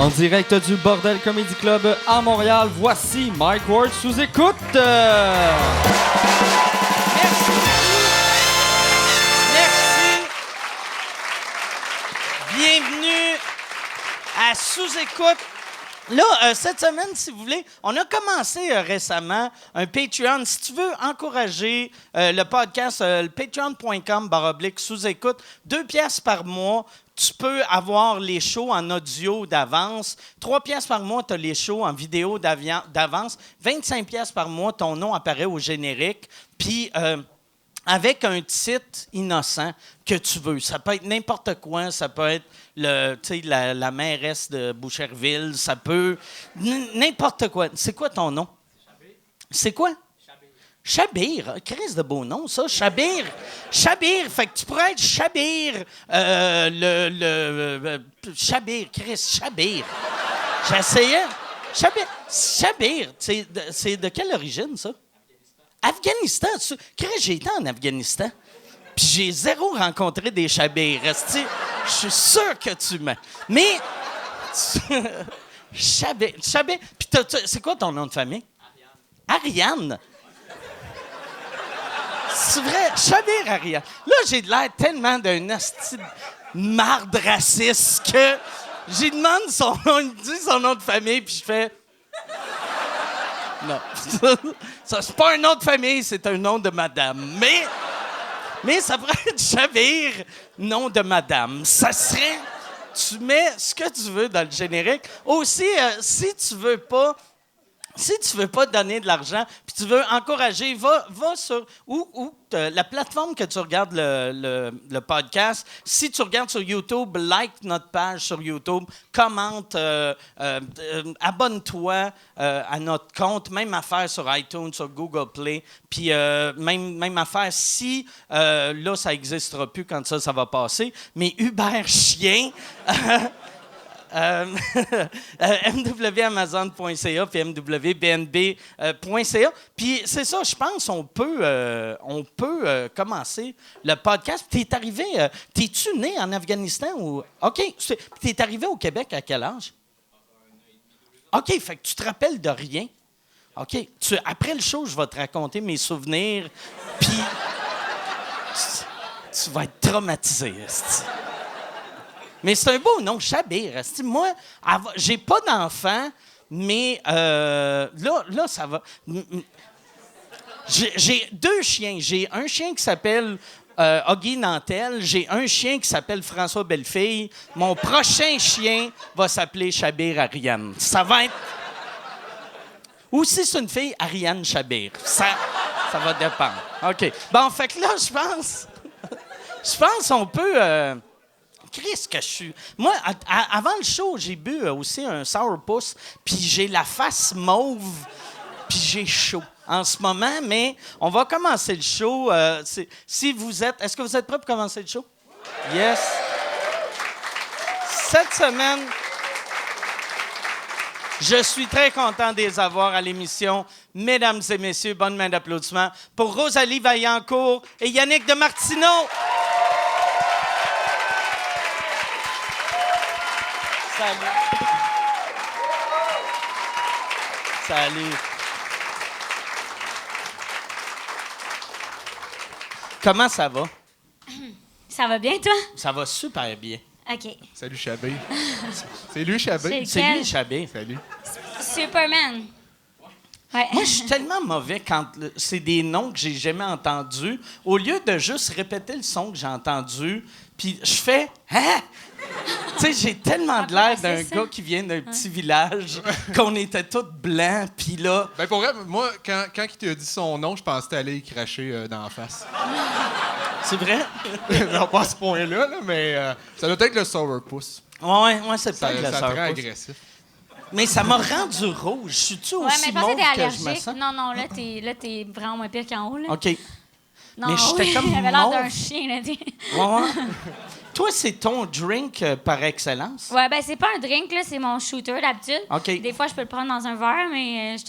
En direct du Bordel Comedy Club à Montréal, voici Mike Ward sous écoute. Merci. Bienvenue à Sous-Écoute. Là, cette semaine, si vous voulez, on a commencé récemment un Patreon. Si tu veux encourager le podcast, le patreon.com/sous-écoute, 2 piastres par mois, tu peux avoir les shows en audio d'avance. 3 piastres par mois, tu as les shows en vidéo d'avance. 25 piastres par mois, ton nom apparaît au générique. Puis, avec un titre innocent que tu veux. Ça peut être n'importe quoi. Ça peut être la mairesse de Boucherville. Ça peut... N'importe quoi. C'est quoi ton nom? Chabir. C'est quoi? Chabir. Chris de beau nom, ça. Chabir. Chabir. Fait que tu pourrais être Chabir. Chabir. Chris, Chabir. J'essayais. Chabir. C'est de quelle origine, ça? Afghanistan. Chris, j'ai été en Afghanistan. Puis j'ai zéro rencontré des Chabirs. Je suis sûr que tu mens. Mais... Chabir. Puis c'est quoi ton nom de famille? Ariane. C'est vrai? Chabir Ariane. Là, j'ai de l'air tellement d'un asti de marde raciste que j'y demande son nom, il me dit son nom de famille, puis je fais... Non. Ça, c'est pas un nom de famille, c'est un nom de madame. Mais ça pourrait être Chabir, nom de madame. Ça serait... Tu mets ce que tu veux dans le générique. Aussi, si tu veux pas donner de l'argent, puis tu veux encourager, va sur la plateforme que tu regardes le podcast. Si tu regardes sur YouTube, like notre page sur YouTube, commente, abonne-toi à notre compte. Même affaire sur iTunes, sur Google Play. Puis même affaire si, là, ça n'existera plus quand ça va passer. Mais Uber Chien... mwamazon.ca puis mwbnb.ca. Puis c'est ça, je pense on peut commencer le podcast. T'es-tu né en Afghanistan ou... OK, t'es arrivé au Québec à quel âge? OK, fait que tu te rappelles de rien. OK, après le show, je vais te raconter mes souvenirs, puis tu vas être traumatisé. Mais c'est un beau nom, Chabir. Moi, j'ai pas d'enfant, mais là, ça va. J'ai 2 chiens. J'ai un chien qui s'appelle Huggy Nantel. J'ai un chien qui s'appelle François Bellefille. Mon prochain chien va s'appeler Chabir Ariane. Ça va être... Ou si c'est une fille, Ariane Chabir. Ça va dépendre. OK. Bon, fait que là, je pense on peut... Qu'est-ce que je suis... Moi, avant le show, j'ai bu aussi un sourpuss, puis j'ai la face mauve, puis j'ai chaud en ce moment, mais on va commencer le show. Si vous êtes... Est-ce que vous êtes prêts pour commencer le show? Yes. Cette semaine, je suis très content de les avoir à l'émission. Mesdames et messieurs, bonne main d'applaudissements pour Rosalie Vaillancourt et Yannick de Martineau. Salut. Comment ça va? Ça va bien, toi? Ça va super bien. OK. Salut, Chabé. C'est lui, Chabé. C'est lui, Chabé. Salut. Superman. Ouais. Moi, je suis tellement mauvais quand c'est des noms que j'ai jamais entendus. Au lieu de juste répéter le son que j'ai entendu, puis je fais « Hein? » Tu sais, j'ai tellement de l'air d'un gars qui vient d'un petit village, qu'on était tous blancs, puis là... Ben pour vrai, moi, quand il t'a dit son nom, je pensais aller y cracher dans la face. C'est vrai? Non, pas à ce point-là, là, mais ça doit être le sourpuss. Ouais, c'est peut-être le Ça te rend sourpuss. agressif. Mais ça m'a rendu rouge. Suis-tu aussi mais mauve je pensais que que t'es je me allergique. sens? Non, là, t'es vraiment moins pire qu'en haut, là. OK. Non, mais j'étais comme il avait l'air d'un mauve. chien, là. Ouais. Toi, c'est ton drink par excellence? Ouais, ben c'est pas un drink, là, c'est mon shooter, d'habitude. OK. Des fois, je peux le prendre dans un verre, mais je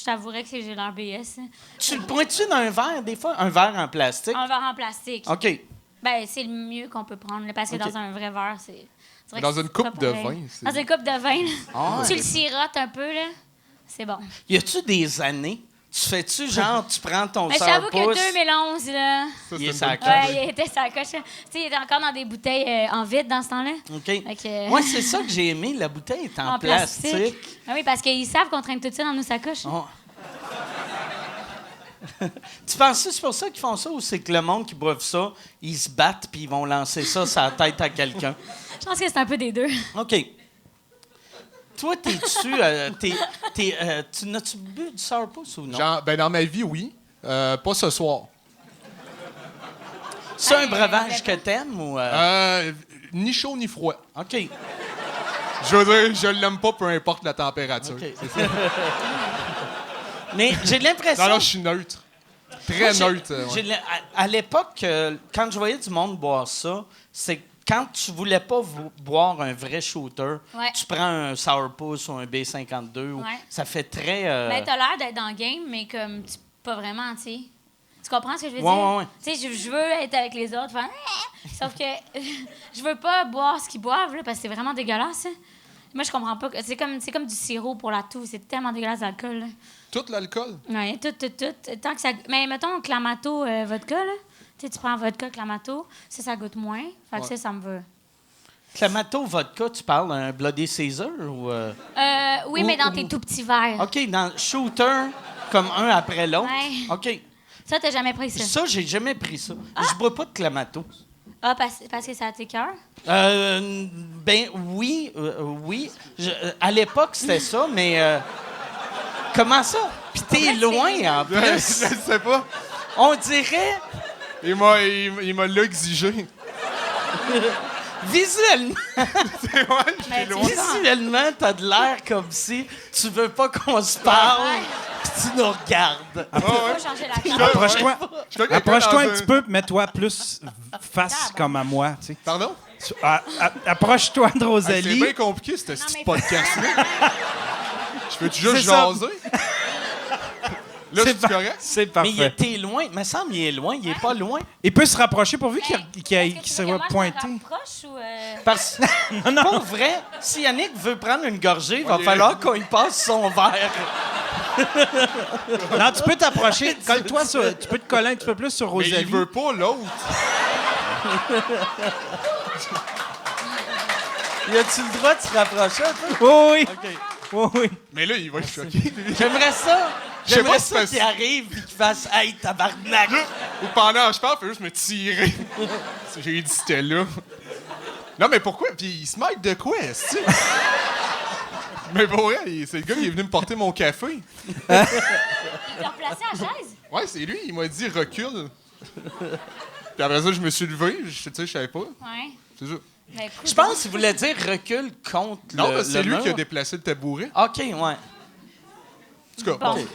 t'avouerais que j'ai l'air BS. Tu le pointes-tu dans un verre, des fois? Un verre en plastique? Un verre en plastique. OK. Ben, c'est le mieux qu'on peut prendre, là, parce que Ok. dans un vrai verre, c'est vrai Dans que une c'est coupe pas de pareil. vin, c'est- Dans une coupe de vin, là. Ah ouais. Tu le sirotes un peu, là. C'est bon. Y a-tu des années? Tu fais-tu genre, tu prends ton Mais j'avoue que sourpuss? 2011, là. Ça, Il est c'est sa une bonne coche. Ouais, il était sa coche. Tu sais, il était encore dans des bouteilles en vide dans ce temps-là. OK. que- Moi, c'est ça que j'ai aimé. La bouteille est en, plastique. Ah oui, parce qu'ils savent qu'on traîne tout ça dans nos sacoches. Oh. Tu penses que c'est pour ça qu'ils font ça ou c'est que le monde qui boive ça, ils se battent puis ils vont lancer ça sur la tête à quelqu'un? Je pense que c'est un peu des deux. OK. Toi, tu n'as-tu bu du sourpuss ou non? Genre, ben dans ma vie, oui. Pas ce soir. C'est un Hey, breuvage que t'aimes ou... Ni chaud ni froid. OK. Je veux dire, je l'aime pas, peu importe la température. OK. Mais j'ai l'impression... Non, je suis neutre. Très Moi, j'ai- neutre. Ouais. j'ai à l'époque, quand je voyais du monde boire ça, c'est quand tu voulais pas boire un vrai shooter, Ouais. tu prends un sourpuss ou un B52. Ouais. Ça fait très... Ben, t'as l'air d'être dans le game, mais comme, pas vraiment, tu sais. Tu comprends ce que je veux Ouais, dire? ouais, ouais. Tu sais, je veux être avec les autres, faire... Sauf que je veux pas boire ce qu'ils boivent, là, parce que c'est vraiment dégueulasse, hein. Moi, je comprends pas. C'est comme du sirop pour la toux. C'est tellement dégueulasse, l'alcool, là. Tout l'alcool. Oui, tout. Tant que ça... Mais mettons, Clamato, vodka, là. Tu sais, tu prends vodka, Clamato, ça goûte moins. Fait que Ouais. ça me va. Clamato vodka, tu parles d'un Bloody Caesar ou... Oui, Ou- mais dans ou- tes tout petits verres. OK, dans shooter, comme un après l'autre. Ouais. OK. Ça, t'as jamais pris ça? Ça, j'ai jamais pris ça. Je bois pas de Clamato. Ah, parce que ça a tes cœurs? Ben oui, oui. À l'époque, c'était ça, mais... comment ça? Puis t'es Pourquoi tu loin, fais en Je plus. sais pas. On dirait, Il m'a l'exigé. visuellement, C'est vrai, je Ben, suis loin. visuellement, t'as de l'air comme si tu veux pas qu'on se parle, Ouais. puis tu nous regardes. Ah ouais. Faut changer la carte. Approche-toi. Je suis quelqu'un Approche-toi dans un petit peu, mets-toi plus face Tabarnak. comme à moi. Tu sais. Pardon? Approche-toi de Ah, c'est Rosalie. bien compliqué, ce petit mais- podcast-là. Je peux-tu juste C'est ça. jaser? Là, c'est correct? C'est Mais parfait. t'es loin. Il me semble qu'il est loin. Il est pas loin. Il peut se rapprocher pourvu qu'il Est-ce que tu se veux que moi, voit je pointer. me rapproche ou... Parce pour vrai, si Yannick veut prendre une gorgée, il va Ouais, falloir qu'on y passe son verre. Non, tu peux t'approcher. Colle-toi sur. Tu peux te coller un petit peu plus sur Mais Rosalie. il veut pas l'autre. Y a-tu le droit de se rapprocher un peu? Oui, oui. OK. Oui, oui. Mais là, il va être choqué. J'aimerais ça. Je sais J'aimerais pas ça si qu'il c'est- arrive et qu'il fasse « Hey, tabarnak! Ou pendant que je parle, il fait juste me tirer. J'ai dit c'était là. Non, mais pourquoi? Puis il se moque de quoi, est-ce que? Mais pour vrai, c'est le gars qui est venu me porter mon café. Il t'a replacé à la chaise? Ouais, c'est lui, il m'a dit recule. Puis après ça, je me suis levé, tu sais, je savais pas. Ouais. C'est ça. Ben, écoute, Je pense qu'il voulait dire recul contre Non, le parce que c'est le lui mur. qui a déplacé le tabouret. OK, ouais. En tout cas, Bon. bon.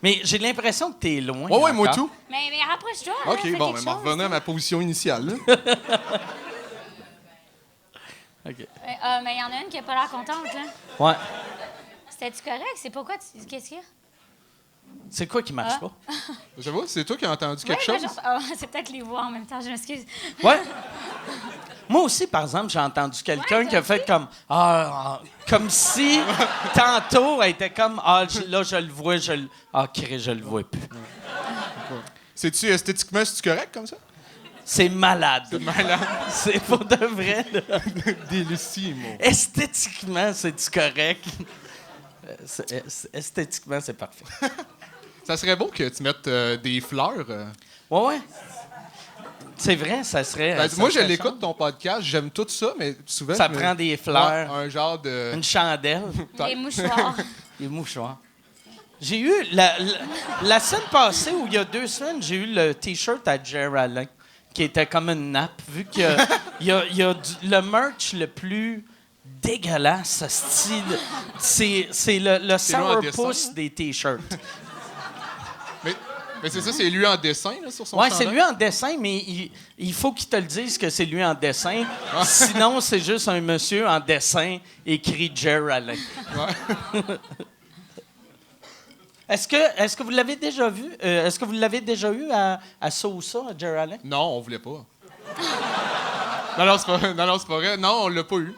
Mais j'ai l'impression que t'es loin. Ouais, moi encore. tout. Mais rapproche-toi. là, OK, fais bon, quelque mais m'en chose. revenant à ma position initiale. Là. OK. Mais il y en a une qui n'a pas l'air contente, là. Ouais. C'était-tu correct? C'est pourquoi tu... Qu'est-ce qu'il y a? C'est quoi qui marche Ah. pas? Je sais pas, c'est toi qui as entendu quelque Ouais, chose? moi, c'est peut-être les voix en même temps, je m'excuse. Ouais. Moi aussi, par exemple, j'ai entendu quelqu'un Ouais, qui a toi fait comme comme si tantôt elle était comme là je le vois, je le vois plus. C'est-tu esthétiquement, c'est-tu correct comme ça? C'est malade. C'est malade. C'est pour de vrai. Là. Délissimo. Esthétiquement, c'est correct. Esthétiquement, c'est parfait. Ça serait beau que tu mettes des fleurs. Ouais, ouais. C'est vrai, ça serait. Ben, ça moi, je serait l'écoute, chouette. ton podcast. J'aime tout ça, mais souvent. Ça je me- prend des fleurs, Ouais, un genre de. une chandelle, Les mouchoirs. des mouchoirs. J'ai eu la semaine passée, ou il y a 2 semaines, j'ai eu le T-shirt à Jerry Allen, qui était comme une nappe, vu qu'il y a le merch le plus dégueulasse, ce style. C'est le C'est lui en sourpuss dessin, hein? des T-shirts. Mais c'est ça, c'est lui en dessin là, sur son Ouais, c'est chandail? lui en dessin, mais il faut qu'il te le dise que c'est lui en dessin. Sinon, c'est juste un monsieur en dessin écrit Jerry Allen. Est-ce que vous l'avez déjà vu? Est-ce que vous l'avez déjà eu à ça ou ça, à Jerry Allen? Non, on voulait pas. Non, c'est pas vrai. Non, on l'a pas eu.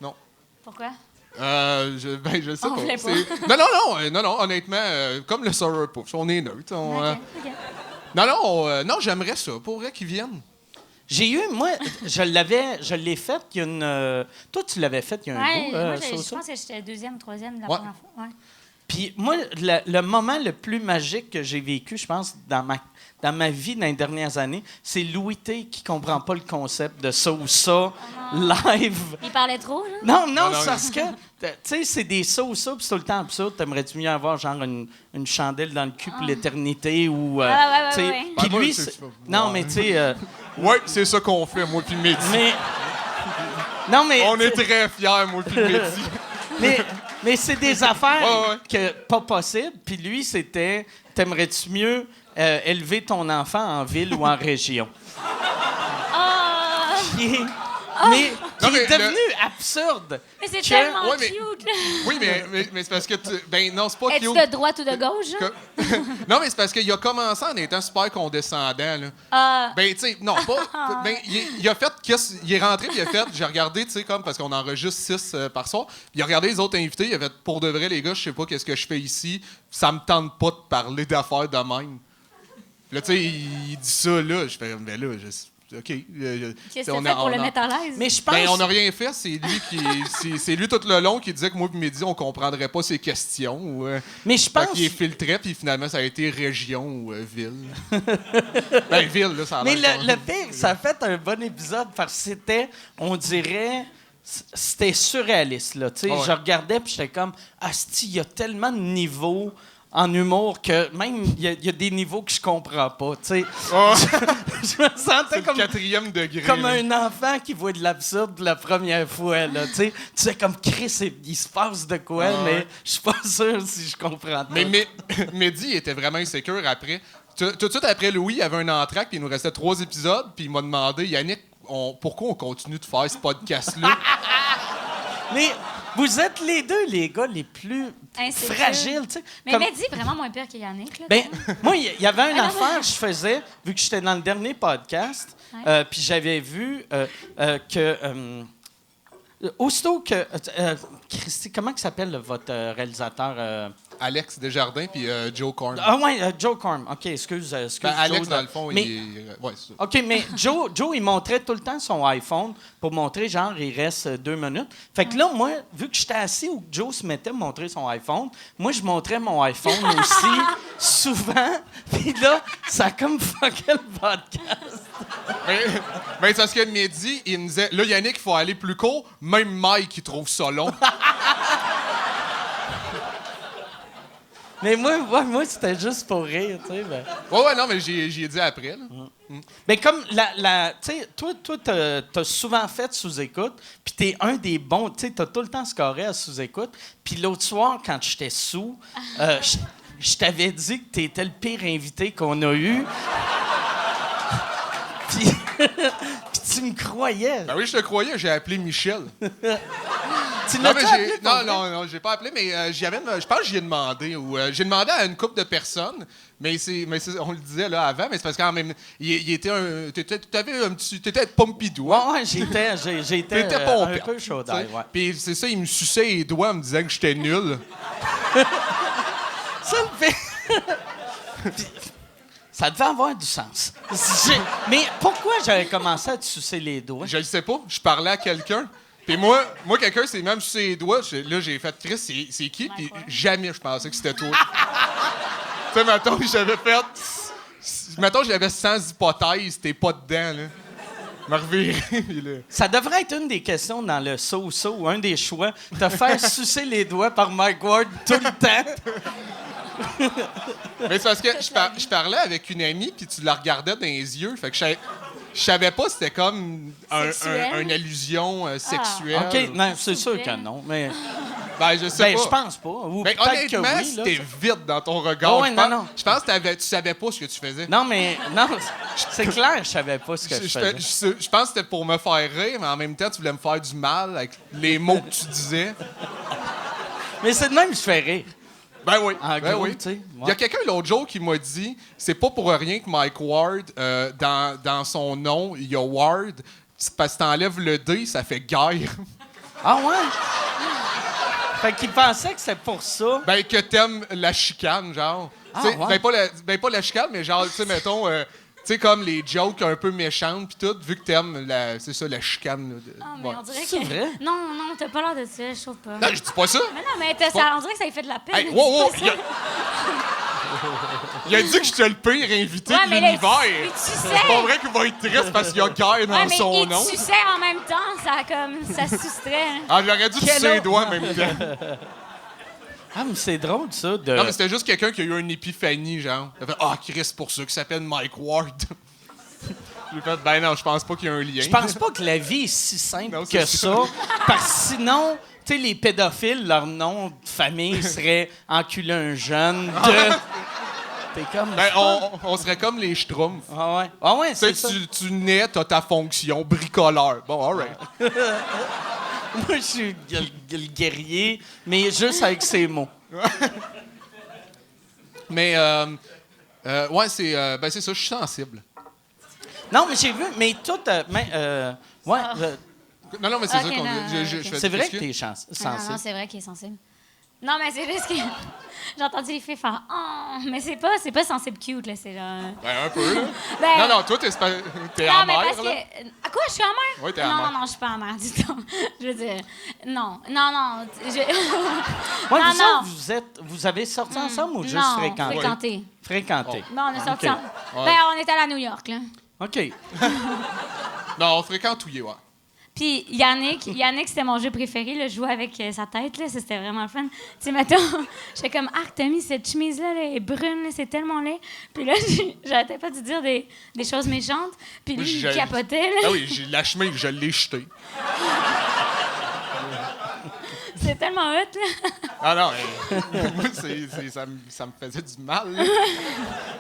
Non. Pourquoi? Je sais On pas. voulait pas. Non, honnêtement, comme le Sourpuss, on est neutre. OK. Non, j'aimerais ça, pour vrai qu'ils viennent. J'ai eu, moi, je l'ai fait il y a une... toi, tu l'avais fait il y a un bout, Moi, ça ou je ça? pense que j'étais deuxième, troisième la Ouais. première fois. Ouais. Puis moi, le moment le plus magique que j'ai vécu, je pense, dans ma vie dans les dernières années, c'est Louis T qui comprend pas le concept de ça ou ça, live. Il parlait trop, là? Non, non, c'est parce que, tu sais, c'est des ça ou ça, puis c'est tout le temps absurde. T'aimerais-tu mieux avoir, genre, une chandelle dans le cul pour l'éternité ou... ouais. tu sais, Ouais. Puis Ben, lui, moi, c'est- c'est- non, ouais. mais tu sais... Ouais, c'est ça qu'on fait, moi puis Mehdi. mais... Non, mais... On est tu sais, très fiers, moi puis Mehdi. mais c'est des affaires Ouais. que pas possible. Puis lui, c'était, t'aimerais-tu mieux élever ton enfant en ville ou en région? Ah! Mais qui Non, mais est devenu absurde. Mais c'est Que- tellement Ouais, mais- cute! Oui, mais c'est parce que... Ben non, c'est pas Es-tu cute. de droite ou de gauche? Là? Non, mais c'est parce qu'il a commencé en étant super condescendant, là. Ah, Ben, tu sais, non, pas. Ben, il a fait. Il est rentré, puis il a fait. J'ai regardé, tu sais, comme, parce qu'on enregistre 6 par soir. Puis il a regardé les autres invités. Il a fait, pour de vrai, les gars, je sais pas qu'est-ce que je fais ici. Ça me tente pas de parler d'affaires de même. Puis là, tu sais, il dit ça, là. Je fais, ben là, OK. qu'est-ce que tu fais pour le mettre à l'aise? Mais je pense... Ben, on n'a rien fait. C'est lui c'est lui tout le long qui disait que moi et Mehdi, on comprendrait pas ses questions. Ou, mais je pense... qu'il les filtrait, puis finalement, ça a été région ou ville. Ben, ville, là, ça a Mais l'air le pire, ça a fait un bon épisode parce que c'était, on dirait, c'était surréaliste. Là, tu sais. Ah ouais. Je regardais puis j'étais comme, asti, il y a tellement de niveaux en humour que même il y a des niveaux que je comprends pas. Tu sais. Oh, Je me sentais c'est le comme, 4e degré. comme là. un enfant qui voit de l'absurde la première fois. Là, tu sais. Tu sais, comme Chris, il se passe de quoi, Ah ouais. mais je suis pas sûr si je comprends tout. Mais Mehdi il était vraiment insécure après. Tout de suite après Louis, il y avait un entracte, puis il nous restait 3 épisodes, puis il m'a demandé, Yannick, pourquoi on continue de faire ce podcast-là? Mais vous êtes les deux, les gars, les plus Insécures. fragiles. Tu sais. Mais Comme- Mehdi est vraiment moins pire que Yannick. Là, Ben, moi, il y avait une non, affaire que je faisais, vu que j'étais dans le dernier podcast, Ouais. puis j'avais vu que... aussitôt que... Christy, comment il s'appelle votre réalisateur? Alex Desjardins, puis Joe Corn. Ah ouais, Joe Corm. OK, excuse Ben, Joe, Alex, dans le fond, mais, il est... Ouais, c'est ça. OK, mais Joe, il montrait tout le temps son iPhone pour montrer, genre, il reste 2 minutes. Fait que là, moi, vu que j'étais assis où Joe se mettait à montrer son iPhone, moi, je montrais mon iPhone aussi, souvent. Puis là, ça a comme fucké le podcast. Mais c'est parce que Mehdi, il nous disait, là, Yannick, il faut aller plus court. Même Mike, il trouve ça long. Mais moi c'était juste pour rire, tu sais. Ben. Ouais, non, mais j'ai dit après, là. Ben comme tu sais, toi t'as souvent fait sous-écoute, puis t'es un des bons, tu sais, t'as tout le temps scoré à sous-écoute. Puis l'autre soir, quand j'étais sous, je t'avais dit que t'étais le pire invité qu'on a eu. Puis puis tu me croyais. Ben oui, je te croyais, j'ai appelé Michel. Tu Non, l'as mais appelé, pour vrai? non, j'ai pas appelé, mais je pense que j'y ai demandé. J'ai demandé à une couple de personnes, mais on le disait là avant, mais c'est parce qu'en même il était un. T'avais un petit. T'étais Pompidou. Hein? Ouais, j'étais T'étais un pompette, peu chaud tu sais. d'ail, ouais. Puis c'est ça, il me suçait les doigts en me disant que j'étais nul. Ça me fait. Puis, ça devait avoir du sens. Mais pourquoi j'avais commencé à te sucer les doigts? Je le sais pas, je parlais à quelqu'un. Puis moi quelqu'un s'est même sucé les doigts. Là, j'ai fait Chris, c'est qui? Puis jamais je pensais que c'était toi. Tu sais, mettons, j'avais fait. Mettons, j'avais 100 hypothèses, t'es pas dedans, là. Me revirer, puis là. Ça devrait être une des questions dans le so ou un des choix. Te faire sucer les doigts par Mike Ward tout le temps. Mais c'est parce que je parlais avec une amie, puis tu la regardais dans les yeux. Fait que je savais pas si c'était comme une allusion sexuelle. OK, non, c'est sûr que non. Mais Ben, je sais ben, pas. je pense pas. Ou Ben, peut-être que honnêtement, oui. Là. c'était vide dans ton regard. Ah ouais, Je pense- non. Je pense que tu savais pas ce que tu faisais. Non, mais non, c'est clair, je savais pas ce que je faisais. Je pense que c'était pour me faire rire, mais en même temps, tu voulais me faire du mal avec les mots que tu disais. Mais c'est de même que je fais rire. Ben oui. En ben gros, oui. tu sais. Il y a quelqu'un l'autre jour qui m'a dit c'est pas pour rien que Mike Ward, dans son nom, il y a Ward. C'est parce que t'enlèves le D, ça fait guerre. Ah ouais? Fait qu'il pensait que c'était pour ça. Ben, que t'aimes la chicane, genre. Ah, Tu sais, ouais. pas la chicane, mais genre, tu sais, mettons, tu sais, comme les jokes un peu méchantes pis tout, vu que t'aimes c'est ça, la chicane. Là, Ah, mais ouais. on dirait C'est que. vrai? Non, t'as pas l'air de ça, je trouve pas. Non, je dis pas ça. Mais non, mais on dirait que ça lui fait de la peine. Hey, dis wow, pas il ça. Il a dit que j'étais le pire invité Ouais, de mais là, l'univers. il C'est suçait. pas vrai qu'il va être triste parce qu'il y a guerre dans Ouais, mais son il nom. suçait en même temps, ça se soustrait. Hein. Ah, j'aurais dû Quel sucer les autre? doigts en même temps. Ah, mais c'est drôle, ça. De... Non, mais c'était juste quelqu'un qui a eu une épiphanie, genre. Il a fait Ah, Chris, pour ça, qui s'appelle Mike Ward. J'ai fait Ben non, je pense pas qu'il y a un lien. Je pense pas que la vie est si simple Non, c'est que ça. ça. Parce que sinon, tu sais, les pédophiles, leur nom de famille serait enculer un jeune de. T'es comme. Ben, on serait comme les Schtroumpfs. Ah ouais. Ah ouais, Tu c'est sais, ça. tu nais, t'as ta fonction, bricoleur. Bon, alright. Moi, je suis le guerrier, mais juste avec ses mots. Mais, ouais, c'est ça, je suis sensible. Non, mais j'ai vu, mais tout. Ouais, Non, mais c'est Ok, ça qu'on non, je ok. fais c'est du vrai que whisky. t'es sensible. Ah, non, c'est vrai qu'il est sensible. Non, mais c'est juste que j'ai entendu les filles faire Oh, mais c'est pas sensible cute, là, c'est genre. Ben, un peu, là. Ben, Non, toi, t'es non, mais amère, parce là. que. À quoi, je suis amère? Oui, t'es non, amère. non, je suis pas amère du tout. Je veux dire. Non. Je... Ouais, non, vous non. autres, vous avez sorti ensemble ou juste non, fréquenté? fréquenté. Fréquenté. Non, on est sortis. Ok. Ben, on est allé à New York, là. OK. Non, on fréquentouillait, ouais. Puis Yannick, c'était mon jeu préféré, là, jouer avec sa tête, là, ça, c'était vraiment le fun. Tu sais, mettons, j'étais comme, ah, t'as mis cette chemise-là, là, elle est brune, là, c'est tellement laid. Puis là, j'arrêtais pas de dire des choses méchantes. Puis lui, il capotait, là. Ah oui, j'ai la chemise, je l'ai jetée. C'est tellement hot, là. Ah non, moi, ça me faisait du mal. Là.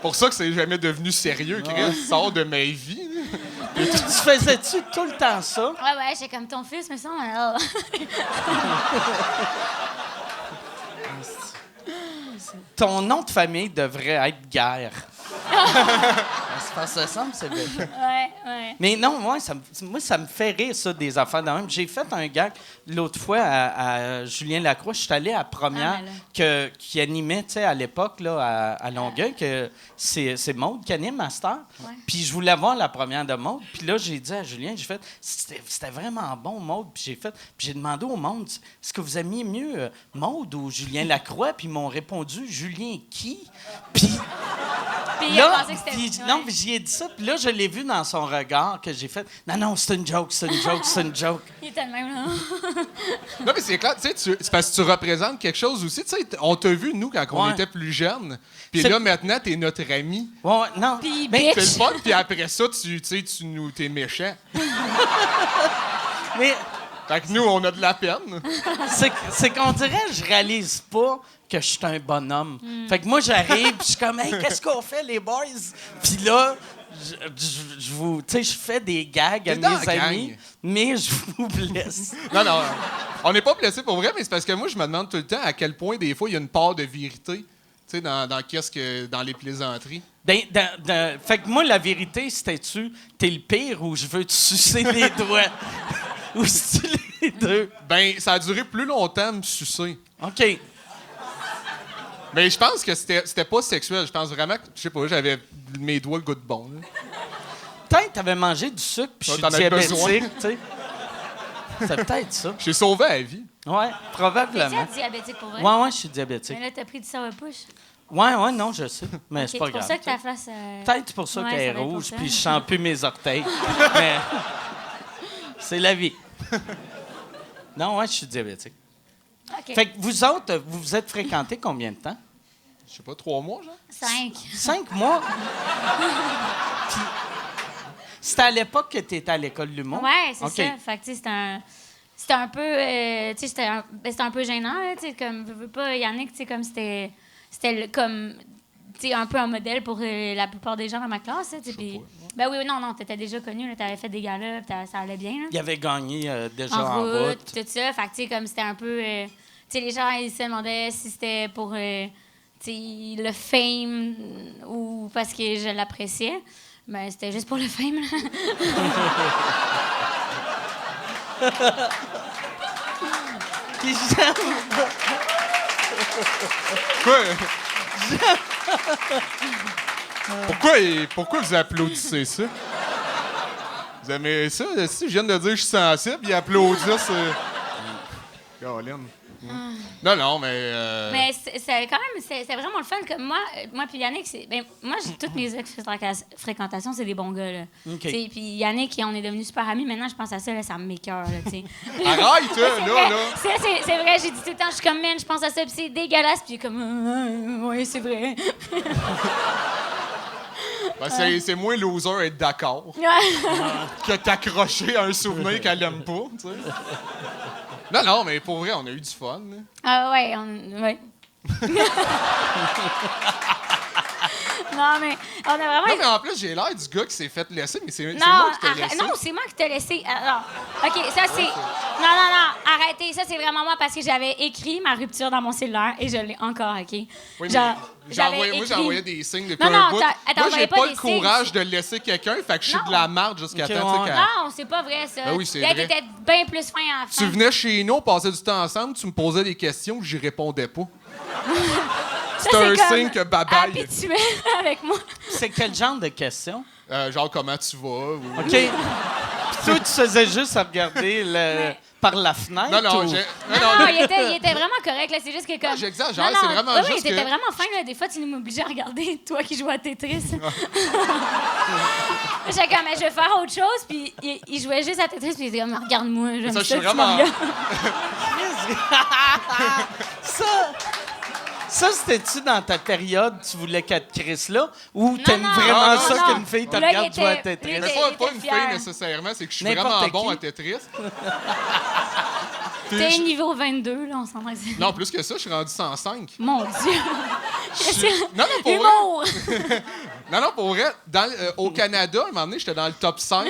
Pour ça que c'est jamais devenu sérieux, Chris. Sort de ma vie. Là. Tu faisais-tu tout le temps ça? Ouais, j'étais comme ton fils, mais ça, Ton nom de famille devrait être Guerre. Ça semble, c'est vrai. ouais. Mais non, moi, ça me fait rire, ça, des affaires de même. J'ai fait un gag l'autre fois à Julien Lacroix. Je suis allé à la première qui animait, tu sais, à l'époque, là, à Longueuil, que c'est Maude qui anime à cette heure. Ouais. Puis je voulais voir la première de Maude. Puis là, j'ai dit à Julien, c'était vraiment bon, Maude. Puis j'ai demandé au monde, est-ce que vous aimiez mieux Maude ou Julien Lacroix? Puis ils m'ont répondu, Julien qui? Puis... Puis il a Là, pensé que c'était. puis, non, puis j'y ai dit ça, puis là, je l'ai vu dans son regard que j'ai fait. Non, c'est une joke, c'est une joke, c'est une joke. Il était le même, là. Non, mais c'est clair, tu sais, c'est parce que tu représentes quelque chose aussi. Tu sais, on t'a vu, nous, quand on Ouais. était plus jeunes. Puis C'est- là, maintenant, t'es notre ami. Ouais, non. Puis mais, C'est le bitch. fun, puis après ça, t'es méchant. mais Fait que nous, on a de la peine. c'est qu'on dirait que je réalise pas que je suis un bonhomme. Fait que moi, j'arrive, puis je suis comme, hey, qu'est-ce qu'on fait, les boys? Puis là, je vous. Tu sais, je fais des gags à T'es dans mes la amis, gang. mais je vous blesse. Non, on n'est pas blessé pour vrai, mais c'est parce que moi, je me demande tout le temps à quel point, des fois, il y a une part de vérité, tu sais, dans les plaisanteries. Fait que moi, la vérité, c'était-tu, t'es le pire ou je veux te sucer les doigts? Ou c'est-tu les deux? Ben, ça a duré plus longtemps me sucer. OK. Mais je pense que c'était pas sexuel. Je pense vraiment que, je sais pas, j'avais mes doigts le goût de bon. Là. Peut-être que t'avais mangé du sucre puis je Ouais, suis t'en as besoin. diabétique, tu sais. C'est peut-être ça. J'ai sauvé la vie. Ouais, T'es-tu probablement. diabétique pour vrai? Ouais, je suis diabétique. Mais là, t'as pris du sourpush. Ouais, non, je sais. Mais Ok, c'est pas c'est pour grave. ça que ta face. Peut-être pour ça Ouais, qu'elle ça est doit être rouge pour ça. puis je sens plus mes orteils. Mais c'est la vie. Non, ouais, je suis diabétique. OK. Fait que vous autres, vous vous êtes fréquentés combien de temps? Je sais pas, 3 mois, genre? 5. 5 mois? Puis, c'était à l'époque que tu étais à l'école de l'humour? Ouais, c'est OK. ça. Fait que, tu sais, c'était un peu. Tu sais, c'était un peu gênant, là, tu sais, comme. Veux pas, Yannick, tu sais, comme c'était. Comme. Tu sais, un peu un modèle pour la plupart des gens dans ma classe, tu sais. Puis. Ben oui, non, t'étais déjà connu, là, t'avais fait des galas, puis ça allait bien, là. Il avait gagné déjà En en route, route. tout ça. Fait que, tu sais, comme c'était un peu. Tu sais, les gens, ils se demandaient si c'était pour. le fame ou parce que je l'appréciais. Ben, c'était juste pour le fame, là. Puis j'aime... Pourquoi vous applaudissez ça? Vous aimez ça? Si je viens de dire que je suis sensible, puis applaudir, c'est... Caroline. Non, mais... Mais c'est quand même, c'est vraiment le fun. Comme moi puis Yannick, moi, toutes mes ex-fréquentations, c'est des bons gars, là. OK. Puis Yannick, on est devenus super amis. Maintenant, je pense à ça, là, ça m'écoeure, là, tu sais. Arrête, là! C'est vrai, j'ai dit tout le temps, je suis comme, man, je pense à ça, puis c'est dégueulasse, puis comme, oui, c'est vrai. Ben, c'est moins loser être d'accord que t'accrocher à un souvenir qu'elle aime pas, tu sais. Non, mais pour vrai, on a eu du fun. Là. Ah ouais, ouais. Non, mais on a vraiment... Non, mais en plus, j'ai l'air du gars qui s'est fait laisser, mais c'est Non, moi qui t'ai laissé. non, c'est moi qui t'ai laissé. Alors, OK, ça, c'est... Non, arrêtez. Ça, c'est vraiment moi parce que j'avais écrit ma rupture dans mon cellulaire et je l'ai encore, OK? Oui, mais Genre, j'envoyais des signes depuis Non, un bout. t'as Moi, envoyé j'ai pas pas des le courage de laisser quelqu'un, fait que je suis Non. de la marde jusqu'à Ok, temps, ouais. tu sais, Non, c'est pas vrai, ça. Ben oui, c'est Là, vrai. t'étais bien plus fin à la fin. Tu venais chez nous, on passait du temps ensemble, tu me posais des questions, j'y répondais pas. Ça, C'est un comme signe que bye-bye. habituel avec moi. C'est quel genre de question? Genre, comment tu vas? Ou... OK. Puis toi, tu faisais juste à regarder par la fenêtre? Non, ou... Non, il était vraiment correct. Là. C'est juste que comme... Non, j'exagère, Non, c'est vraiment oui, juste oui, t'étais que- vraiment fin. Là. Des fois, tu m'obligeais à regarder toi qui jouais à Tetris. J'étais comme, mais je vais faire autre chose. Puis il jouait juste à Tetris. Puis il était comme, regarde-moi, j'aime Ça, ça, je suis que tu me vraiment- regardes. Ça, c'était-tu dans ta période, tu voulais qu'elle te crisse là? Ou Non, t'aimes non, vraiment non, ça non. qu'une fille te Là, regarde il jouer à était- Tetris? il Mais était- pas une fier. fille nécessairement, c'est que je suis N'importe vraiment qui. bon à Tetris. Puis T'es je- niveau 22, là, on s'entend que c'est... Non, plus que ça, je suis rendu 105. Mon Dieu! Non, pour vrai. Humour! Non, pour vrai, au Canada, à un moment donné, j'étais dans le top 5.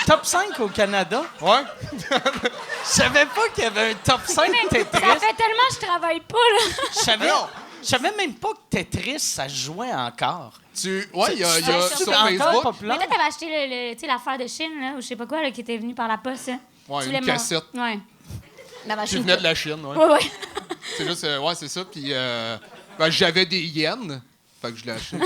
Top 5 au Canada? Ouais. Je savais pas qu'il y avait un top 5 Ça Tetris. fait tellement que je travaille pas, là. Je savais même pas que Tetris, ça se jouait encore. Ouais, il y a C'est sur encore Facebook. populaire. Mais toi, t'avais acheté tu sais, l'affaire de Chine, là, ou je sais pas quoi, là, qui était venue par la poste, là. Ouais, Tu une voulais cassette. Ouais. La Qui machine. venait de la Chine, ouais. Ouais. C'est juste, ouais, c'est ça. Puis, ben, j'avais des yens. Fait que je l'ai acheté.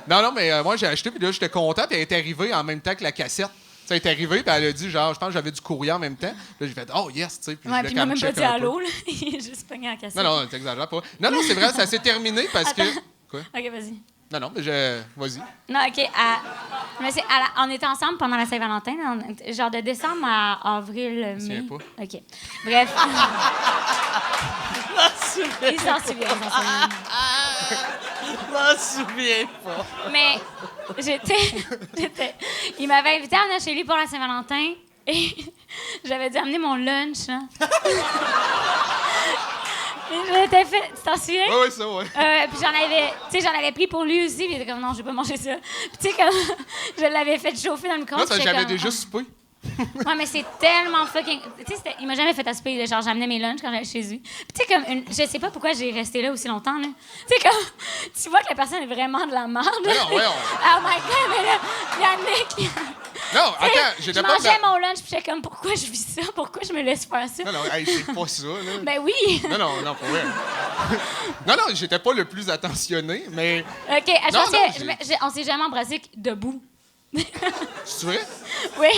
non, mais moi, j'ai acheté, puis là, j'étais content, puis elle est arrivée en même temps que la cassette. Ça est arrivé, puis elle a dit, genre, je pense que j'avais du courrier en même temps. Là, j'ai fait, oh yes, tu sais. Puis Ouais, je puis voulais il m'a comme même pas check dit un peu. allô, là. Il a juste pogné la cassette. Non, t'exagères pas. Non, c'est vrai, ça s'est terminé parce que. Attends. Quoi? OK, vas-y. Non, mais vas-y. Non, OK. Mais on était ensemble pendant la Saint-Valentin, là, genre de décembre à avril, mai. souviens pas. OK. Bref. Il s'en souvient. Je m'en souviens pas. Mais il m'avait invité à venir chez lui pour la Saint-Valentin et j'avais dû amener mon lunch. Hein. Et je m'étais fait... Tu t'en souviens? Ouais, ça, ouais. Puis j'en avais pris pour lui aussi. Puis il était comme, non, je vais pas manger ça. Puis tu sais, comme, je l'avais fait chauffer dans le micro. Là, j'avais déjà soupé. Ouais, mais c'est tellement fucking... Tu sais, il m'a jamais fait à souper. Genre, j'amenais mes lunchs quand j'allais chez lui. Puis tu sais, comme, je sais pas pourquoi j'ai resté là aussi longtemps, là. Tu sais, comme, tu vois que la personne est vraiment de la merde. Mais non, ouais, Oh my God, mais là, Yannick... Non, attends, Je j'étais pas... mangeais mon lunch, puis j'étais comme, pourquoi je vis ça? Pourquoi je me laisse faire ça? Non, hey, c'est pas ça, là. Ben oui! Non, pour vrai. non, j'étais pas le plus attentionné, mais... OK, je Non, pense non, que on s'est jamais embrassé debout. C'est vrai? Oui,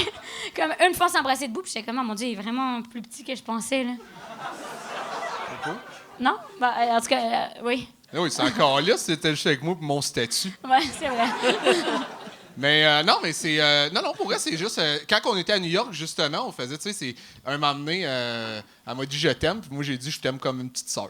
comme une fois on s'est embrassé debout, puis j'étais comme, oh mon Dieu, il est vraiment plus petit que je pensais, là. Pourquoi? Non? Ben, en tout cas, oui. Ah oui, c'est encore là, c'était juste avec moi pour mon statut. Ouais, c'est vrai. Mais non, mais c'est... non, pour vrai, c'est juste... quand on était à New York, justement, on faisait, tu sais, c'est... Un moment donné, elle m'a dit « je t'aime » puis moi, j'ai dit « je t'aime comme une petite sœur ».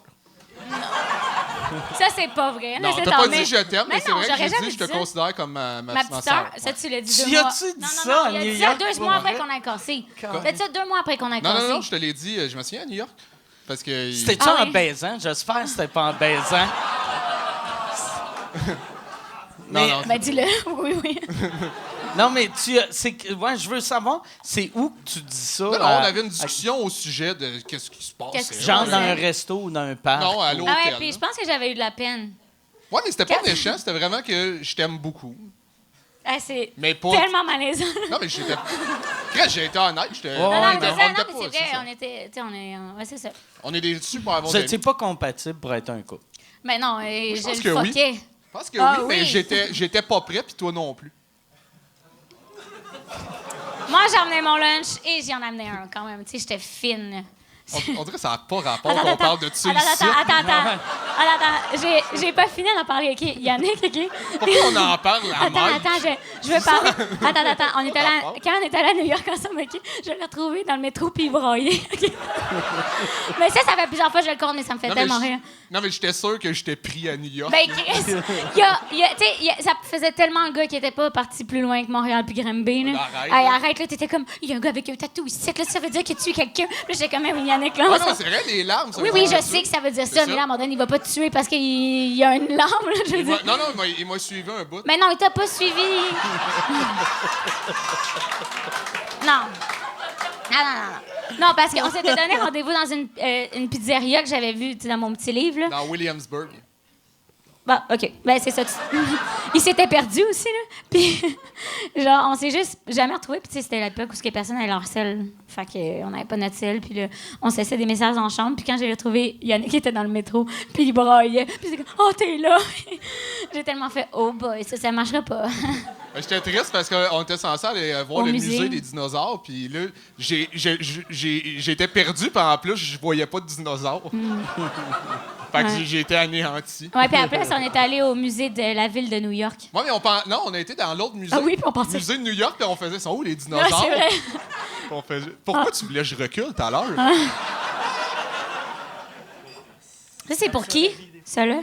Ça, c'est pas vrai. Non, là, t'as pas dit « je t'aime », mais c'est non, vrai que j'aurais j'ai jamais dit « je te dit ça. considère comme ma Ma petite sœur sœur, ça, tu l'as dit Tu 2 mois. as-tu dit Non, ça à il a New dit ça York, 2 pour mois après vrai? qu'on a cassé. T'as dit ça 2 mois après qu'on a Non, cassé. non, je te l'ai dit, je me souviens à New York. Parce que... C'était-tu Ah en oui. baisant? J'espère que c'était pas en baisant. Non, non. Ben, dis-le. Oui. Non, mais je veux savoir, c'est où que tu dis ça? Non, on avait une discussion au sujet de qu'est-ce qui se passe. Qu'est-ce qui se Genre passe? dans un resto ou dans un parc? Non, à l'hôtel. Ah ouais, puis je pense que j'avais eu de la peine. Ouais, mais c'était pas méchant, c'était vraiment que je t'aime beaucoup. Ah, c'est Mais pas. tellement malaisant. Non, mais j'étais. Chris, j'ai été honnête. J'étais. Ouais, Non, non, ouais, mais mais c'est on ça, non, était mais pas, c'est c'est vrai, ça. on était, tu sais, ouais, c'est ça. On est des super bons Vous amis. n'étiez pas compatible pour être un couple. Mais non, je je pense le que oui. fuckais. Je pense que Ah, oui, mais oui. j'étais pas prêt, puis toi non plus. Moi, j'ai emmené mon lunch et j'y en amené un quand même. Tu sais, j'étais fine. On dirait que ça n'a pas rapport qu'on parle de ça ici. Attends. J'ai pas fini d'en parler, OK? Yannick, OK? Pourquoi on en parle à Attends, Mike? je veux parler. Attends. Quand on est allé à New York ensemble, OK? Je l'ai retrouvé dans le métro puis il braillait, OK? Mais ça fait plusieurs fois que je le compte, mais ça me fait Non, mais tellement je- rire. Non, mais j'étais sûr que j'étais pris à New York. Ben, Chris, ça faisait tellement un gars qui était pas parti plus loin que Montréal puis Granby, là. Arrête, Hey, là. arrête, là, t'étais comme, il y a un gars avec un tatou ici, là, ça veut dire que tu es quelqu'un. Puis là, j'étais comme, même Yannick, là. Ah non, c'est vrai, les larmes, ça Oui, veut oui, dire je sais que ça veut dire C'est ça, mais là, à un moment donné, il va pas te tuer parce qu'il y a une larme, là, je veux dire. Non, il m'a suivi un bout. Mais non, il t'a pas suivi. Non. Non, parce qu'on s'était donné rendez-vous dans une pizzeria que j'avais vue, tu sais, dans mon petit livre, là. Dans Williamsburg. Bon, OK. Ben, c'est ça. Il s'était perdu aussi, là. Puis, genre, on s'est juste jamais retrouvés. Puis, tu sais, c'était l'époque où ce que personne avait leur sel. Fait qu'on n'avait pas notre sel. Puis là, on se laissait des messages en chambre. Puis quand j'ai retrouvé Yannick qui était dans le métro, puis il braillait. Puis c'est comme, oh, t'es là. J'ai tellement fait, oh boy, ça marchera pas. J'étais triste parce qu'on était censé aller voir Au le musée. musée des dinosaures. Puis là, j'étais perdu. Puis en plus, je voyais pas de dinosaures. Fait que Ouais. j'ai été anéanti. Ouais, puis après, on est allé au musée de la ville de New York. Ouais, mais non, on a été dans l'autre musée. Ah oui, puis on pensait- Musée de New York, puis on faisait sont où les Ouais, dinosaures? c'est vrai. Puis on faisait- Pourquoi tu voulais que je recule tout à l'heure? Ça, c'est pour qui, ça, là?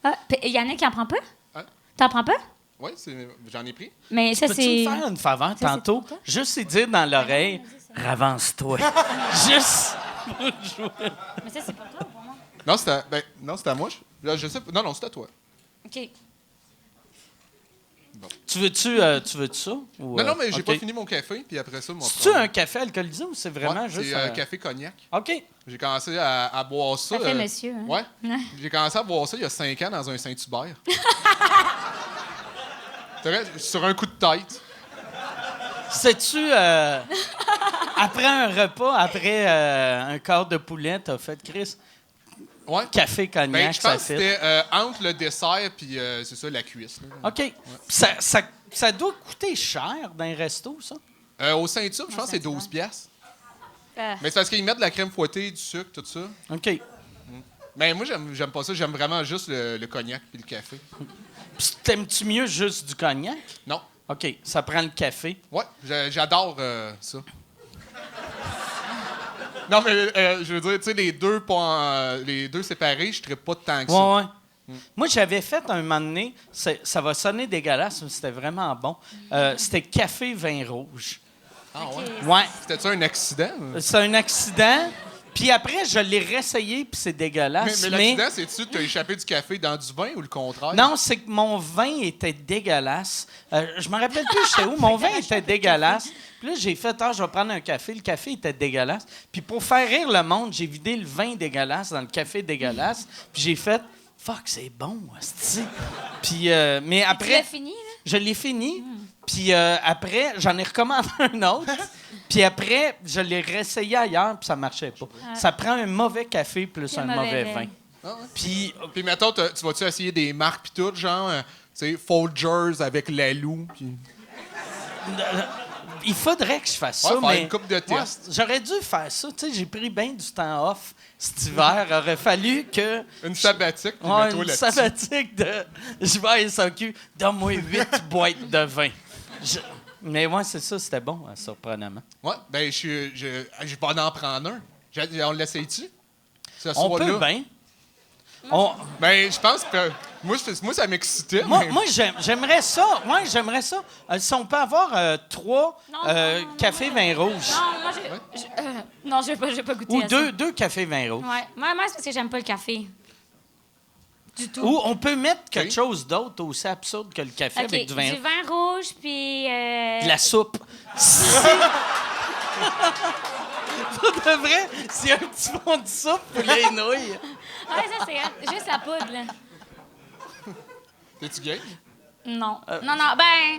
Ah, puis Yannick, il en prend pas? Hein? T'en prends pas? Oui, j'en ai pris. Mais ça, Peux-tu c'est. me faire une faveur c'est tantôt? pour toi? Juste y dire dans l'oreille, ravance-toi. Juste. Mais ça, c'est pour toi ou pour moi? Non, c'était à moi. Je sais pas. Non, c'était à toi. OK. Tu veux-tu ça? Ou, Non, mais j'ai OK. pas fini mon café, puis après ça, mon C'est-tu un café alcoolisé ou c'est vraiment Ouais, juste c'est un... café cognac. OK. J'ai commencé à boire ça. Ça fait monsieur, hein? Ouais. Ouais. J'ai commencé à boire ça il y a 5 ans dans un Saint-Hubert. C'est vrai, sur un coup de tête. Sais-tu, après un repas, après un quart de poulet, t'as fait, Chris, Ouais. café cognac, Ben, je pense ça que fait. c'était entre le dessert puis c'est ça, la cuisse. là. OK. Ça doit coûter cher dans un resto, ça? Au Saint-Hubert, je pense que c'est 12 piastres. Mais c'est parce qu'ils mettent de la crème fouettée, du sucre, tout ça. OK. Mais moi, j'aime pas ça. J'aime vraiment juste le cognac puis le café. Puis t'aimes-tu mieux juste du cognac? Non. OK. Ça prend le café. Ouais, j'adore ça. Non, mais je veux dire, tu sais, les deux séparés, je ne pas tant que ça. Ouais. Moi, j'avais fait un moment donné, ça va sonner dégueulasse, mais c'était vraiment bon. C'était café vin rouge. Ah ouais? Ouais. C'était-tu un accident? C'est un accident. Puis après, je l'ai réessayé, puis c'est dégueulasse. Mais l'accident, c'est-tu que tu as échappé du café dans du vin ou le contraire? Non, c'est que mon vin était dégueulasse. Je me rappelle plus j'étais où. Mon vin était dégueulasse. Puis là, j'ai fait, je vais prendre un café. Le café était dégueulasse. Puis pour faire rire le monde, j'ai vidé le vin dégueulasse dans le café dégueulasse. Puis j'ai fait, fuck, c'est bon, hostie. Puis, mais Tu après, l'as fini, là? je l'ai fini. Puis après, j'en ai recommandé un autre. Puis après, je l'ai réessayé ailleurs, puis ça marchait pas. Ça prend un mauvais café plus Puis un un mauvais mauvais vin. vin. Ah ouais. Puis Puis mettons, tu vas-tu essayer des marques pis tout, genre, tu sais, Folgers avec la Lou, puis... il faudrait que je fasse Ouais, ça, faire mais une coupe de tests. ouais, j'aurais dû faire ça. Tu sais, j'ai pris bien du temps off cet hiver. Aurait fallu que Une sabbatique, puis ouais, mets-toi une là-dessus. sabbatique de je vais à SAQ, donne-moi 8 boîtes de vin. Mais ouais, c'est ça, c'était bon, surprenamment. Ouais, ben, je vais en prendre un. On l'essaye-tu? Ce On peut soir-là? bien. On- Ben, je pense que... Moi, ça m'excitait. Moi, mais- moi, j'aimerais ça. Ouais, j'aimerais ça. Si on peut avoir 3 Non, cafés vin rouge. Non, moi, non, je vais pas goûter Ou à ça. deux cafés vin rouge. Ouais. Moi, c'est parce que j'aime pas le café. Du tout. Ou on peut mettre quelque Oui. chose d'autre aussi absurde que le café OK, avec du vin. du vin rouge, puis... De la soupe. Pour de vrai, c'est un petit fond de soupe pour les nouilles. Ouais, ça, c'est juste la poudre, là. T'es-tu gay? Non. Non, ben...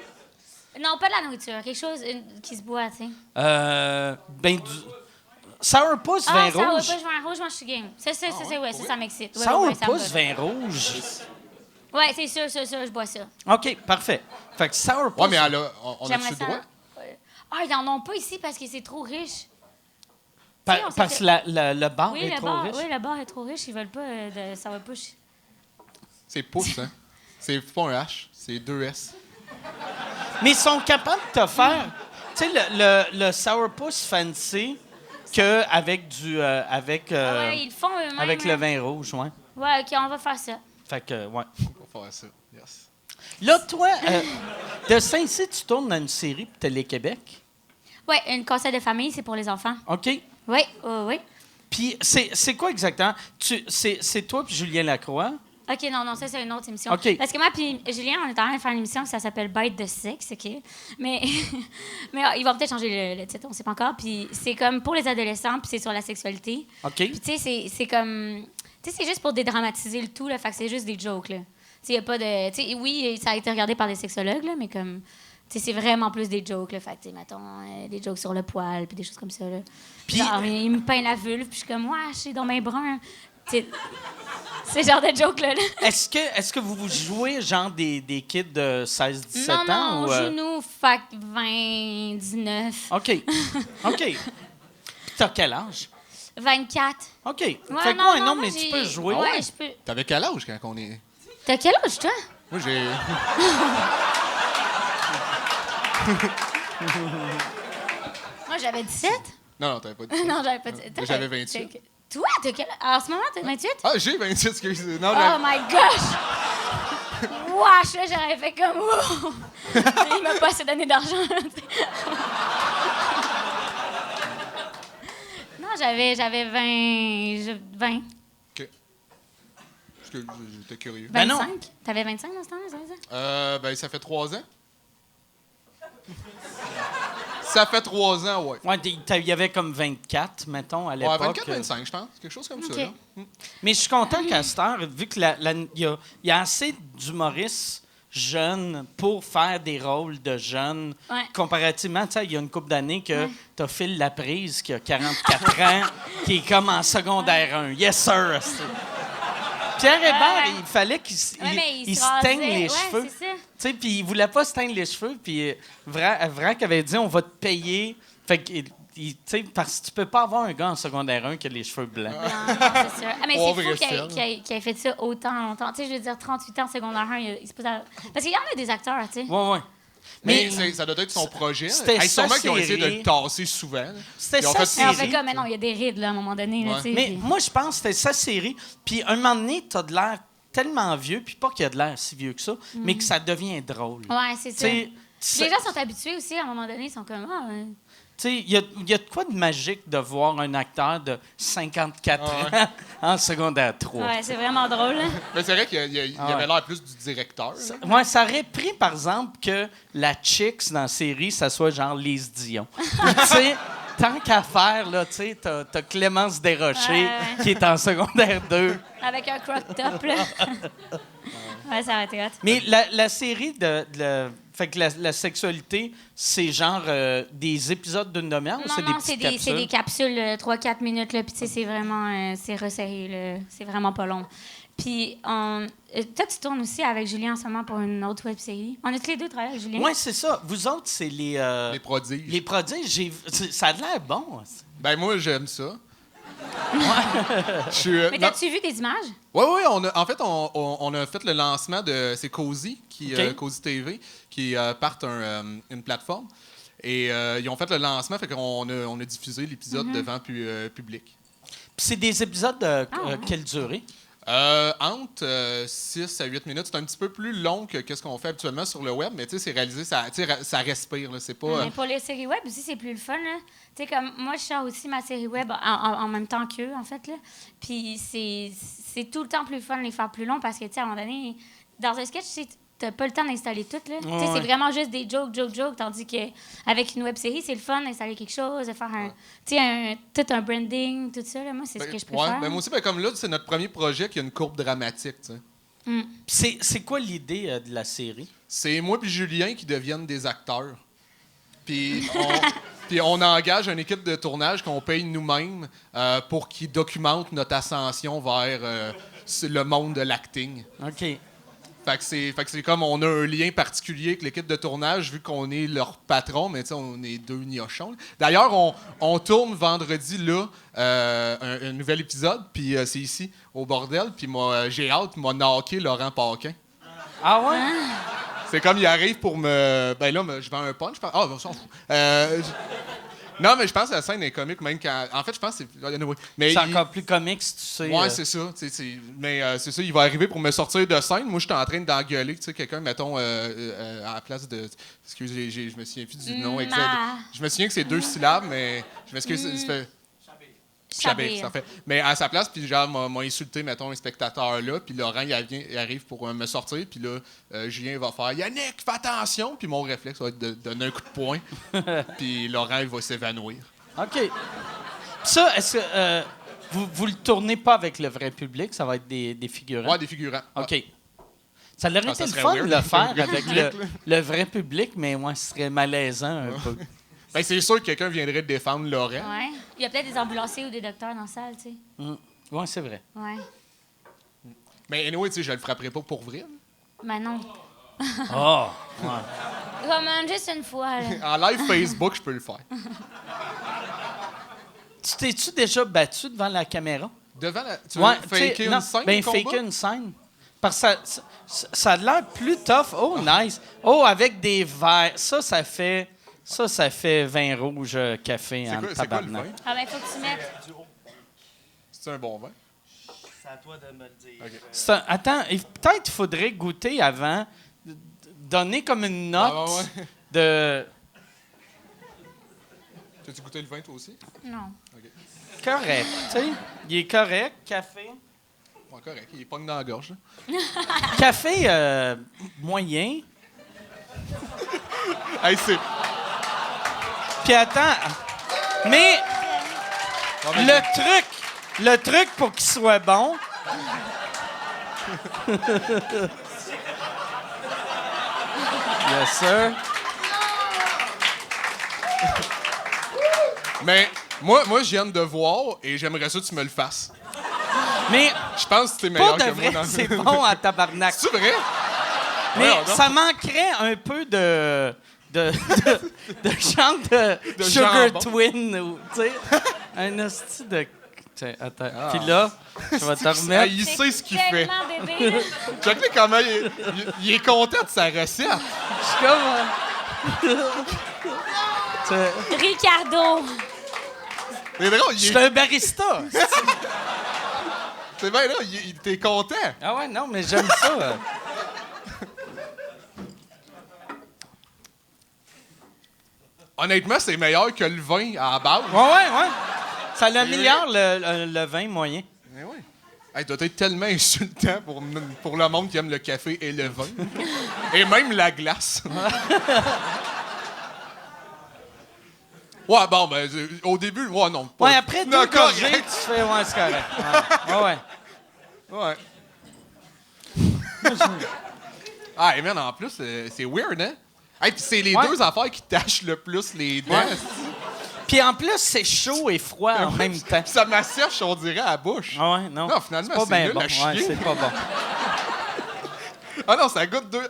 Non, pas de la nourriture. Quelque chose qui se boit, tu sais. Ben, du sourpuss, vin ça, rouge. ouais, pas vin rouge, moi, je suis game. Ça m'excite. Ouais, Sourpuss, ça me vin rouge. va. Ouais, c'est sûr, je bois ça. OK, parfait. Fait que sourpuss... Ouais, mais on a-tu J'aimerais le ça. droit? Ah, ils n'en ont pas ici parce que c'est trop riche. Pa- Tu sais, on parce s'est que le bar Oui, est le trop bar, riche. oui, le bar est trop riche. Ils veulent pas de sourpuss. C'est pouce, hein? C'est pas un H, c'est 2 S. Mais ils sont capables de te faire... Tu sais, le sourpuss fancy qu'avec du... Ouais, ils le font eux-mêmes. avec le vin rouge, ouais. Ouais, OK, on va faire ça. Fait que, ouais. On va faire ça. Yes. Là, toi, de Saint-Cyr, tu tournes dans une série pour Télé-Québec. Ouais, une conseil de famille, c'est pour les enfants. OK. Oui, oui. Puis, c'est quoi exactement? C'est toi puis Julien Lacroix? OK, non, ça, c'est une autre émission. OK. Parce que moi puis Julien, on est en train de faire une émission qui ça s'appelle Bite de sexe, OK? Mais ils vont peut-être changer le titre, on sait pas encore. Puis c'est comme pour les adolescents, puis c'est sur la sexualité. OK. Puis tu sais, c'est comme... Tu sais, c'est juste pour dédramatiser le tout, là. Fait que c'est juste des jokes, là. Tu sais, y a pas de... Tu sais, oui, ça a été regardé par des sexologues, là, mais comme... Tu sais, c'est vraiment plus des jokes, là. Fait que, tu sais, mettons, des jokes sur le poil, puis des choses comme ça, là. Puis- Genre, il me peint la vulve, puis je suis comme, ouais, je suis dans mes bruns. Tu sais, c'est le genre de joke-là, là. Est-ce que vous jouez genre des kids de 16-17 ans? Non, ou, on joue, nous, fac 20, 19, OK. OK. Puis t'as quel âge? 24. OK. Ouais, fait que moi, non, moi, mais tu j'ai- peux jouer. Ouais, je peux. T'avais quel âge quand on est. T'as quel âge, toi? Moi, j'ai. Moi, j'avais 17. Non, t'avais pas dit. Non, j'avais pas 17. Moi, j'avais 28. Toi, t'as quel âge? En ce moment, t'as 28? Ah, j'ai 28, excuse. Non, Oh my gosh! Wesh, là, j'aurais fait comme... Wow! Il m'a pas assez donné d'argent. Non, j'avais 20... OK. Parce que j'étais curieux. Ben non. 25? T'avais 25 dans ce temps-là, c'est ça? Ben, ça fait 3 ans. Ça fait 3 ans, ouais. Ouais, il y avait comme 24, mettons, à Ouais, l'époque. 24-25, je pense. Quelque chose comme OK. ça, là. Mais je suis content qu'à cette heure, vu que il y a assez d'humoristes jeunes pour faire des rôles de jeunes. Ouais. Comparativement, tu sais, il y a une couple d'années que t'as Phil Laprise qui a 44 ans, qui est comme en secondaire 1. Yes, sir! Pierre Hébert, ouais. il fallait qu'il Ouais, mais il se rasait. teigne les Ouais, cheveux. c'est ça. Tu sais, puis il voulait pas se teindre les cheveux, puis Vrac avait dit on va te payer. Fait que, tu sais, parce que tu peux pas avoir un gars en secondaire 1 qui a les cheveux blancs. Non, c'est sûr. Ah, mais Pas c'est fou vrai, qu'il ait fait ça autant longtemps. Tu sais, je veux dire, 38 ans secondaire 1, il se pose à... Parce qu'il y en a des acteurs, tu sais. Ouais. Mais ça doit être son projet. c'était sa Sûrement qu'ils ont essayé de série. le tasser souvent. là. C'était Ils ont sa fait- Mais on série. fait comme, mais non, il y a des rides, là, à un moment donné, là, Ouais. tu sais. Mais puis- moi, je pense que c'était sa série. Puis un moment donné, t'as de l'air tellement vieux, puis pas qu'il y a de l'air si vieux que ça, mais que ça devient drôle. Ouais, c'est Tu ça. sais, Les gens sont habitués aussi, à un moment donné, ils sont comme, ah, ouais. tu sais, il y a de quoi de magique de voir un acteur de 54 Ah ans en secondaire 3. Ouais, c'est vraiment drôle, hein. Mais c'est vrai qu'il Ah avait ouais. l'air plus du directeur. là. Ouais, ça aurait pris, par exemple, que la Chicks dans la série, ça soit genre Lise Dion. Puis, tu sais, tant qu'à faire, là, tu sais, t'as Clémence Desrochers Ouais. qui est en secondaire 2. Avec un crop top, là. Ouais, ça aurait été hot. Mais la série fait que la sexualité, c'est genre des épisodes d'une demi-heure ou Non, c'est des non, petites c'est des capsules? capsules, 3-4 minutes, là, puis tu sais, c'est vraiment, c'est resserré, là. C'est vraiment pas long. Puis, toi, tu tournes aussi avec Julien en ce moment pour une autre web-série. On a tous les deux travaillé avec Julien. Oui, c'est ça. Vous autres, c'est Les prodiges. les prodiges. Ça a l'air bon. Ben, moi, j'aime ça. Je suis, Mais non. t'as-tu vu des images? Oui, en fait, on a fait le lancement de... C'est Cozy, OK. Cozy TV, qui partent une plateforme. Et ils ont fait le lancement, fait qu'on on a diffusé l'épisode devant public. Puis c'est des épisodes de ouais. quelle durée? Entre 6 à 8 minutes. C'est un petit peu plus long que ce qu'on fait habituellement sur le web, mais tu sais, c'est réalisé, ça respire. Là, c'est pas... Mais pour les séries web aussi, c'est plus le fun. Là. Tu sais, comme moi, je sors aussi ma série web en même temps qu'eux, en fait. Là. Puis c'est tout le temps plus fun de les faire plus longs parce que, tu sais, à un moment donné, dans un sketch, t'as pas le temps d'installer tout. Là. Tu sais, c'est vraiment juste des jokes. Tandis qu'avec une web série, c'est le fun d'installer quelque chose, de faire tout un branding, tout ça. Là. Moi, c'est ce que je préfère. Ouais, ben moi aussi, comme là, c'est notre premier projet qui a une courbe dramatique. Tu sais. C'est quoi l'idée de la série? C'est moi puis Julien qui deviennent des acteurs. Puis on engage une équipe de tournage qu'on paye nous-mêmes pour qu'ils documentent notre ascension vers le monde de l'acting. OK. Fait que c'est comme on a un lien particulier avec l'équipe de tournage vu qu'on est leur patron, mais tu sais, on est deux gnochons. D'ailleurs, on tourne vendredi là un nouvel épisode, puis c'est ici au bordel, puis moi j'ai hâte, m'a knocké Laurent Paquin. Ah ouais? C'est comme il arrive pour me. Ben là, je vends un punch. On s'en fout. Non, mais je pense que la scène est comique, même quand. En fait, je pense que c'est. Anyway. Mais C'est encore plus comique, si tu sais. Ouais, c'est ça. Mais c'est ça, il va arriver pour me sortir de scène. Moi, j'étais en train d'engueuler, tu sais, quelqu'un, mettons, à la place de. Excusez, je me souviens plus du nom exact. Je me souviens que c'est 2 syllabes, mais je m'excuse. Ça fait. Chabir, ça fait. Mais à sa place, puis genre, m'a insulté, mettons, un spectateur là, puis Laurent, il arrive pour me sortir, puis là, Julien va faire « Yannick, fais attention! » Puis mon réflexe va être de donner un coup de poing, puis Laurent, il va s'évanouir. OK. Ça, est-ce que vous le tournez pas avec le vrai public? Ça va être des figurants? Ouais, des figurants. OK. Ça aurait été ça le serait fun de weird, le faire le avec le vrai public, mais ouais, ce serait malaisant un peu. Ben, c'est sûr que quelqu'un viendrait défendre Laurent. Ouais. Il y a peut-être des ambulanciers ou des docteurs dans la salle, tu sais. Oui, c'est vrai. Ouais. Mais anyway, tu sais, je le frapperai pas pour vrai. Mais non. Oh! Comme juste une fois, là. En live Facebook, je peux le faire. Tu t'es-tu déjà battu devant la caméra? Devant la... Tu veux faker une scène de combat? Faker une scène. Parce que ça a l'air plus tough. Oh, nice. Oh, avec des verres. Ça fait... Ça fait vin rouge, café en C'est quoi le tabarnak. vin? Ah ben, faut que tu mettes... C'est un bon vin? C'est à toi de me le dire. Okay. Attends, peut-être qu'il faudrait goûter avant, donner comme une note Ouais. de... As-tu goûté le vin, toi aussi? Non. OK. Correct, tu sais. Il est correct, café. Bon, correct, il est pogne dans la gorge. Là. Café moyen. Hey, c'est... Puis attends, mais le truc pour qu'il soit bon... Yes, sir. Mais moi, je viens de voir et j'aimerais ça que tu me le fasses. Mais Je pense que c'est pour meilleur de que vrai, moi. c'est bon à tabarnak. C'est vrai? Mais Voyons donc. ça manquerait un peu de genre de De Sugar jambon. Twin ou, tu sais, un hostie de... Tiens, attends. Puis là, je vais te Ah, remettre... il sait ce qu'il fait. Tellement bébé, là. Check-le comment il est content de sa recette. Je suis comme... tu sais, Ricardo. C'est drôle, je suis un barista. c'est bien là, t'es content. Ah ouais, non, mais j'aime ça. Honnêtement, c'est meilleur que le vin à la base. Ouais. Ça l'améliore le vin moyen. Mais oui. Hey, doit être tellement insultant pour le monde qui aime le café et le vin. Et même la glace. Ouais, bon, ben, au début, ouais, non. Pas, Ouais, après non, deux gorgées, correct. tu fais... Ouais, c'est correct. Ouais. Ouais. Ah, et man, en plus, c'est weird, hein? Hey, pis c'est les Ouais. deux affaires qui tachent le plus les dents. Ouais. Puis en plus, c'est chaud et froid en même temps. Ça m'assèche, on dirait, à la bouche. Ah ouais, non. Non, finalement, pas c'est bien nul bon. à chier. Ouais, c'est pas bon. Ah non, ça goûte deux.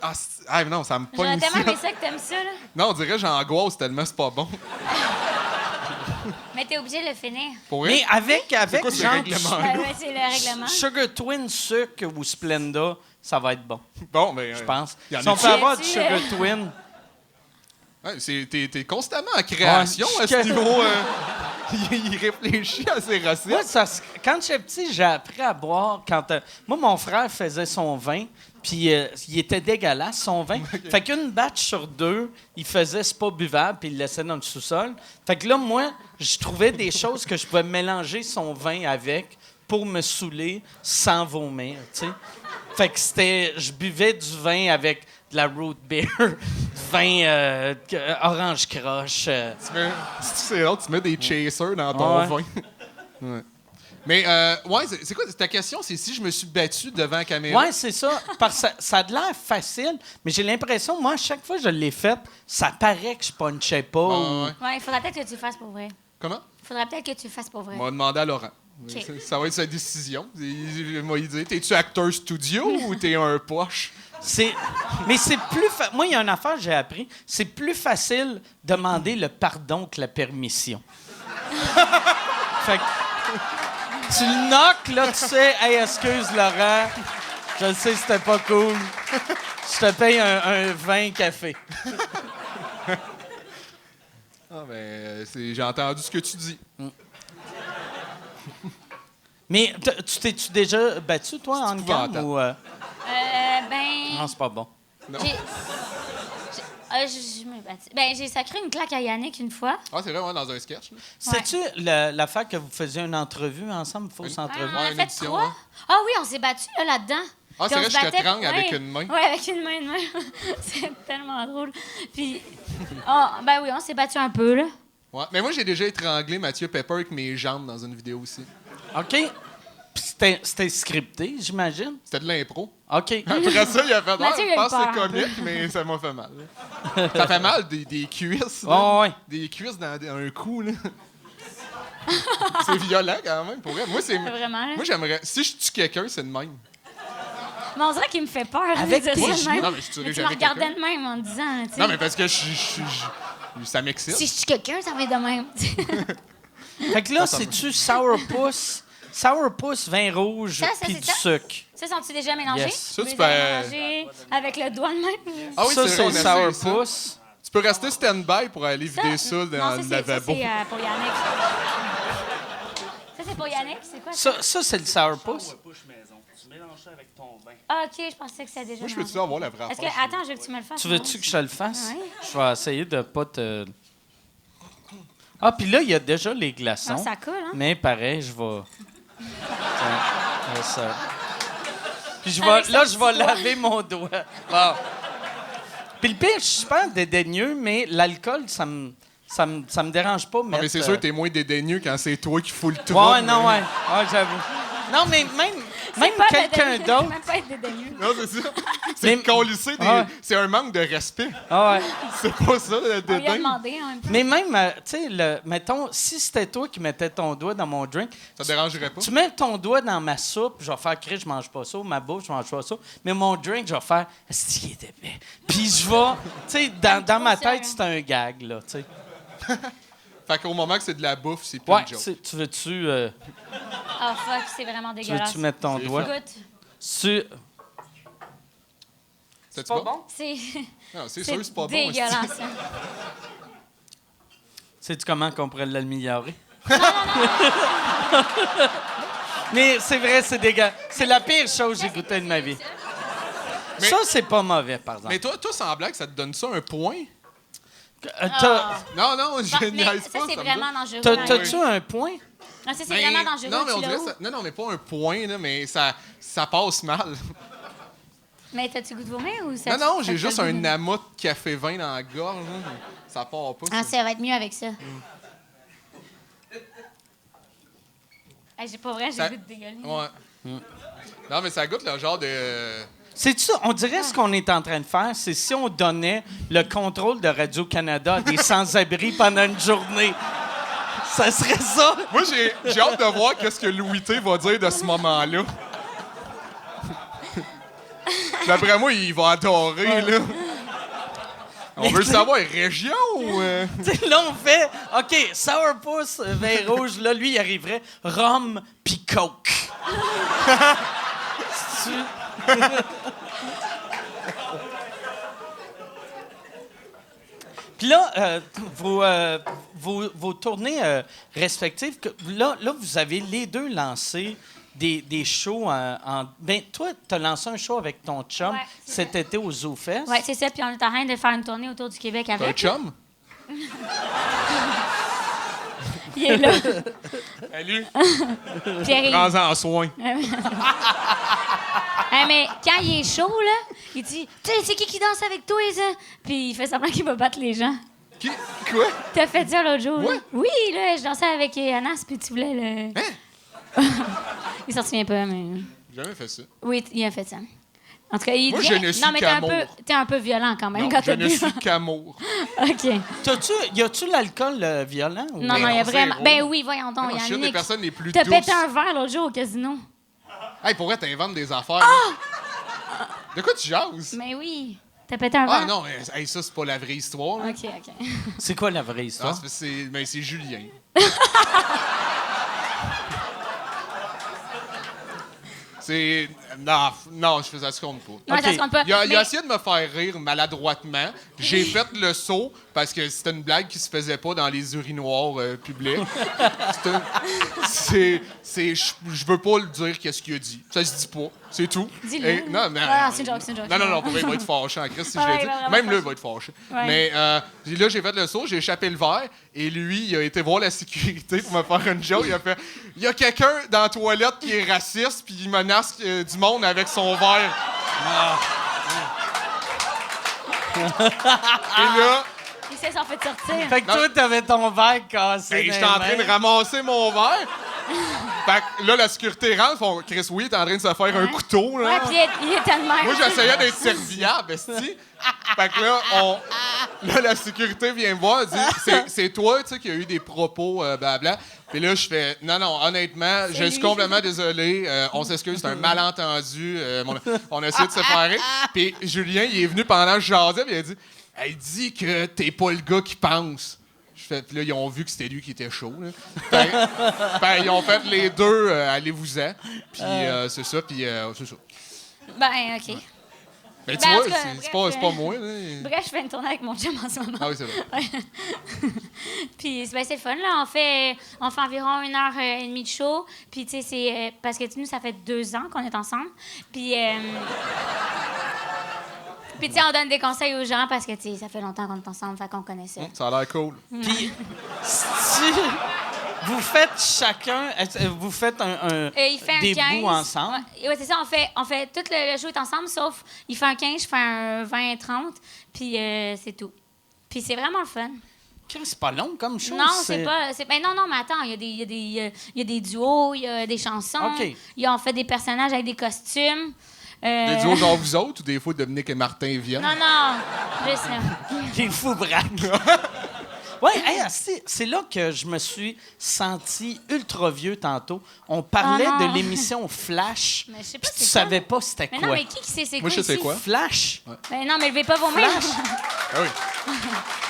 Ah non, ça me J'aurais pogne tellement ici. aimé ça que t'aimes ça, là. Non, on dirait que j'angoisse tellement c'est pas bon. Mais t'es obligé de le finir. Pour Mais avec c'est quoi ce genre règlement? Ouais, c'est le règlement. Sugar Twin sucre ou Splenda, ça va être bon, Bon, ben. je pense. y en Si on a-tu? peut avoir du Tu- Sugar Twin, Ouais, t'es constamment en création Ouais, à ce niveau. il réfléchit à ses recettes. Moi, quand j'étais petit, j'ai appris à boire. Moi, mon frère faisait son vin, puis il était dégueulasse, son vin. Fait qu'une batch sur 2, il faisait c'est pas buvable, puis il le laissait dans le sous-sol. Fait que là, moi, je trouvais des choses que je pouvais mélanger son vin avec pour me saouler sans vomir, tu sais. Fait que je buvais du vin avec de la root beer, du vin orange croche. C'est l'autre, tu mets des chasers dans ton vin. Ouais. Mais, c'est quoi ta question? C'est si je me suis battu devant la caméra? Ouais, c'est ça. Parce que ça a de l'air facile, mais j'ai l'impression, moi, à chaque fois que je l'ai fait, ça paraît que je punchais pas. Ouais. Ouais, il faudrait peut-être que tu le fasses pour vrai. Comment? Il faudrait peut-être que tu le fasses pour vrai. On va demander à Laurent. OK. Ça va être sa décision. Il m'a dit, t'es-tu acteur studio ou t'es un poche? Mais c'est plus... Moi, il y a une affaire que j'ai appris. C'est plus facile demander le pardon que la permission. Fait que tu le knocks, là, tu sais, « Hey, excuse, Laurent. Je le sais, c'était pas cool. Je te paye un 20 café. » Ah, ben, j'ai entendu ce que tu dis. Mais tu t'es-tu déjà battu, toi, en gamme, ou... Ben... Non, c'est pas bon. Non. Je me battais. Ben, j'ai sacré une claque à Yannick une fois. Ah, c'est vrai, ouais, dans un sketch. Là. C'est-tu l'affaire que vous faisiez une entrevue ensemble, fausse entrevue? On a une fait édition, 3. hein. Ah oui, on s'est battus là-dedans. Ah, Puis c'est on vrai, se je te battait- trangue avec ouais. une main. Oui, avec une main. C'est tellement drôle. Puis, ben oui, on s'est battus un peu, là. Ouais. Mais moi, j'ai déjà étranglé Mathieu Pepper avec mes jambes dans une vidéo aussi. OK. Puis c'était scripté, j'imagine? C'était de l'impro. OK. Après ça, il a fait Mathieu, il a je eu pense que c'est peur un comique, mais ça m'a fait mal. Ça fait mal des cuisses. là. Oh, ouais. Des cuisses dans un coup, là. C'est violent quand même, pour vrai. Moi, Vraiment, là. Moi, j'aimerais. Si je tue quelqu'un, c'est de même. Mais on dirait qu'il me fait peur. Avec de tes dire ça de genoux? même. Non, mais je tuerais Mais tu me jamais regardais quelqu'un. de même en me disant, tu sais. Non, mais parce que ça m'excite. Si je tue quelqu'un, ça va être de même. Fait que là, c'est-tu sourpuss? Sourpuss, vin rouge, Ça, puis c'est du ça? sucre. Ça, sont-ils déjà mélangés? Yes. Ça, Vous tu les avez peux- mélangés avec le doigt de même? Ah oui, ça, c'est c'est vrai, le on essaie ça. sourpuss. Tu peux rester stand-by pour aller vider ça dans non, le ça, lavabo. c'est pour Yannick. Ça, c'est pour Yannick? C'est quoi? Ça, c'est le sourpuss. Ah, OK, je pensais que c'était déjà Moi, je mélangé. peux-tu avoir la vraie Est-ce que... affaire? Attends, je veux que tu me le fasses. Tu veux-tu que je te le fasse? Oui. Je vais essayer de pas te... Ah, puis là, il y a déjà les glaçons. Non, ça coule, hein? Mais pareil, je vais... Tiens, ça. Puis je Avec vais, son là, petit je vais doigt. laver mon doigt. Bon. Puis le pire, je suis super dédaigneux, mais l'alcool, ça me dérange pas. Ah, mais c'est sûr que t'es moins dédaigneux quand c'est toi qui fous le trou. Ouais, non, ouais. Ouais, j'avoue. Non, mais même Pas quelqu'un dédaigneux, d'autre... même pas être dédaigneux. Non, c'est ça. C'est Mais- colisser des... Ouais. C'est un manque de respect. Ah ouais. C'est pas ça, le On lui a dédain. demandé en même temps. Mais même, tu sais, mettons, si c'était toi qui mettais ton doigt dans mon drink, Ça te dérangerait pas? tu mets ton doigt dans ma soupe, je vais faire crier, je mange pas ça, ou ma bouche, je mange pas ça, mais mon drink, je vais faire, est-ce qu'il est épais? Puis je vais, tu sais, dans ma tête, c'est un gag, là, tu sais. Fait qu'au moment que c'est de la bouffe, c'est plus Ouais, une joke. tu veux-tu Ah, fuck, c'est vraiment dégueulasse. mettre ton doigt? Écoute, C'est C'est pas bon? c'est... Non, c'est sûr, c'est pas bon. dégueulasse. hostie. Hein. Sais-tu comment qu'on pourrait l'améliorer? Mais c'est vrai, c'est dégueulasse. C'est la pire chose que j'ai goûté de ma vie. Mais- Ça, c'est pas mauvais, par exemple. Mais toi, sans blague, ça te donne ça un point? T'as- Non, je Mais niaise ça, pas. c'est me vraiment donne- dangereux. T'as-tu un point? Non, ça, c'est Ben, vraiment dangereux. Non, mais on tu l'as dirait où? ça... Non, mais pas un point, là, mais ça passe mal. Mais t'as-tu goût de vomir ou ça? Non, ça j'ai te juste fait le un goût de- amas de café vin dans la gorge. Là. Ça part pas. Ah, ça va être mieux avec ça. Hey, j'ai pas vrai, j'ai Ça- le goût de dégueuler. Ouais. Non, mais ça goûte le genre de... C'est-tu, on dirait ce qu'on est en train de faire, c'est si on donnait le contrôle de Radio-Canada à des sans-abri pendant une journée. Ça serait ça. Moi, j'ai hâte de voir qu'est-ce que Louis T va dire de ce moment-là. D'après moi, il va adorer, là. On Mais veut tu- savoir, région ou... Tu sais, là, on fait, OK, sourpuss, vin rouge, là, lui, il arriverait rhum pis coke. C'est-tu- Puis là, vos tournées respectives, là, vous avez les deux lancé des shows Ben, toi, t'as lancé un show avec ton chum cet été au ZooFest. Oui, c'est ça. Puis on est en train de faire une tournée autour du Québec T'as un avec. chum? Il est là. Salut. Pierre, Prends-en soin. mais quand il est chaud, là, il dit « Tu sais, c'est qui danse avec toi, ça? » Puis il fait semblant qu'il va battre les gens. Qui? Quoi? T'as fait ça l'autre jour? Ouais. Là? Oui, là, je dansais avec Anas, puis tu voulais le... Hein? Il s'en souvient pas, mais... J'ai jamais fait ça. Oui, il a fait ça. En tout cas, il Moi, dit... je ne suis Non, mais qu'amour. t'es un peu violent quand même Non, quand je t'as ne bu. suis qu'amour. OK. Y a-tu l'alcool violent? Ou... Non, il y a non, vraiment... zéro. Ben oui, voyons donc, Je suis une des Yannick. personnes les plus T'as douces. pété un verre l'autre jour au casino. Hey, pour vrai, t'inventes des affaires. Ah! De quoi tu jases? Mais oui. T'as pété un verre? Ah non, mais hey, ça, c'est pas la vraie histoire. là. OK. C'est quoi la vraie Ah, histoire? c'est Julien. C'est... Non, je faisais ça compte pas. Non, ça se compte pas. Il a Mais- essayé de me faire rire maladroitement. J'ai fait le saut parce que c'était une blague qui se faisait pas dans les urinoirs publics. Je veux pas le dire qu'est-ce qu'il a dit. Ça se dit pas. C'est tout. Dis-le. Et- Non, mais, Ah, c'est une joke, c'est une joke. Non, pour vrai, il va être fâché en Christ si je Ouais, l'ai dit. il va vraiment Même là, il fâché. va être fâché. Ouais. Mais là, j'ai fait le saut, j'ai échappé le verre et lui, il a été voir la sécurité pour me faire une joke. Il a fait « Il y a quelqu'un dans la toilette qui est raciste puis il menace du monde avec son verre. Et là, Il s'est s'en fait sortir. Fait que toi, t'avais ton verre cassé. ben, dans j'étais les en train de mains. ramasser mon verre. Fait que là, la sécurité rentre, font Chris, oui, il est en train de se faire un couteau, là. Ouais, puis il était de même. Moi, j'essayais d'être serviable, esti. Fait que là, là, la sécurité vient me voir, elle dit c'est toi, tu sais, qui a eu des propos, blabla. Puis là, je fais non, honnêtement, je suis lui. complètement désolé. On s'excuse, c'est un malentendu. On a essayé de se séparer. Puis Julien, il est venu pendant que je jasais, puis il a dit elle dit que t'es pas le gars qui pense. Puis là, ils ont vu que c'était lui qui était chaud. Là. Ils ont fait les deux, allez-vous-en. Puis c'est ça, puis c'est ça. Ben, OK. Mais tu Ben, en vois, tout cas, c'est bref, pas moi. Là. Bref, je fais une tournée avec mon chum en ce moment. Ah oui, c'est vrai. Ouais. Puis ben, c'est le fun, là. On fait environ 1h30 de show. Puis, tu sais, c'est... parce que nous, ça fait 2 ans qu'on est ensemble. Puis... Puis, tu sais, on donne des conseils aux gens parce que, tu sais, ça fait longtemps qu'on est ensemble, fait qu'on connaît ça. Ça a l'air cool. Puis, si vous faites chacun, vous faites Il fait un des 15. bouts ensemble. Ouais, c'est ça. On fait tout le show est ensemble, sauf il fait un 15, je fais un 20-30. Puis, c'est tout. Puis, c'est vraiment le fun. C'est pas long comme chose. Non, c'est pas. Ben non, mais attends, il y a des duos, il y a des chansons. OK. On fait des personnages avec des costumes. Des duos genre vous autres ou des fois Dominique et Martin viennent? Non, je sais. Il faut braque. Oui, c'est là que je me suis senti ultra vieux tantôt. On parlait Oh non. de l'émission Flash. Mais je sais pas puis c'est tu quoi. savais pas c'était Mais quoi. non, mais qui sait c'est Moi, quoi je sais ici? quoi. Flash? Ben non, mais levez pas vos mains. Flash? Ah oui.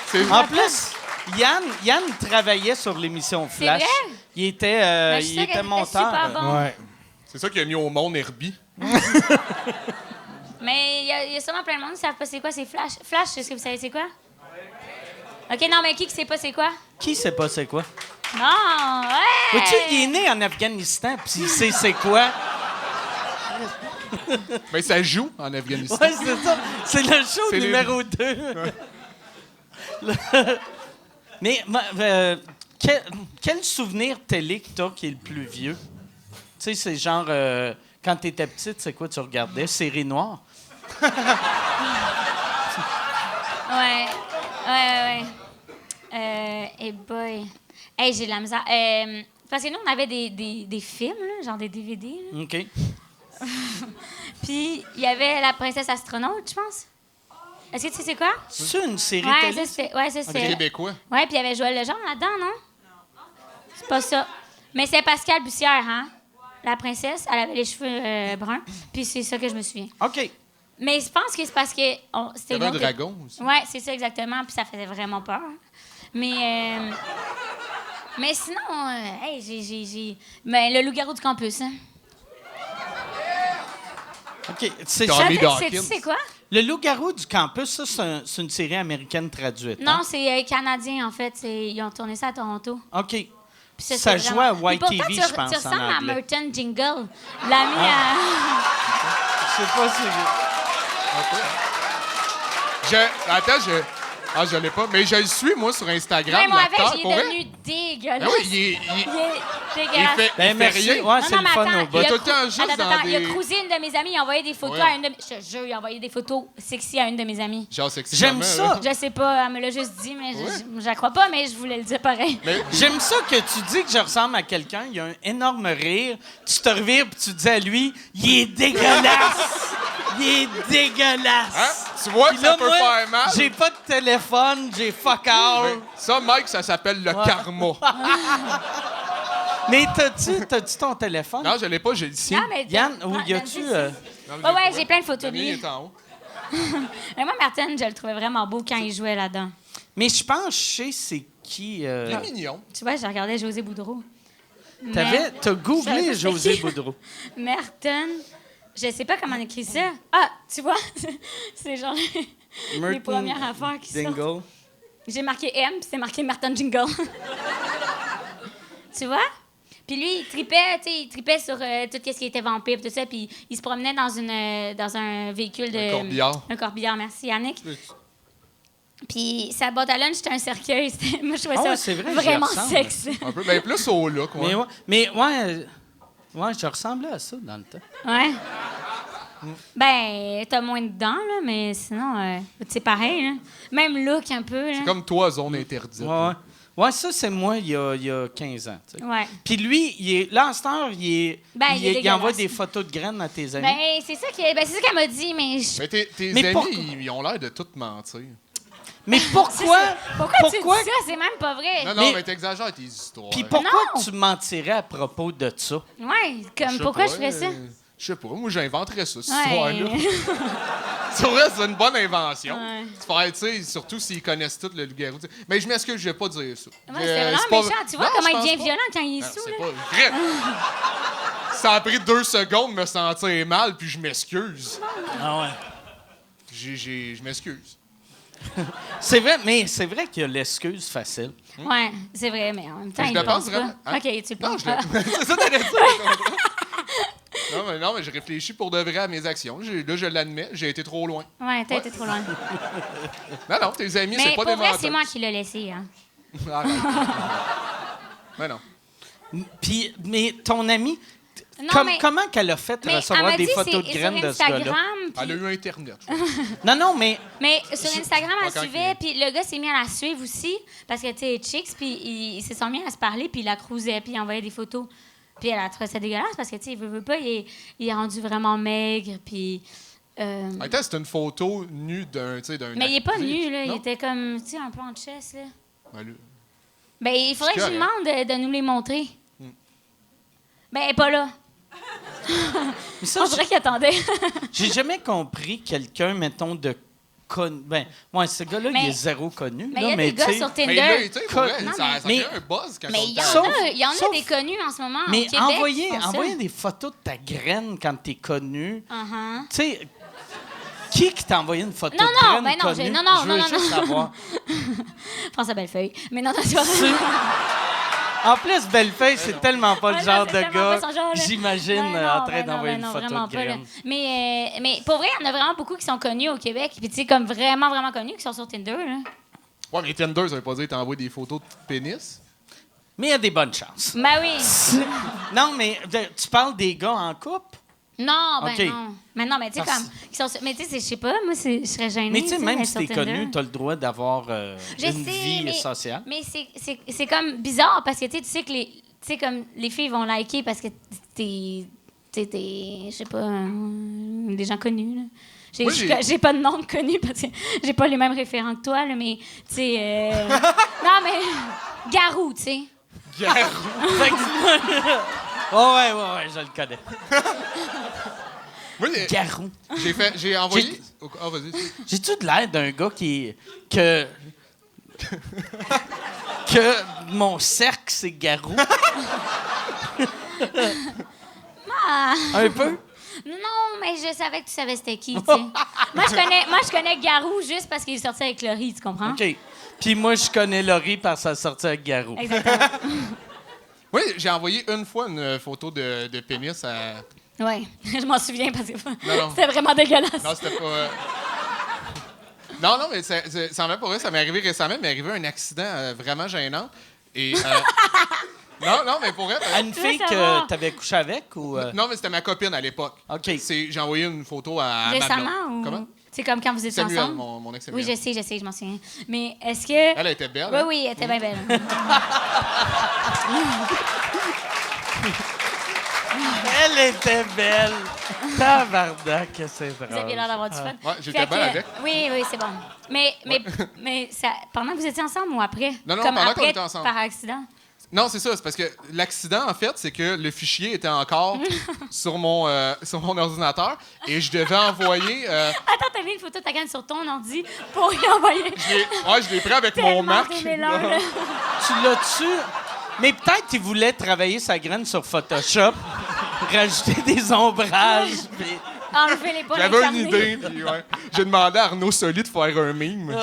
C'est En plus, Yann travaillait sur l'émission Flash. vrai? Il était, Ben, je sais il qu'elle était était monteur. super bon. Ouais. c'est ça qui a mis au monde Herbie. Mais il y a sûrement plein de monde qui ne savent pas c'est quoi, c'est Flash. Flash, est-ce que vous savez c'est quoi? OK, non, mais qui sait pas c'est quoi? Qui sait pas c'est quoi? Non, ouais! Vois-tu, il est né en Afghanistan, puis il sait c'est quoi. Ben, ça joue en Afghanistan. Ouais, c'est ça. C'est le show C'est les- numéro 2. Mais quel souvenir télé que t'as qui est le plus vieux? Tu sais, c'est genre, quand t'étais petite, c'est quoi tu regardais? Série noire? Ouais. Et boy. Hey, j'ai de la misère. Parce que nous, on avait des films, là, genre des DVD. là. OK. Puis, il y avait La princesse astronaute, je pense. Est-ce que tu sais c'est quoi? C'est une série Ouais, télé? ça, c'est... Ouais, ça, C'est c'est... québécois. Ouais, puis il y avait Joël Legendre là-dedans, non? C'est pas ça. Mais c'est Pascal Bussière, hein? La princesse, elle avait les cheveux bruns. Puis c'est ça que je me souviens. OK. Mais je pense que c'est parce que... Il y avait un dragon aussi. Ouais, c'est ça exactement. Puis ça faisait vraiment peur. Mais sinon, hey, j'ai... Mais le loup-garou du campus, hein? OK. C'est Tommy ça. Dawkins. Tu sais quoi? Le loup-garou du campus, ça, c'est une série américaine traduite. Non, hein? c'est canadien, en fait. Ils ont tourné ça à Toronto. OK. Puis Ça c'est jouait à vraiment- Puis YTV, pourtant, je pense, Tu en ressembles à anglais. Merton Jingle, l'ami à... Je sais pas si... Je l'ai pas, mais je le suis, moi, sur Instagram. Même moi, avec, l'acteur, il pour est vrai. devenu dégueulasse. Ah oui, il Il est il dégueulasse. fait, Ben, il fait merci. rien. Ouais, c'est le fun au bout. Il est tout le temps juste dans Il a des- cruisé une de mes amies, il a envoyé des photos Ouais. à une de mes... Je te jure, il a envoyé des photos sexy à une de mes amies. Genre sexy J'aime comment, ça. là? Je sais pas, elle me l'a juste dit, mais je la crois pas, mais je voulais le dire pareil. Mais J'aime ça que tu dis que je ressemble à quelqu'un, il y a un énorme rire, tu te revires puis tu dis à lui, il est dégueulasse! Il est dégueulasse! hein? Tu vois que Puis ça là, peut moi, faire mal? j'ai pas de téléphone, j'ai fuck all. Mais ça, Mike, ça s'appelle le karma. Mais t'as-tu ton téléphone? Non, je l'ai pas, j'ai le sien. Ah, mais Yann, ou ah, y a-tu... donne-le, Non, Ouais, ouais, j'ai plein de photos Le de mien lui. est en haut. Mais moi, Martin, je le trouvais vraiment beau quand il jouait là-dedans. Mais je pense que je sais c'est qui... Il est mignon. Tu vois, je regardais José Boudreau. T'as googlé Je sais José qui. Boudreau. Merton, je sais pas comment on écrit ça. Ah, tu vois, c'est genre les Merton premières affaires qui sortent. Dingle. J'ai marqué M, puis c'est marqué Merton Jingle. Tu vois? Puis lui, il tripait sur tout ce qui était vampire, tout ça, puis il se promenait dans un véhicule de... Un corbillard. Un corbillard, merci Yannick. Puis sa boîte à lunch, c'était un cercueil. Moi, je trouvais Ah ça ouais, c'est vrai, j'y vraiment ressemble. sexy. Un peu, ben plus au look, ouais. Ouais, je ressemblais à ça dans le temps. Ouais. Ben, t'as moins de dents, là, mais sinon, c'est pareil, là. Même look, un peu, là. C'est comme toi, zone interdite. Ouais. Ouais, ça, c'est moi il y a 15 ans. Tu sais. Ouais. Puis lui, là, en ce temps, il dégueulasse. envoie des photos de graines à tes amis. Ben, c'est ça qu'elle m'a dit, mais... Mais tes Mais amis, pourquoi- ils ont l'air de tout mentir. Mais pourquoi? Pourquoi tu dis ça? C'est même pas vrai. Non, mais t'exagères tes histoires. Puis pourquoi Non. tu mentirais à propos de ça? Ouais, comme, sais pourquoi pas, je ferais ça? Je sais pas, moi j'inventerais ça, cette Ouais. histoire-là. C'est vrai, c'est une bonne invention. Ouais. Tu sais, surtout s'ils connaissent tout le loup-garou. tu sais. Mais je m'excuse, je vais pas dire ça. Ouais, c'est vraiment pas- méchant. Tu vois Non, comment je il pense devient pas. violent quand il est Non, sous, c'est là? pas vrai. Ça a pris 2 secondes de me sentir mal, puis je m'excuse. Ah ouais. Je m'excuse. C'est vrai, mais c'est vrai qu'il y a l'excuse facile. Ouais, c'est vrai, mais en même temps, Je il le le pense pense pas. vraiment. Hein? OK, tu le Non, penses je pas. l'ai. C'est ça, t'allais dire. Non, mais je réfléchis pour de vrai à mes actions. Là, je l'admets, j'ai été trop loin. Ouais, t'as été trop loin. Non, tes amis, Mais c'est pas pour des vrai, menteurs. c'est moi qui l'ai laissé, hein. Arrête. Mais non. Puis, mais ton ami, Non, mais... comment qu'elle a fait Mais elle recevoir m'a des dit, photos de c'est graines sur de ce gars-là? Instagram, puis- Elle a eu Internet, je crois. Non, mais Mais sur Instagram, elle Quand suivait, il- puis le gars s'est mis à la suivre aussi, parce que, tu sais, chicks, puis ils se sont mis à se parler, puis il la cruisait, puis il envoyait des photos. Puis elle a trouvé ça dégueulasse, parce que, tu sais, il veut pas, il est rendu vraiment maigre, puis... Attends, c'est une photo nue d'un. mais il est pas actrice. nu, là. Il Non? était comme, tu sais, un peu en chest, là. Ben, là, Ben, il faudrait que je lui correct. demande de nous les montrer. Ben, elle est pas là. mais ça, On dirait qu'il attendait. j'ai jamais compris quelqu'un, mettons, de connu. Ben, ouais, ce gars-là, Mais- il est zéro connu. Mais là, il y a des gars tu sais, sur Mais là, Tinder. tu sais, pour vrai, Non, ça mais- crée un buzz quand Mais on il y parle. en a Sauf- des connus en ce moment Mais au Québec. qui font ça. envoyer des photos de ta graine quand t'es connu. Uh-huh. Tu sais, qui t'a envoyé une photo Non, de non, graine ben non, connue? non, non, Je veux non, juste non. savoir. François Bellefeuille. Mais non, tu vois. En plus, Bellefeuille, c'est tellement pas le Ouais, genre non, c'est de tellement gars, pas son genre, là. j'imagine, Ouais, non, en train ben non, d'envoyer ben une non, photo vraiment de pas, là. graine. Mais pour vrai, il y en a vraiment beaucoup qui sont connus au Québec. Puis tu sais, comme vraiment, vraiment connus, qui sont sur Tinder, là. Ouais, mais Tinder, ça veut pas dire que t'envoies des photos de pénis. Mais il y a des bonnes chances. Ben oui. Non, mais tu parles des gars en couple? Non, ben OK. non. Mais non, mais tu sais, Parce- comme... qui sont sur- Mais tu sais, je sais pas, moi, je serais gênée. Mais tu sais, même d'être si sur t'es Tinder. connu, t'as le droit d'avoir Je une sais, vie mais- sociale. Mais c'est comme bizarre parce que tu sais que tu sais comme les filles vont liker parce que t'es je sais pas des gens connus là. Moi, J'ai pas de nom de connu parce que j'ai pas les mêmes référents que toi là, mais tu sais non mais Garou, tu sais. Fait que- Oh, ouais, je le connais. Moi, Garou. j'ai envoyé. Ah, vas-y. J'ai-tu de l'air d'un gars que mon cercle, c'est Garou? Ah, Un peu? non, mais mais je savais que tu savais c'était qui, tu sais. moi, je connais Garou juste parce qu'il est sorti avec Laurie, tu comprends? OK. Puis moi, je connais Laurie parce qu'elle sortit avec Garou. Exactement. Oui, j'ai envoyé une fois une photo de pénis à... Oui, je m'en souviens parce que non. c'était vraiment dégueulasse. Non, c'était pas... Non, mais ça en va pour vrai, ça m'est arrivé récemment, il m'est arrivé un accident vraiment gênant. Et... Non, mais pour vrai... À une fille que savoir. t'avais couché avec ou... Non, mais c'était ma copine à l'époque. OK. J'ai envoyé une photo à ma Récemment blonde. ou... Comment? C'est comme quand vous étiez Samuel, ensemble? mon ex Oui, Samuel. je sais, je m'en souviens. Mais est-ce que... Elle était belle. Oui, hein? oui, elle était bien belle. Elle était belle. Tabarnak, que c'est drôle. Vous aviez l'air d'avoir du fun. Ouais, j'étais Fait bien que- avec. Oui, c'est bon. Mais ça, pendant que vous étiez ensemble ou après? Non, Comme pendant qu'on après, était ensemble. par accident? Non, c'est ça. C'est parce que l'accident, en fait, c'est que le fichier était encore sur mon ordinateur et je devais envoyer... Attends, t'as mis une photo de ta canne sur ton ordi pour y envoyer. je l'ai pris avec mon Tellement Mac. révélant, là. Tu l'as-tu? Mais peut-être qu'il voulait travailler sa graine sur Photoshop, rajouter des ombrages. Puis... Enlever les poils J'avais une incarnés. idée, puis ouais. J'ai demandé à Arnaud Soli de faire un mime.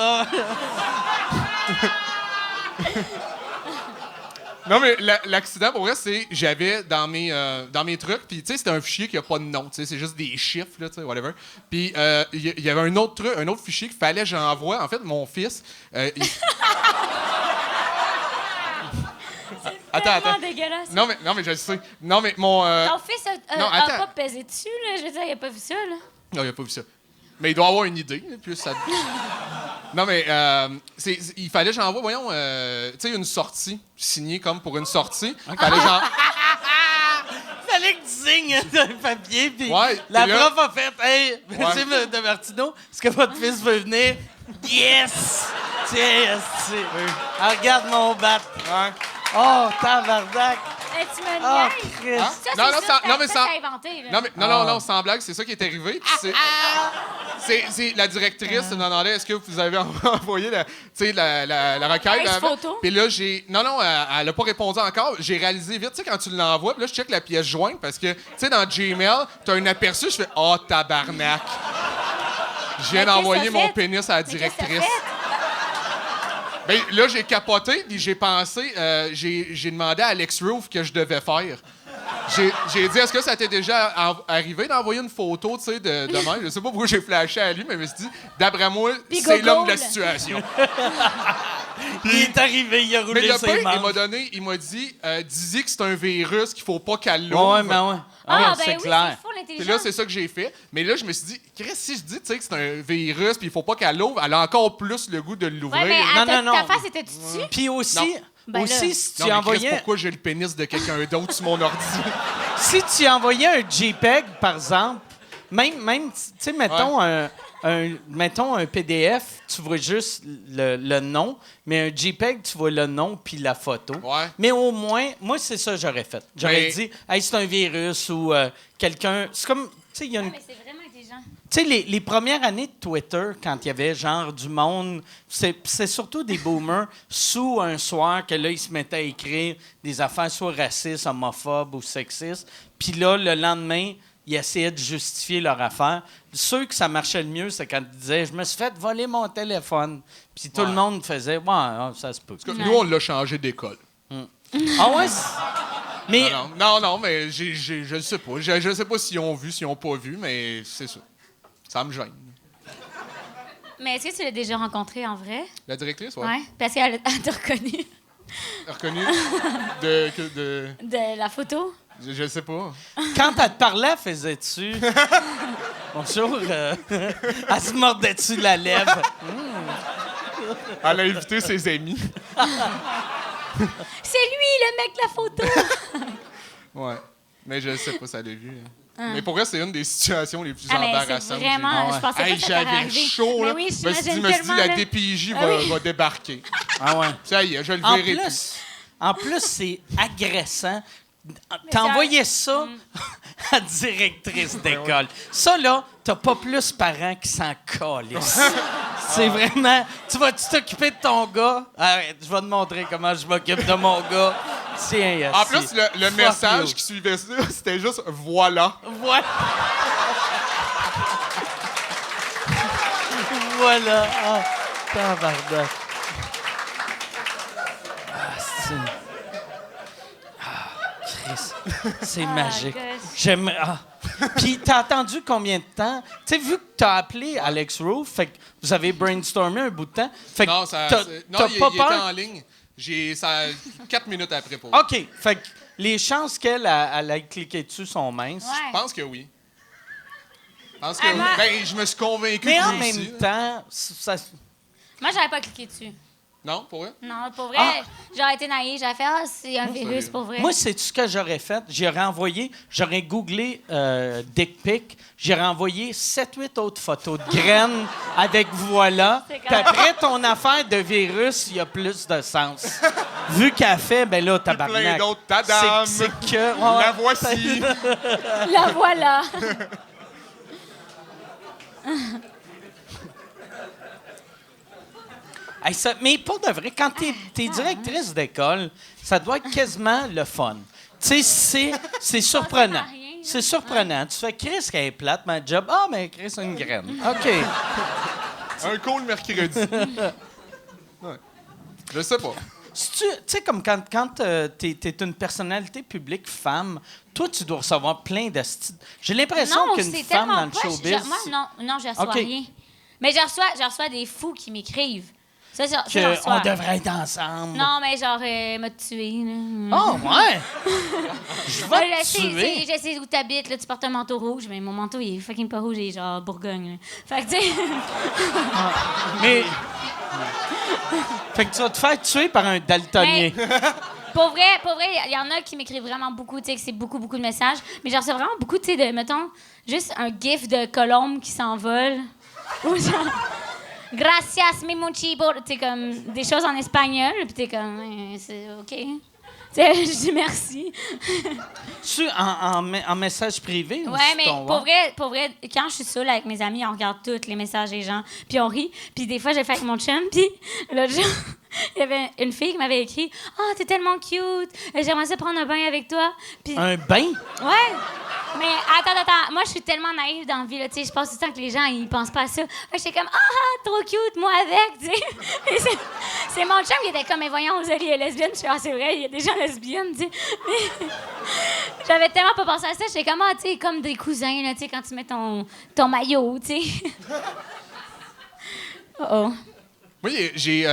Non, mais l'accident, pour vrai, c'est... J'avais dans mes trucs, puis tu sais, c'était un fichier qui a pas de nom, tu sais, c'est juste des chiffres, là, tu sais, whatever. Puis il y avait un autre truc, un autre fichier qu'il fallait que j'envoie. En fait, mon fils... Attends. Tellement dégueulasse. Non, mais je le sais. Non, mais mon... Ton fils non, a attends. pas pesé dessus, là. Je veux dire, il a pas vu ça, là. Non, il a pas vu ça. Mais il doit avoir une idée, là, puis ça... Non, mais il fallait que j'envoie, voyons, tu sais, une sortie, signée comme pour une sortie. Fallait Fallait que tu signes un papier, puis Ouais, la puis là- prof a fait « Hey, monsieur de Martineau, est-ce que votre fils veut venir? » Yes! Tiens, esti. Ah, regarde mon bat. Ouais. Oh, tabarnak! Tu me Oh, niaises. Christ! Hein? Ça, Non, c'est non, ça, non, mais ça, sans- t'as inventé, là. Non, mais non, sans blague, c'est ça qui est arrivé. Puis c'est la directrice me demandait est-ce que vous avez envoyé la requête. Nice avant? photo. Puis là, non, elle a pas répondu encore. J'ai réalisé vite, tu sais, quand tu l'envoies, puis là, je check la pièce jointe parce que, tu sais, dans Gmail, t'as un aperçu, je fais « Oh, tabarnak! » Je viens Mais d'envoyer qu'est-ce que t'as mon fait? pénis à la Mais qu'est-ce que t'as directrice. Ben, là, j'ai capoté, puis j'ai pensé, j'ai demandé à Alex Roof que je devais faire. J'ai dit, est-ce que ça t'est déjà arrivé d'envoyer une photo, tu sais, de même? Je sais pas pourquoi j'ai flashé à lui, mais je me suis dit, d'après moi, Puis c'est Google. l'homme de la situation. Il est arrivé, il a Mais roulé le ses pire, manches. il m'a dit, dis-y que c'est un virus, qu'il faut pas qu'elle l'ouvre. Ouais, mais ouais. Ah, Ouais, ben c'est oui, clair. c'est fou, Puis l'intelligence. là, c'est ça que j'ai fait. Mais là, je me suis dit, Chris, si je dis, tu sais, que c'est un virus, puis il faut pas qu'elle l'ouvre, elle a encore plus le goût de l'ouvrir. Ouais, mais Non, non, ta non. face était-tu dessus? Puis aussi, Non. Ben aussi là. si tu Non, mais Chris, envoyais... pourquoi j'ai le pénis de quelqu'un d'autre sur mon ordi? Si tu envoyais un JPEG, par exemple, même tu sais, mettons un PDF, tu vois juste le nom, mais un JPEG, tu vois le nom puis la photo. Ouais. Mais au moins, moi, c'est ça que j'aurais fait. J'aurais Mais- dit, hey, c'est un virus ou quelqu'un... C'est comme, tu sais, il y a une... Mais c'est vraiment intelligent. Tu sais, les premières années de Twitter, quand il y avait genre du monde, c'est surtout des boomers sous un soir que là, ils se mettaient à écrire des affaires soit racistes, homophobes ou sexistes. Puis là, le lendemain, ils essayaient de justifier leur affaire. Ceux que ça marchait le mieux, c'est quand ils disaient « Je me suis fait voler mon téléphone. » Puis tout le monde faisait « Ouais, ça se peut. Parce que nous, on l'a changé d'école. » Ah ouais? Mais Non, mais je le sais pas. Je sais pas s'ils ont vu, s'ils ont pas vu, mais c'est ça. Ça me gêne. Mais est-ce que tu l'as déjà rencontré en vrai? La directrice, ouais. Ouais. Parce qu'elle t'a reconnu Reconnue de... de la photo. Je sais pas. quand elle te parlait, faisais-tu « Bonjour, elle se mordait-tu la lèvre? Elle a invité ses amis. C'est lui, le mec de la photo! Ouais. Mais je sais pas, ça l'a vu. Mais pour vrai, c'est une des situations les plus Ah, mais c'est embarrassantes. vraiment... Je pensais pas Hey, que ça t'aurait j'avais arrivé. chaud, là. Mais oui, Je me suis dit, j'imagine tellement, la là. DPJ Ah oui. va débarquer. » Ah ouais. Ça y est, je le En verrai plus, en plus, c'est agressant. c'est T'envoyais ça à la directrice d'école. Ça, là, t'as pas plus parents qui s'en calissent. C'est vraiment... Tu vas-tu t'occuper de ton gars? Arrête, je vais te montrer comment je m'occupe de mon gars. Tiens, En plus, le fuck message you. qui suivait ça, c'était juste « Voilà ». Voilà. voilà. Ah, tabarnak. Ah, c'est... Chris, c'est magique. gosh. J'aime. Ah. Puis, t'as attendu combien de temps? Tu sais, vu que t'as appelé Alex Roof, fait que vous avez brainstormé un bout de temps. Fait que Non, t'as il pas était peur? en ligne. J'ai ça 4 minutes après pour. OK. Fait que les chances qu'elle elle ait cliqué dessus sont minces. Je Ouais. pense que oui. Je pense que Ah, oui. moi- Ben, je me suis convaincu Mais que en oui aussi, même là. temps, ça. Moi, j'aurais pas cliqué dessus. Non, pour vrai? Non, pour vrai, Ah. j'aurais été naïve. J'aurais fait, c'est un virus, ça- pour vrai. Moi, sais-tu ce que j'aurais fait? J'aurais googlé dick pic, j'aurais envoyé 7-8 autres photos de graines avec voilà. C'est Puis correct. après, ton affaire de virus, il y a plus de sens. Vu qu'elle fait, ben là, tabarnak. plein d'autres, tadam! C'est que... ouais, La voici! La voilà. Hey, mais pour de vrai, quand t'es directrice d'école, ça doit être quasiment le fun. Tu sais, c'est surprenant. à rien, là. C'est surprenant. Tu fais Chris qui est plate, ma job. Ah, mais Chris a une graine. OK. Un cool mercredi. Ouais. Je sais pas. Tu sais, comme quand t'es une personnalité publique femme, toi, tu dois recevoir plein de... J'ai l'impression Non, qu'une c'est femme dans tellement le pas. showbiz... Moi, non, je reçois OK. rien. Mais je reçois des fous qui m'écrivent. Ça, je qu'on reçois. devrait être ensemble. Non, mais genre, m'a tué, là. Oh, ouais! Je vais Ouais, te tuer. je sais où t'habites, là, tu portes un manteau rouge, mais mon manteau, il est fucking pas rouge, il est genre Bourgogne, là. Fait que, tu sais... Mais... Fait que tu vas te faire tuer par un daltonien. Pour vrai, il y en a qui m'écrivent vraiment beaucoup, tu sais, que c'est beaucoup, beaucoup de messages. Mais j'en reçois vraiment beaucoup, tu sais, de, mettons, juste un gif de colombe qui s'envole. Ou genre, gracias, mi muchi, tu sais, comme des choses en espagnol. Puis t'es comme, c'est OK. Tu sais, je dis merci. En message privé? ou Ouais, sur mais ton pour vrai, quand je suis seule avec mes amis, on regarde tous les messages des gens, puis on rit. Puis des fois, j'ai fait avec mon chum, puis l'autre jour, il y avait une fille qui m'avait écrit « Ah, t'es tellement cute! J'aimerais ça prendre un bain avec toi. » Puis Un bain? ouais. Mais attends. Moi, je suis tellement naïve dans la vie, là. Tu sais, je pense tout le temps que les gens, ils pensent pas à ça. Fait que j'étais comme, trop cute, moi avec, tu sais. Et c'est mon chum qui était comme, mais voyons, vous est lesbienne. Je suis, c'est vrai, il y a des gens lesbiennes, tu sais. Mais j'avais tellement pas pensé à ça. J'étais comme, tu sais, comme des cousins, là, tu sais, quand tu mets ton maillot, tu sais. Oh. Oui, j'ai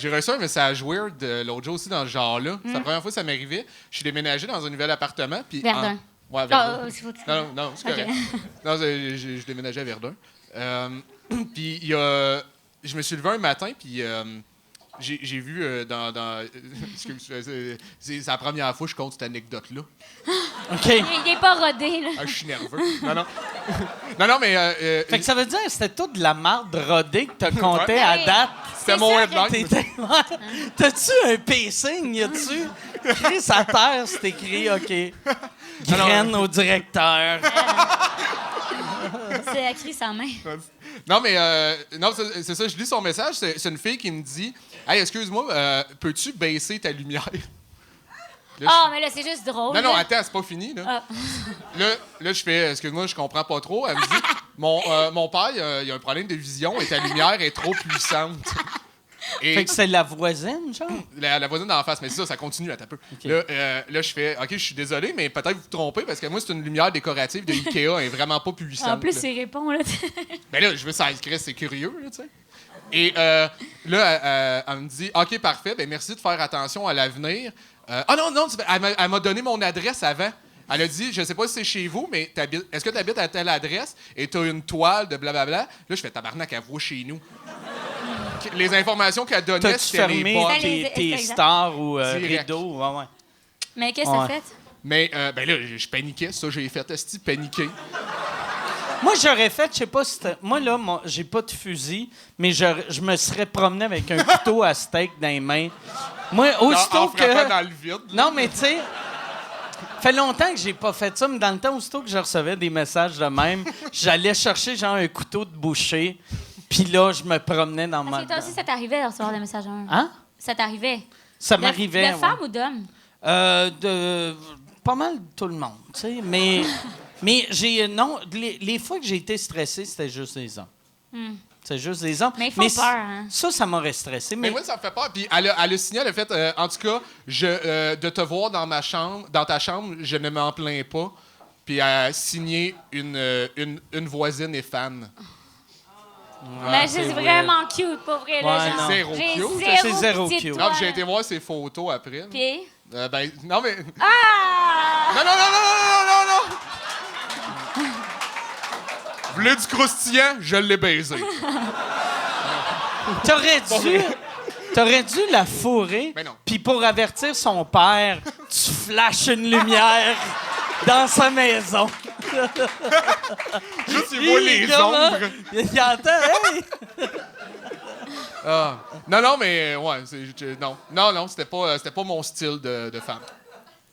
reçu un message weird l'autre jour aussi dans ce genre-là. C'est la première fois que ça m'arrivait. Je suis déménagé dans un nouvel appartement. Puis Verdun. Ouais, Verdun. C'est fou, tu Non, c'est Ok. correct. Non, je déménageais à Verdun. Puis je me suis levé un matin, puis j'ai vu excuse, c'est la première fois que je compte cette anecdote-là. OK. Il est pas rodé, là. Ah, je suis nerveux. Non. non, mais... Fait que ça veut dire que c'était toute de la marde rodée que t'as compté Ouais. à Oui. date. C'était mon ça que- headline. T'as-tu un pacing? Y a-tu? Chris à terre, c'est écrit, OK. Graine au directeur. C'est écrit sa main. Non, mais non, c'est ça. Je lis son message. C'est une fille qui me dit « Hey, excuse-moi, peux-tu baisser ta lumière? » Là, Ah, mais là, c'est juste drôle. Non, là. attends, c'est pas fini. Là, Ah. là je fais « Excuse-moi, je comprends pas trop. » Elle me dit « Mon père, il a un problème de vision et ta lumière est trop puissante. » Et Fait que c'est la voisine, genre? la voisine d'en face, mais c'est ça continue à taper. Là, je fais « OK, je suis désolé, mais peut-être vous vous trompez parce que moi, c'est une lumière décorative de Ikea, elle est vraiment pas puissante. En plus, là. il répond, là. Mais là, je veux ça écrire, c'est curieux, là, tu sais. Et là, elle me dit « OK, parfait, ben merci de faire attention à l'avenir. Non, elle m'a donné mon adresse avant. Elle a dit, je sais pas si c'est chez vous, mais est-ce que tu habites à telle adresse et tu as une toile de blablabla? Là, je fais tabarnak, elle voit chez nous. Les informations qu'elle donnait, T'as-tu c'était les fermé bonnes. tes Exact. stars ou Direct. rideaux? Ouais. Mais qu'est-ce que t'as Ouais. fait? Mais ben là, je paniquais, ça, j'ai fait esti paniquer. Moi, j'aurais fait, je sais pas si moi, là, j'ai pas de fusil, mais je me serais promené avec un couteau à steak dans les mains. Moi, aussitôt En frappant que... dans le vide. Non, mais tu sais, fait longtemps que j'ai pas fait ça, mais dans le temps, aussitôt que je recevais des messages de même, j'allais chercher genre un couteau de boucher, puis là, je me promenais dans Parce ma... que toi aussi, ça t'arrivait de recevoir des messages en Hein? Ça t'arrivait? Ça De- m'arrivait, De ouais. femmes ou d'hommes? De pas mal tout le monde, tu sais, mais j'ai non, les fois que j'ai été stressé, c'était juste les hommes. C'est juste des hommes. Mais ils font peur, hein. Ça m'aurait stressé. Mais moi, ça me fait peur. Puis elle a signé, elle a fait, en tout cas, de te voir dans ta chambre, je ne m'en plains pas. Puis elle a signé une voisine et fan. Mais c'est vraiment cute, pour vrai. Là, Ouais, genre, non. Zéro j'ai cute. C'est zéro petite cute. Non, toile. j'ai été voir ses photos après. Puis? Non, mais... Ah! Non, non, non, non, non, non, non! Vous voulez du croustillant? Je l'ai baisé. T'aurais dû la fourrer, Ben non. puis pour avertir son père, tu flashes une lumière dans sa maison. Juste, il voit les ombres. Il entend, hey! Ah. Non, mais ouais, non, c'était pas mon style de femme.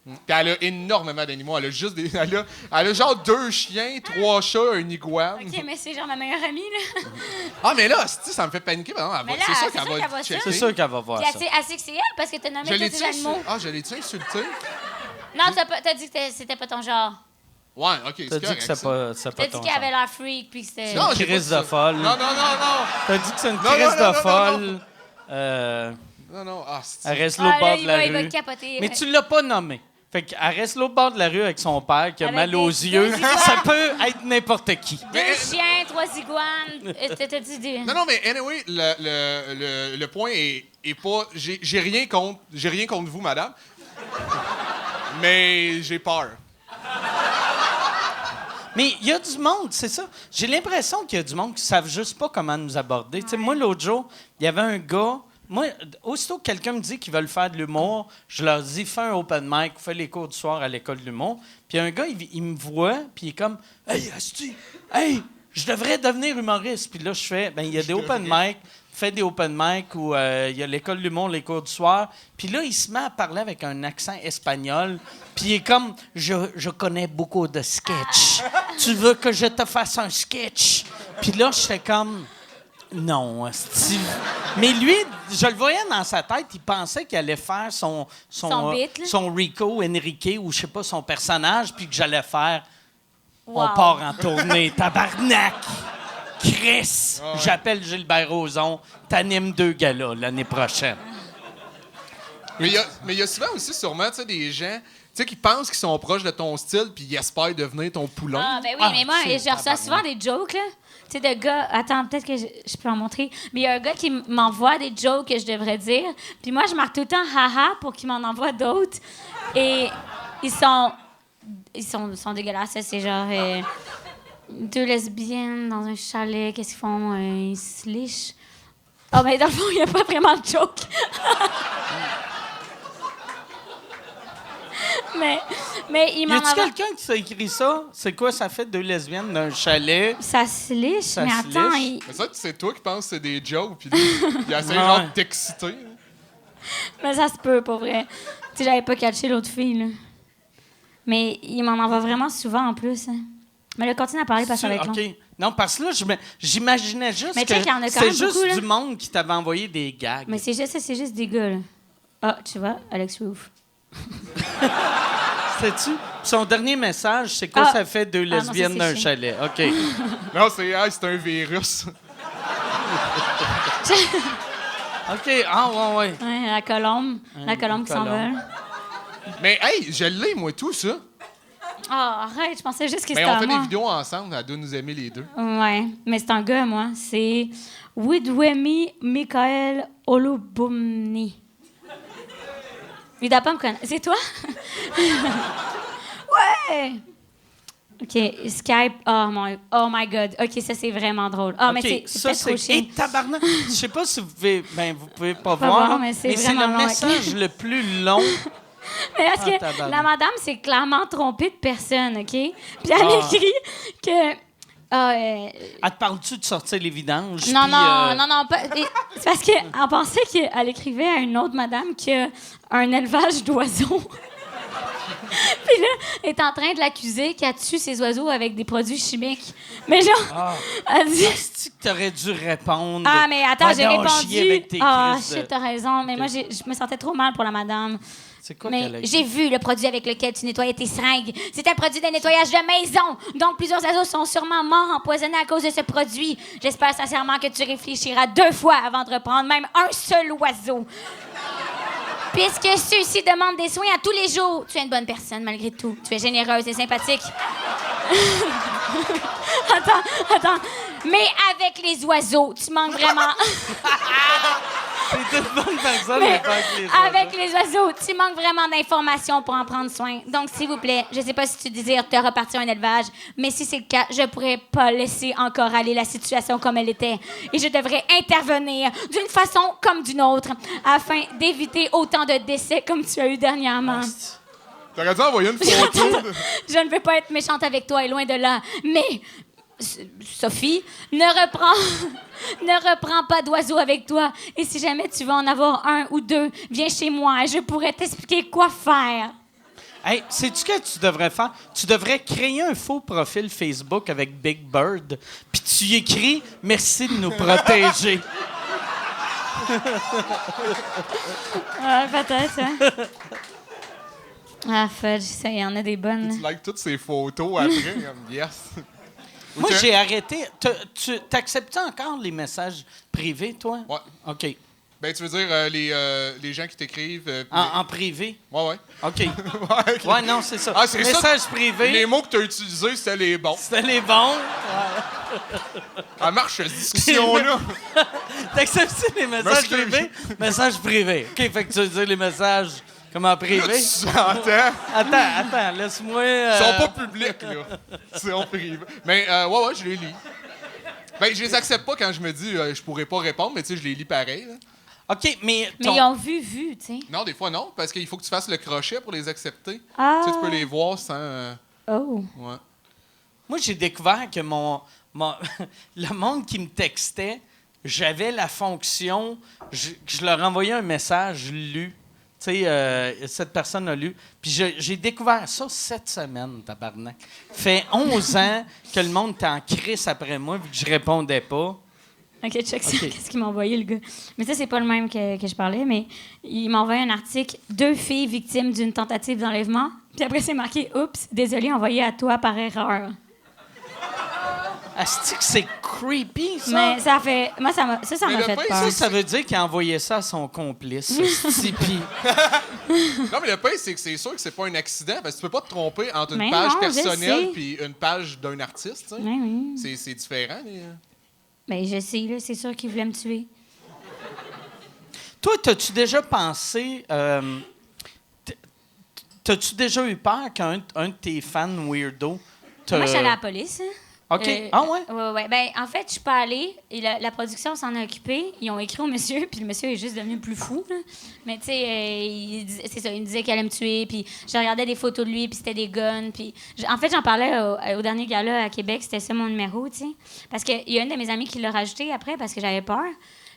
Puis elle a énormément d'animaux. Elle a genre 2 chiens, 3 chats, un iguane. OK, mais c'est genre ma meilleure amie, là. Ah, mais là, ça me fait paniquer. Ben non, Mais là, c'est sûr c'est qu'elle sûr qu'elle va va checker. C'est sûr qu'elle va voir Puis ça. elle sait que c'est elle, parce que t'as nommé tous tes animaux. Je l'ai-tu insulté? Non, t'as dit que c'était pas ton genre. Ouais, OK, T'as c'est dit que correct. c'est ça. pas T'as dit ton qu'elle avait genre. l'air freak, puis que c'était... Non, j'ai Crise pas de dit ça. folle. Non. T'as dit que c'est une Non, crise non, non, de non, folle. Non, Elle reste l'autre Ah, là, bord de il la va rue. capoter. Mais tu l'as pas nommé. Fait qu'elle reste l'autre bord de la rue avec son père qui a Avec mal des- aux yeux. des iguanes. Ça peut être n'importe qui. 2 chiens, 3 iguanes. T'as dit des... Non, mais anyway, le point est pas... J'ai rien contre vous, madame. Mais j'ai peur. Mais il y a du monde, c'est ça. J'ai l'impression qu'il y a du monde qui ne savent juste pas comment nous aborder. Tu sais, moi, l'autre jour, il y avait un gars. Moi, aussitôt que quelqu'un me dit qu'ils veulent faire de l'humour, je leur dis fais un open mic, fais les cours du soir à l'école de l'humour. Puis un gars, il me voit, puis il est comme hey, asti, hey, je devrais devenir humoriste. Puis là, je fais ben il y a des open mic, fais des open mic où il y a l'école de l'humour, les cours du soir. Puis là, il se met à parler avec un accent espagnol. Puis il est comme je connais beaucoup de sketchs. Tu veux que je te fasse un sketch? Puis là, je fais comme non, asti. Mais lui, je le voyais dans sa tête, il pensait qu'il allait faire son bit, là. son Rico Enrique ou je sais pas son personnage, puis que j'allais faire Wow. on part en tournée, tabarnak. Chris, j'appelle Gilbert Rozon, t'animes 2 galas l'année prochaine. Mais il y a souvent aussi, sûrement, tu sais, des gens qui pensent qu'ils sont proches de ton style puis ils espèrent devenir ton poulain. Ah, ben oui, mais moi, c'est je reçois souvent des jokes, là. Tu sais, de gars... Attends, peut-être que je peux en montrer. Mais il y a un gars qui m'envoie des jokes que je devrais dire. Puis moi, je marque tout le temps « haha » pour qu'il m'en envoie d'autres. Et ils sont dégueulasses. C'est genre... 2 lesbiennes dans un chalet, qu'est-ce qu'ils font? Ils se lichent. Ah, mais dans le fond, il n'y a pas vraiment de joke. mais il m'en Y a-tu envoie... quelqu'un qui t'a écrit ça? C'est quoi ça fait 2 lesbiennes d'un chalet? Ça se liche, Ça mais se attends... liche. Mais ça, c'est toi qui penses que c'est des jokes puis il essaie Ouais. genre de t'exciter. Mais ça se peut, pas vrai. Tu sais, j'avais pas catché l'autre fille, là. Mais il m'en envoie vraiment souvent, en plus. Hein. Mais là, continue à parler parce que ça va être long. OK. Non, parce que là, j'imaginais juste Mais que check, il y en a quand c'est même juste beaucoup, là. du monde qui t'avait envoyé des gags. Mais c'est juste des gars, là. Ah, tu vois, Alex Roof. Sais-tu? Son dernier message, c'est quoi Ah. ça fait 2 Ah, non, ça, lesbiennes c'est d'un chiant. chalet? OK. Non, c'est un virus. OK. Ah, ouais. Ouais, la colombe. La colombe qui colombe. s'envole. Mais hey, je l'ai, moi, tout ça. Ah, arrête, je pensais juste que Mais c'était on à fait moi. des vidéos ensemble, elle doit nous aimer les deux. Ouais, mais c'est un gars, moi. C'est Widwemi Michael Olubumni. Il doit pas me connaître. C'est toi? Ouais! OK, Skype. Oh my God. OK, ça, c'est vraiment drôle. Ah, mais OK, c'est ça, peut-être trop c'est... chiant. Et tabarnak! Je sais pas si vous pouvez... Ben, vous pouvez pas Pas voir, voir, mais c'est le vraiment long, message le plus long. Mais parce que tabarnak. la madame s'est clairement trompée de personne, OK? Puis elle Ah. écrit que... Elle te parle-tu de sortir les vidanges? Non, puis, non, pas. C'est parce qu'elle pensait qu'elle écrivait à une autre madame qui a un élevage d'oiseaux. Puis là, elle est en train de l'accuser qu'elle tue ses oiseaux avec des produits chimiques. Mais genre, elle dit... Est-ce que t'aurais dû répondre? Ah, mais attends, Va j'ai donc répondu. chier avec tes Ah, crises de- shit, t'as raison. Mais moi, je me sentais trop mal pour la madame. C'est quoi qu'elle a Mais dit? j'ai vu le produit avec lequel tu nettoyais tes seringues. C'est un produit de nettoyage de maison. Donc, plusieurs oiseaux sont sûrement morts empoisonnés à cause de ce produit. J'espère sincèrement que tu réfléchiras 2 fois avant de reprendre même un seul oiseau. Puisque ceux-ci demandent des soins à tous les jours. Tu es une bonne personne, malgré tout. Tu es généreuse et sympathique. Attends. Mais avec les oiseaux, tu manques vraiment... T'es une bonne personne, Mais mais pas avec les oiseaux. avec les oiseaux, tu manques vraiment d'informations pour en prendre soin. Donc, s'il vous plaît, je sais pas si tu désires te repartir un élevage, mais si c'est le cas, je pourrais pas laisser encore aller la situation comme elle était. Et je devrais intervenir d'une façon comme d'une autre afin d'éviter autant de décès comme tu as eu dernièrement. T'aurais dû envoyer une photo. Je ne veux pas être méchante avec toi et loin de là, mais... Sophie, ne reprends pas d'oiseaux avec toi. Et si jamais tu veux en avoir 1 ou 2, viens chez moi et je pourrais t'expliquer quoi faire. Hey, sais-tu ce que tu devrais faire? Tu devrais créer un faux profil Facebook avec Big Bird, puis tu y écris « Merci de nous protéger ». Ah, peut-être, hein? Ah, fudge, ça, il y en a des bonnes. Tu likes toutes ces photos après, comme yes. Moi, Ok. j'ai arrêté. T'acceptes encore les messages privés, toi? Ouais. OK. Ben, tu veux dire les gens qui t'écrivent. En privé? Ouais. OK. Ouais, ok. Ouais, non, c'est ça. Ah, c'est ça. Messages privés. Les mots que tu as utilisés, c'était les bons. C'était les bons. Elle marche, cette discussion-là. T'acceptes les messages M'excuse. privés? Messages privés. OK, fait que tu veux dire les messages comme en privé? Tu entends? Attends, laisse-moi... Ils sont pas publics, là. C'est en privé. Mais, ouais, je les lis. Ben, je les accepte pas quand je me dis je pourrais pas répondre, mais tu sais, je les lis pareil. Là. OK, mais... Mais ils ont vu, tu sais. Non, des fois, non, parce qu'il faut que tu fasses le crochet pour les accepter. Ah. Tu sais, tu peux les voir sans. Oh. Ouais. Moi, j'ai découvert que le monde qui me textait, j'avais la fonction... Je leur envoyais un message lu. Tu sais, cette personne a lu. Puis j'ai découvert ça cette semaine, tabarnak. Fait 11 ans que le monde était en crise après moi, vu que je répondais pas. OK, check ça. OK. Qu'est-ce qu'il m'a envoyé, le gars? Mais ça, c'est pas le même que je parlais, mais il m'a envoyé un article « 2 filles victimes d'une tentative d'enlèvement ». Puis après, c'est marqué « Oups, désolé, envoyé à toi par erreur ». Asti que c'est creepy, ça. Mais ça fait... Moi, ça m'a Mais fait le pire, peur. Ça veut dire qu'il a envoyé ça à son complice. asti, puis- Non, mais le pire, c'est que c'est sûr que c'est pas un accident, parce que tu peux pas te tromper entre une Mais page non, je personnelle sais. puis une page d'un artiste. Tu sais. Oui, oui. C'est différent. Ben, je sais, là, c'est sûr qu'il voulait me tuer. Toi, t'as-tu déjà pensé... t'as-tu déjà eu peur qu'un de tes fans weirdo... Moi, je suis allée à la police. Hein. OK. Ah ouais? Ouais. Ben, en fait, je suis pas allée. Et la production s'en a occupé. Ils ont écrit au monsieur, puis le monsieur est juste devenu plus fou. Là. Mais tu sais, c'est ça, il me disait qu'il allait me tuer. Puis je regardais des photos de lui, puis c'était des guns. Puis en fait, j'en parlais au dernier gala à Québec. C'était ça mon numéro, tu sais. Parce qu'il y a une de mes amies qui l'a rajouté après parce que j'avais peur.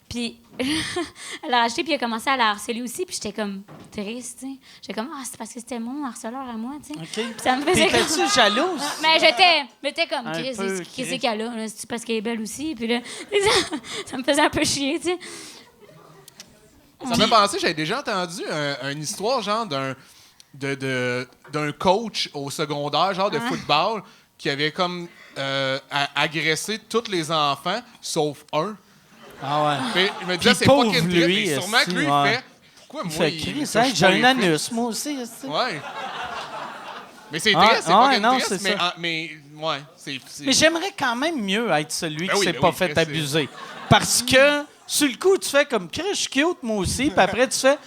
Puis elle l'a rajouté, puis elle a commencé à la harceler aussi. Puis j'étais comme triste, tu sais. J'étais comme, c'est parce que c'était mon harceleur à moi, tu sais. OK. Puis ça me faisait comme... T'étais-tu jalouse? Mais j'étais comme, Un Chris, peu, qu'est-ce qu'elle a? Là? C'est parce qu'elle est belle aussi. Puis là, ça me faisait un peu chier, tu sais. Ça me fait penser, j'avais déjà entendu une histoire genre d'un coach au secondaire, genre de football, qui avait comme agressé tous les enfants, sauf un. Ah ouais. Puis il me disait, Puis c'est pauvre fucking lui, triste. Mais sûrement que lui, ouais. il fait, pourquoi moi, Il fait il Chris, touche hein, pas j'ai les un filles? anus, moi aussi. asti. Ouais. Mais c'est Ah, triste, c'est ah, fucking non, triste, c'est ça. mais ouais, c'est... Mais j'aimerais quand même mieux être celui Ben qui oui, s'est ben pas oui, fait Chris, abuser. Parce que, sur le coup, tu fais comme, Chris, je suis cute, moi aussi. Puis après, tu fais,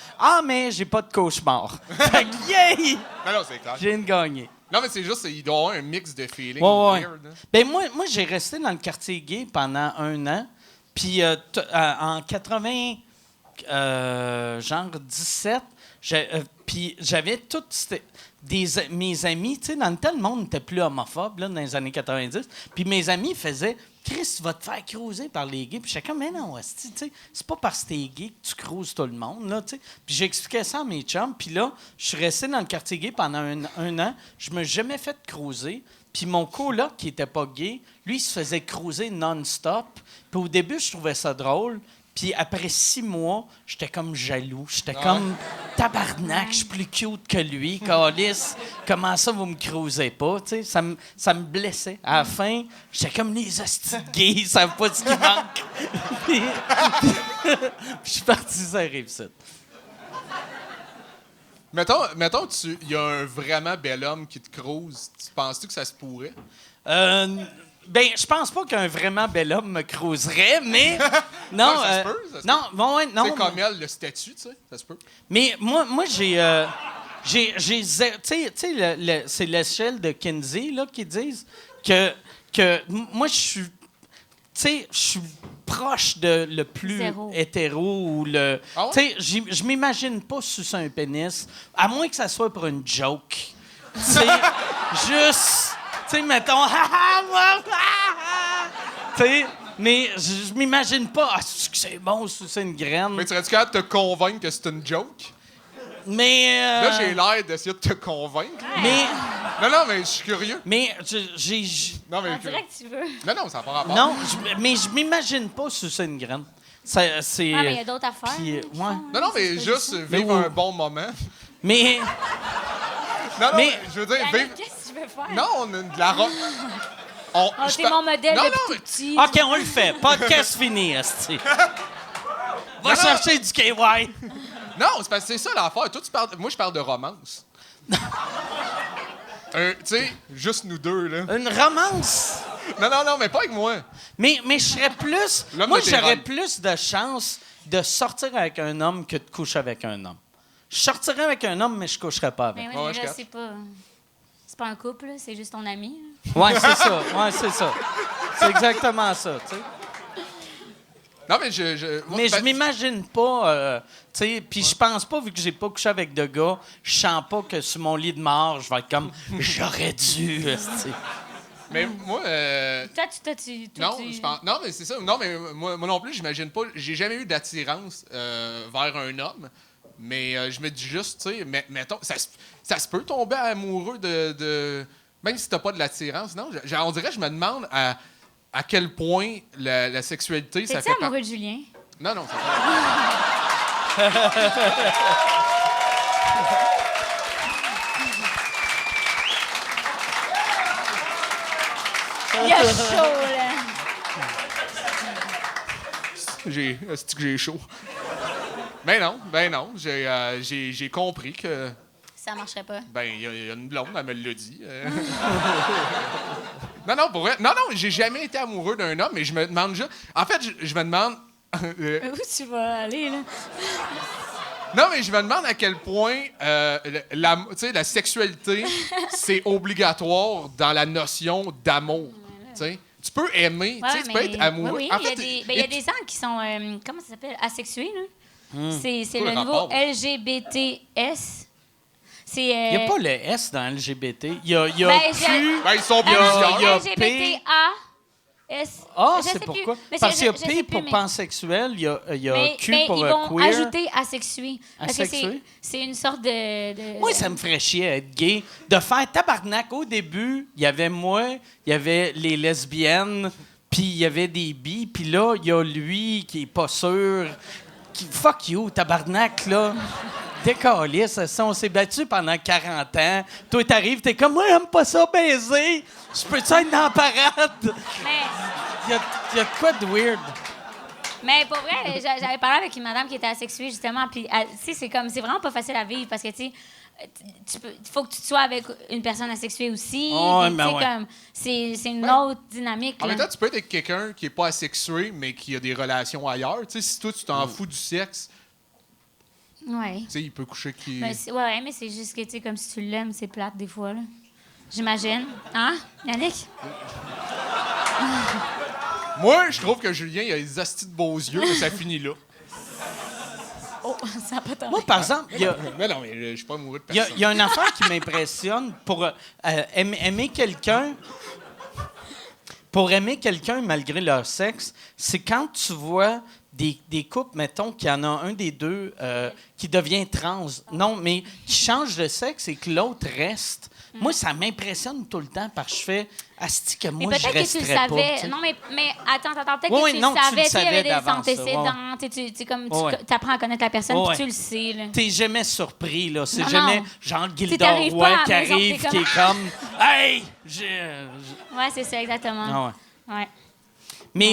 mais j'ai pas de cauchemar. Fait que, yay! Non, c'est clair. Je viens de gagner. Non, mais c'est juste, il doit y avoir un mix de feelings Ouais. weird. Hein. Ben moi, j'ai resté dans le quartier gay pendant 1 an. Puis en 80, genre 17, puis j'avais toutes mes amis, tu sais, dans le temps, le monde était plus homophobe, là, dans les années 90. Puis mes amis faisaient Chris, tu vas te faire cruiser par les gays. Puis j'étais comme, mais non, esti, tu sais, c'est pas parce que t'es gay que tu cruises tout le monde, là, tu sais. Puis j'expliquais ça à mes chums. Puis là, je suis resté dans le quartier gay pendant un an. Je me suis jamais fait cruiser. Puis mon coloc, qui était pas gay, lui, il se faisait cruiser non-stop. Puis au début, je trouvais ça drôle. Puis après 6 mois, j'étais comme jaloux. J'étais comme tabarnak, je suis plus cute que lui. Calice, comment ça, vous me cruisez pas? Tu sais, ça me blessait. À la fin, j'étais comme les hosties de gays, ils savent pas ce qui manque. Puis je suis parti sur la Rive-Sud. Mettons, il y a un vraiment bel homme qui te cruise. Tu penses-tu que ça se pourrait? Ben, je pense pas qu'un vraiment bel homme me cruiserait, mais non. Ça se peut, ça se non, bon, ouais, non. C'est comme elle, le statut, tu sais, ça se peut. Mais moi, j'ai tu sais, c'est l'échelle de Kinsey là qui disent que moi je suis, tu sais, je suis proche de le plus Zéro. hétéro ou le, Ah ouais? tu sais, je m'imagine pas sucer un pénis, à moins que ça soit pour une joke. Tu sais, juste. Tu sais, mettons, tu sais, mais je m'imagine pas, c'est bon, c'est une graine. Mais serais-tu capable de te convaincre que c'est une joke? Mais. Là, j'ai l'air d'essayer de te convaincre. Mais. Non, mais je suis curieux. Mais, Non, mais On dirait que tu veux. Non, ça n'a pas rapport. non, mais je m'imagine pas sucer une graine. C'est. Ah, mais il y a d'autres affaires. Puis, là, qui ouais. font, Non, mais c'est pas juste ça. vivre Mais un bon moment. Mais. Non, Mais- mais je veux dire, Yannick, vivre... qu'est-ce que tu veux faire? Non, on a de la robe. Oh, t'es mon modèle Non, depuis non, tout mais- petit. OK, on le fait. Podcast fini, esti. Va Non, chercher du KY. Non, c'est parce que c'est ça l'affaire. Toi, tu parles... Moi, je parle de romance. Tu sais, juste nous deux, là. Une romance. Non, mais pas avec moi. Mais je serais plus. L'homme Moi, de tes j'aurais rêves. plus de chance de sortir avec un homme que de coucher avec un homme. Je sortirais avec un homme, mais je coucherais pas avec. Mais oui, Ouais, mais je là, capte. c'est pas un couple, là, c'est juste ton ami. Ouais, c'est ça. Ouais, c'est ça. C'est exactement ça, tu sais. Non, mais je Mais je m'imagine pas, tu sais, puis je pense pas, vu que j'ai pas couché avec de gars, je sens pas que sur mon lit de mort, je vais être comme, j'aurais dû, tu sais. Mais moi... Toi, Non, je pense... Non, mais c'est ça. Non, mais moi non plus, j'imagine pas... J'ai jamais eu d'attirance vers un homme. Mais je me dis juste, tu sais, mettons... Ça se peut tomber amoureux de... Même si t'as pas de l'attirance, non? On dirait, je me demande à quel point la sexualité, ça T'es-tu fait... amoureux de Julien? Non, ça fait... Il a chaud, là. C'est que j'ai chaud. Ben non. J'ai compris que... Ça marcherait pas. Ben, il y a une blonde, elle me l'a dit. Non, pour vrai. Non, j'ai jamais été amoureux d'un homme, mais je me demande juste... En fait, je me demande... Où tu vas aller, là? Non, mais je me demande à quel point tu sais, la sexualité, c'est obligatoire dans la notion d'amour. Tu sais. Tu peux aimer, tu sais, tu peux être amoureux. Oui, En il y a fait, il y a des gens qui sont, comment ça s'appelle, asexués, là. C'est Quoi, le le nouveau rapport? LGBTS. C'est... Il n'y a pas le S dans LGBT. Il y a Ben, Q. ben, ils sont il y a- plusieurs. il y a LGBTA-S. Ah, Je sais c'est plus. pourquoi? Mais Parce qu'il y a je sais P plus, pour mais- pansexuel, il y a Mais, Q mais pour ils vont queer. ajouter asexué. Parce que Asexué? c'est une sorte de... Moi, ça me ferait chier être gay. De faire tabarnak. Au début, il y avait moi, il y avait les lesbiennes, puis il y avait des bi, puis là, il y a lui qui est pas sûr. Fuck you, tabarnak, là. Décalisse, on s'est battu pendant 40 ans. Toi, t'arrives, t'es comme, moi, j'aime pas ça baiser. Je peux-tu être dans la parade? Mais... Il y a de quoi de weird. Mais pour vrai, j'avais parlé avec une madame qui était asexuée, justement. Puis, tu sais, c'est vraiment pas facile à vivre parce que, tu sais, il faut que tu sois avec une personne asexuée aussi. Oh, Puis, tu ben sais, ouais. comme, c'est une autre dynamique. En là. même temps, tu peux être avec quelqu'un qui est pas asexué, mais qui a des relations ailleurs. Tu sais, si toi, tu t'en fous du sexe, Ouais. tu sais, il peut coucher qui... Ouais, mais c'est juste que, tu sais, comme si tu l'aimes, c'est plate des fois, là. J'imagine. Hein, Yannick? Moi, je trouve que Julien, il a des astis de beaux yeux, mais ça finit là. Oh, ça n'a pas tant. Moi, par exemple, il y a... Mais non, mais je suis pas amoureux de Il y a- personne. il y a une affaire qui m'impressionne pour aimer quelqu'un. pour aimer quelqu'un malgré leur sexe, c'est quand tu vois des couples, mettons, qu'il y en a un des deux qui devient trans. Non, mais qui change de sexe et que l'autre reste. Moi, ça m'impressionne tout le temps parce que je fais asti que moi, mais je peut-être que tu resterais le savais. pas. T'sais. Non, mais attends, peut-être Oui, que tu non, le savais. tu le Il y avait savais des d'avance, antécédents. Tu apprends à connaître la personne, Ouais. puis tu le sais. Là. T'es jamais surpris, là. C'est Non, jamais non. genre Tu t'arrives Gilda Roy pas à qui la maison, arrive, t'es qui est comme « Hey! Ouais, c'est ça, exactement. Ah ouais. Ouais.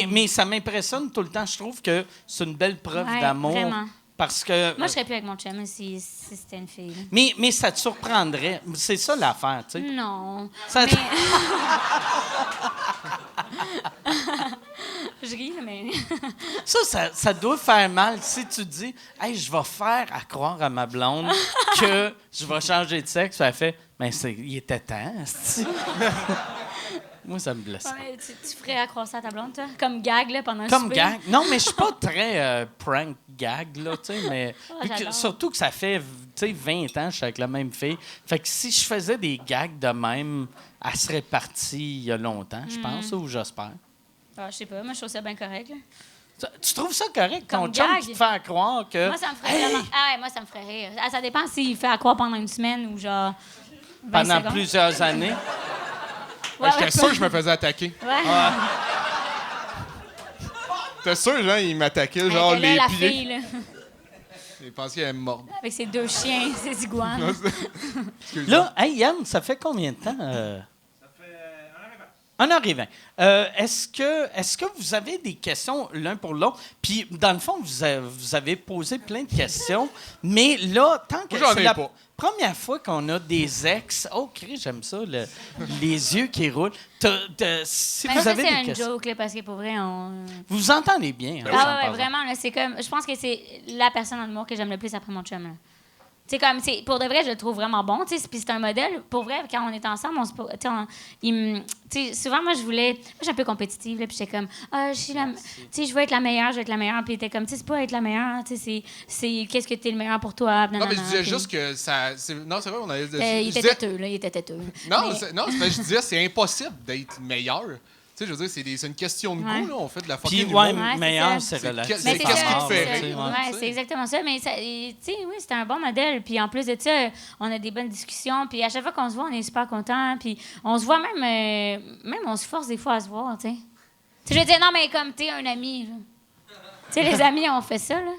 Mais ça m'impressionne tout le temps. Je trouve que c'est une belle preuve Ouais, d'amour. vraiment. Parce que... Moi, je serais plus avec mon chum si c'était une fille. Là. Mais ça te surprendrait. C'est ça l'affaire, tu sais. Non. Ça- Mais... Je ris, mais... Ça doit faire mal si tu dis « Hey, je vais faire à croire à ma blonde que je vais changer de sexe. » Elle fait « Mais il était temps, asti. » Moi, ça me blesse. Ouais, tu ferais accroire ça à ta blonde, toi? Comme gag, là, pendant le Comme souper? gag. Non, mais je suis pas très prank gag, là, tu sais, mais... Oh, vu que- j'adore. surtout que ça fait, tu sais, 20 ans que je suis avec la même fille. Fait que si je faisais des gags de même, elle serait partie il y a longtemps, je pense, ou j'espère. Ah, je sais pas, moi, je trouve ça bien correct, là. Tu trouves ça correct, ton Comme chum gag? qui te fait croire que... Moi, ça me ferait Hey! vraiment... Ah ouais, moi, ça me ferait rire. Ah, ça dépend s'il fait accroire pendant une semaine ou genre... 20 Pendant secondes. plusieurs années. Ouais, J'étais sûr que je me faisais attaquer. Ouais. T'es sûr, genre, il m'attaquait, Avec genre, là, les la pieds. fille, là, Il pensait qu'elle allait me mordre. avec ses 2 chiens, ses iguanes. Là, hey Yann, ça fait combien de temps? Ça fait 1h20. Est-ce que vous avez des questions l'un pour l'autre? Puis, dans le fond, vous avez posé plein de questions, mais là, tant que Moi, j'en c'est ai la pas. première fois qu'on a des ex... Oh, Chris, j'aime ça, les yeux qui roulent. Si Mais vous ça, avez c'est des un questions... joke, là, parce que pour vrai, on... Vous vous entendez bien. hein, Ah par ouais, exemple. vraiment, là, c'est comme... Je pense que c'est la personne en humour que j'aime le plus après mon chum, là. Tu sais, comme, pour de vrai, je le trouve vraiment bon, tu sais, puis c'est un modèle. Pour vrai, quand on est ensemble, on se... Tu sais, souvent, moi, moi, je suis un peu compétitive, là, puis j'étais comme, ah, tu sais, je veux être la meilleure, puis il était comme, tu sais, c'est pas être la meilleure, tu sais, c'est qu'est-ce que t'es le meilleur pour toi, Non, mais je disais puis- juste que ça... Non, c'est vrai, on avait... Il je était disais- têteux, là, il était têteux. Non, Mais- c'est parce que je disais, c'est impossible d'être meilleur. Tu sais, je veux dire, c'est une question de goût, Ouais. là. On fait de la Puis, fucking ouais, humour. Ouais, c'est meilleur, ça. c'est relatif. Mais Mais qu'est-ce qui te ça, fait c'est- rire? Ouais, tu sais? c'est exactement ça. Mais tu sais, oui, c'était un bon modèle. Puis en plus de ça, on a des bonnes discussions. Puis à chaque fois qu'on se voit, on est super contents. Puis on se voit même on se force des fois à se voir, tu sais. Tu sais, je veux dire, non, mais comme t'es un ami. là. Tu sais, les amis, on fait ça, là.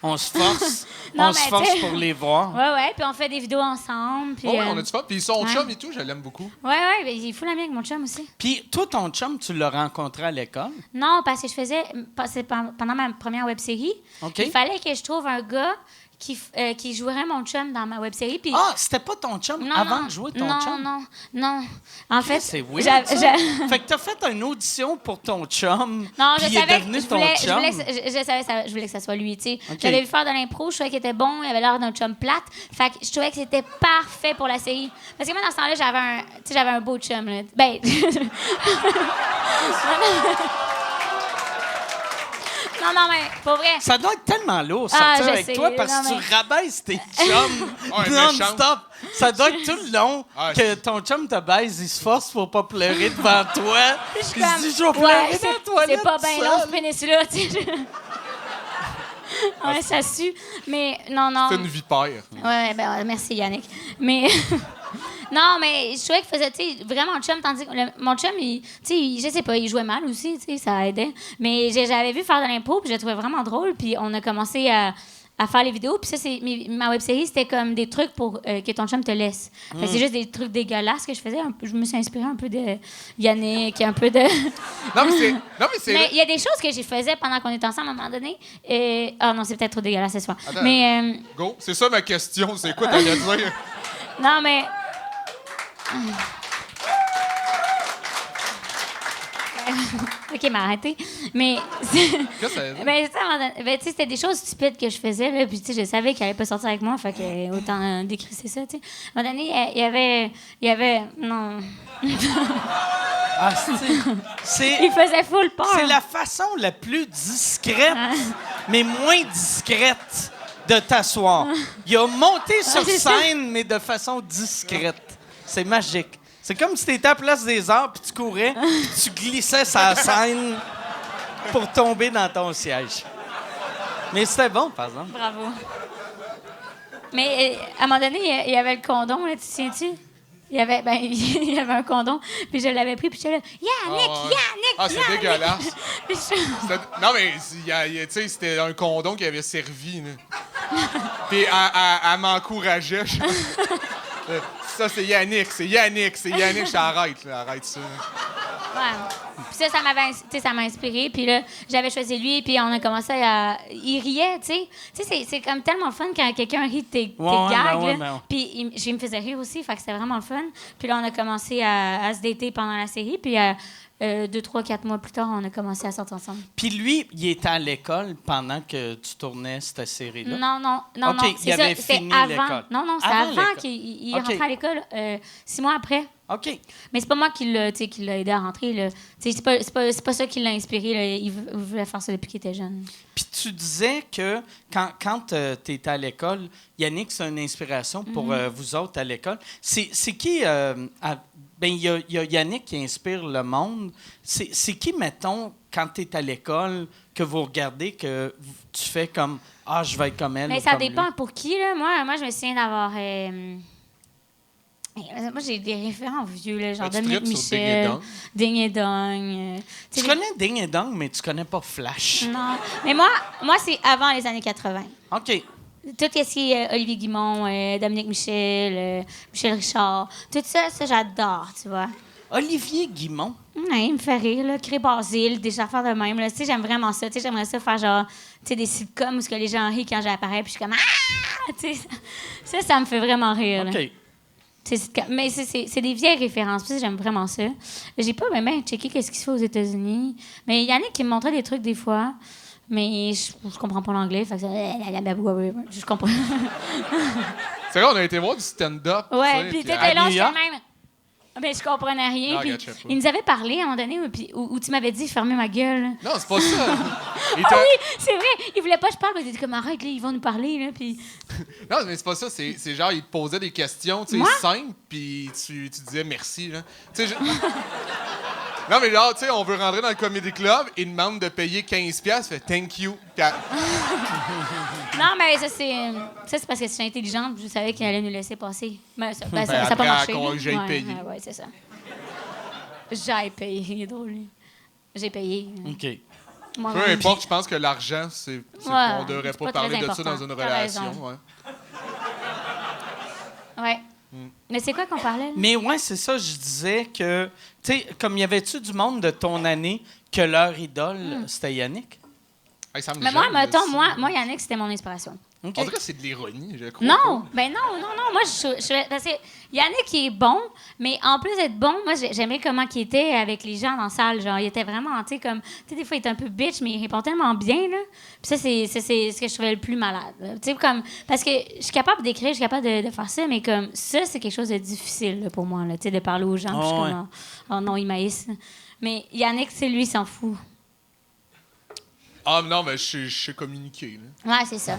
On se force, Non, on se mais force t'sais- pour les voir. Ouais, puis on fait des vidéos ensemble. Puis, Oh, ouais, on a du fun. Puis son ouais. chum et tout, je l'aime beaucoup. ouais, mais il est fou l'ami avec mon chum aussi. Puis, toi, ton chum, tu l'as rencontré à l'école? Non, parce que c'est pendant ma première web-série, OK. il fallait que je trouve un gars qui jouerait mon chum dans ma web-série. Puis Ah, c'était pas ton chum avant de jouer ton chum? Non. En fait, C'est weird, ça. j'a- Fait que t'as fait une audition pour ton chum, Non, puis je il est savais devenu que je ton voulais, chum. je voulais que ça soit lui, tu sais. OK. J'avais vu faire de l'impro, je trouvais qu'il était bon, il avait l'air d'un chum plate. Fait que je trouvais que c'était parfait pour la série. Parce que moi, dans ce temps-là, j'avais un beau chum, là. Ben... non, mais pour vrai... Ça doit être tellement lourd Ah, sortir je avec sais, toi parce que non, tu rabaisses tes chums Ouais, non-stop. Ça doit être tout le long Ah, que ton chum te baise, il se force pour pas pleurer devant toi. Je suis Puis il se dit, je vais comme, pleurer ouais, dans la toilette c'est pas bien seul. long, ce pénis-là, tu sais. Ouais, ça sue. Mais non. C'est une vipère. Ouais, ben merci Yannick. Mais non, mais je trouvais qu'il faisait, tu sais, vraiment chum, tandis que mon chum, tu sais, je sais pas, il jouait mal aussi, tu sais, ça aidait. Mais j'avais vu faire de l'impro, puis je le trouvais vraiment drôle, puis on a commencé à faire les vidéos, puis ça, ma web-série, c'était comme des trucs pour que ton chum te laisse. Fait que c'est juste des trucs dégueulasses que je faisais. Je me suis inspirée un peu de Yannick, un peu de... Non, mais c'est... Mais il y a des choses que j'ai faisais pendant qu'on était ensemble à un moment donné. Ah non, c'est peut-être trop dégueulasse ce soir. Attends. Mais Go. C'est ça ma question. C'est quoi t'allais dire? non, mais... OK, mais arrêtez. Mais... Qu'est-ce que ça veut dire? Ben, tu sais, à un moment donné, ben, tu sais, c'était des choses stupides que je faisais, là, puis tu sais, je savais qu'elle allait pas sortir avec moi, fait que autant décrisser ça, tu sais. À un moment donné, il y avait... Non. Ah, c'est Il faisait full peur. c'est la façon la plus discrète, mais moins discrète de t'asseoir. Il a monté sur c'est ça. scène, mais de façon discrète. C'est magique. C'est comme si t'étais à la place des arts, puis tu courais, puis tu glissais sa scène pour tomber dans ton siège. Mais c'était bon, par exemple. Bravo. Mais à un moment donné, il y avait le condom, là, tu te souviens-tu? Il y avait un condom, puis je l'avais pris, puis j'étais là, Yannick, Yannick, Ah, c'est Yannick! dégueulasse. Puis je- Non, mais tu sais, c'était un condom qui avait servi. Là. Puis elle m'encourageait. Ça, c'est Yannick. Je arrête, là, arrête ça. Ouais. Puis ça m'avait, tu sais, ça m'a inspiré. Puis là, j'avais choisi lui, puis on a commencé à... Il riait, tu sais. Tu sais, c'est comme tellement fun quand quelqu'un rit de tes gags, là. ouais. Puis je me faisais rire aussi, fait que c'était vraiment le fun. Puis là, on a commencé à se dater pendant la série, puis 2, 3, 4 mois plus tard, on a commencé à sortir ensemble. Puis lui, il était à l'école pendant que tu tournais cette série-là? Non, OK, non. il C'est avait ça, c'était fini avant. l'école. Non, c'est Avant avant l'école. qu'il OK. rentre à l'école, 6 mois après. OK. Mais c'est pas moi qui l'a aidé à rentrer. Là. C'est pas ça qui l'a inspiré. Là. Il voulait faire ça depuis qu'il était jeune. Puis tu disais que quand tu étais à l'école, Yannick, c'est une inspiration pour vous autres à l'école. C'est qui... il y a Yannick qui inspire le monde. C'est qui, mettons, quand tu es à l'école, que vous regardez, que tu fais comme « Ah, je vais être comme elle » Mais ou ça comme dépend lui? pour qui. Là. Moi, je me souviens d'avoir... moi, j'ai des référents vieux, là, genre Tu Dominique tripes sur Ding et Michel, Dong? Ding et Dong. Tu connais Ding et Dong, mais tu connais pas Flash. Non. Mais moi c'est avant les années 80. OK. Tout ce qui est Olivier Guimond, Dominique Michel, Michel Richard, tout ça, j'adore, tu vois. Olivier Guimond. Ouais, il me fait rire, là. Cré Basile, des affaires de même, là. Tu sais, j'aime vraiment ça. Tu sais, j'aimerais ça faire genre, tu sais, des sitcoms où ce que les gens rient quand j'apparais, puis je suis comme ah! Tu sais, ça me fait vraiment rire, là. OK. Mais c'est des vieilles références. Puis ça, j'aime vraiment ça. J'ai pas même checké qu'est-ce qui se fait aux États-Unis. Mais il y en a qui me montraient des trucs des fois. Mais je comprends pas l'anglais. Fait que je comprends. C'est vrai, on a été voir du stand-up. Ouais, puis t'étais là, New j'étais York? même. Mais je comprenais rien. Non, Puis regarde, je sais pas. il nous avait parlé à un moment donné où tu m'avais dit fermer ma gueule. Non, c'est pas ça. Il Ah t'a- oui, c'est vrai. Il voulait pas que je parle. Mais il était comme arrête, là, ils vont nous parler. Là, puis... Non, mais c'est pas ça. C'est genre, il te posait des questions, tu Moi? sais, simples, puis tu disais merci, là. Tu sais, Non, mais genre, tu sais, on veut rentrer dans le Comedy Club, il demande de payer 15$, fait thank you. Puis Non, mais ça, c'est parce que je suis intelligente. Je savais qu'il allait nous laisser passer. Mais ça n'a après, pas marché. qu'on là. j'aille payer. Ouais, c'est ça. J'ai payé. Il est drôle, lui. J'ai payé. OK. Moi, peu importe, je pense que l'argent, on devrait c'est pas pas parler très de ça dans une important. T'as relation. raison. Ouais. Ouais. Mais c'est quoi qu'on parlait? Là? Mais ouais, c'est ça, je disais que, tu sais, comme y avait-tu du monde de ton année que leur idole, c'était Yannick? Hey, ça me Mais moi, gêne, mettons, là, moi, Yannick, c'était mon inspiration. OK. On dirait que c'est de l'ironie, je crois. Non, ben non. Moi, parce que Yannick il est bon, mais en plus d'être bon, moi, j'aimais comment il était avec les gens dans la salle. Genre, il était vraiment, tu sais, comme, tu sais, des fois, il était un peu bitch, mais il répond tellement bien, là. Puis ça, c'est ce que je trouvais le plus malade. Tu sais, comme, parce que je suis capable d'écrire, je suis capable de faire ça, mais comme, ça, c'est quelque chose de difficile, là, pour moi, là, tu sais, de parler aux gens. Puis je suis ouais. comme, oh non, il maïs. Mais Yannick, c'est lui, il s'en fout. Ah, non, mais je sais communiquer, là. Ouais, c'est ça.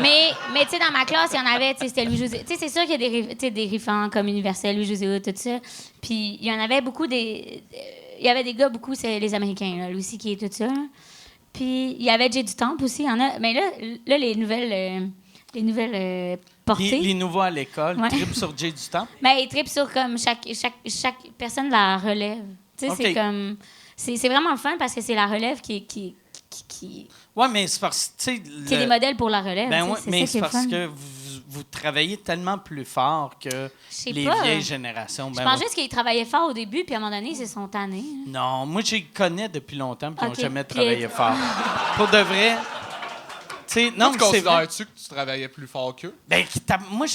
mais tu sais, dans ma classe, il y en avait, tu sais, c'était Louis-José. Tu sais, c'est sûr qu'il y a des riffants comme Universel, Louis-José, tout ça. Puis il y en avait beaucoup il y avait des gars, beaucoup, c'est les Américains, là, Louis qui est tout ça. Puis il y avait Jay du Temple aussi. Il y en a, mais là les nouvelles portées. Les nouveaux à l'école, Ouais. trip sur Jay du Temps. Ben, ils trippent sur comme chaque personne la relève. Tu sais, OK. c'est comme. C'est vraiment le fun parce que c'est la relève qui Ouais, mais c'est parce que, tu sais... est des modèles pour la relève. Ben tu sais, ouais, c'est mais ça qui c'est est le parce fun. que vous travaillez tellement plus fort que Je sais les pas. vieilles générations. Je Ben pense ouais. juste qu'ils travaillaient fort au début, puis à un moment donné, ils se sont tannés. hein. Non, moi, je les connais depuis longtemps, puis ils n'ont OK. jamais Puis- travaillé fort. Pour de vrai... Tu sais, non, Tu mais c'est vrai. considères-tu que tu travaillais plus fort qu'eux? Ben, moi,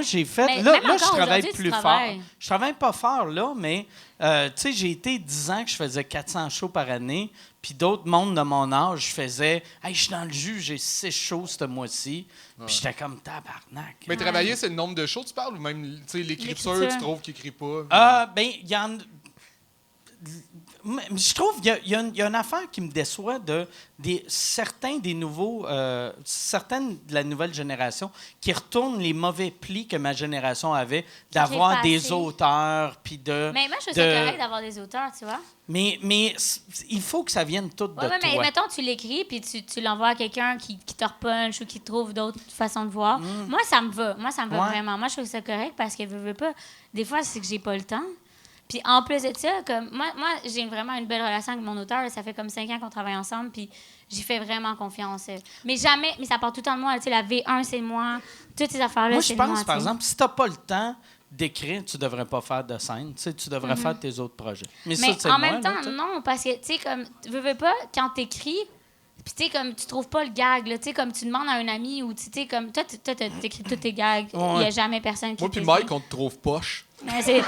j'ai fait... Mais Là, même je encore travaille aujourd'hui, tu plus fort. travailles. Je travaille pas fort, là, mais... tu sais, j'ai été 10 ans que je faisais 400 shows par année, puis d'autres mondes de mon âge, je faisais... Hey, je suis dans le jus, j'ai 6 shows ce mois-ci. Puis j'étais comme tabarnak. Mais travailler, c'est le nombre de shows, tu parles, ou même, tu sais, l'écriture, L'écriture. tu trouves qu'il écrit pas? Ben, il y en... je trouve qu'il y a une affaire qui me déçoit certaines de la nouvelle génération qui retournent les mauvais plis que ma génération avait, d'avoir pas des assez. auteurs, puis de... Mais moi, je trouve ça correct d'avoir des auteurs, tu vois. Mais il faut que ça vienne tout de Ouais, toi. mais mettons, tu l'écris, puis tu l'envoies à quelqu'un qui te repunch ou qui trouve d'autres façons de voir. Moi, ça me va. Moi, ça me va Ouais. vraiment. Moi, je trouve ça correct parce que veux pas. Des fois, c'est que j'ai pas le temps. Puis en plus de ça, comme moi j'ai vraiment une belle relation avec mon auteur. Ça fait comme 5 ans qu'on travaille ensemble, puis j'y fais vraiment confiance. Mais ça part tout le temps de moi. Tu sais, la V1, c'est moi. Toutes ces affaires-là, Moi, c'est je moi. pense, par tu sais. exemple, si t'as pas le temps d'écrire, tu devrais pas faire de scène. Tu sais, tu devrais faire tes autres projets. Mais ça, c'est en moi, même temps, là, tu sais. non, parce que, tu sais, comme, veux pas, quand t'écris, puis tu sais, comme, tu trouves pas le gag, là, tu sais, comme, tu demandes à un ami, ou tu sais, comme, toi, t'écris tous tes gags, il y a jamais personne qui Moi puis te Mike, dit. on te trouve poche. Mais c'est...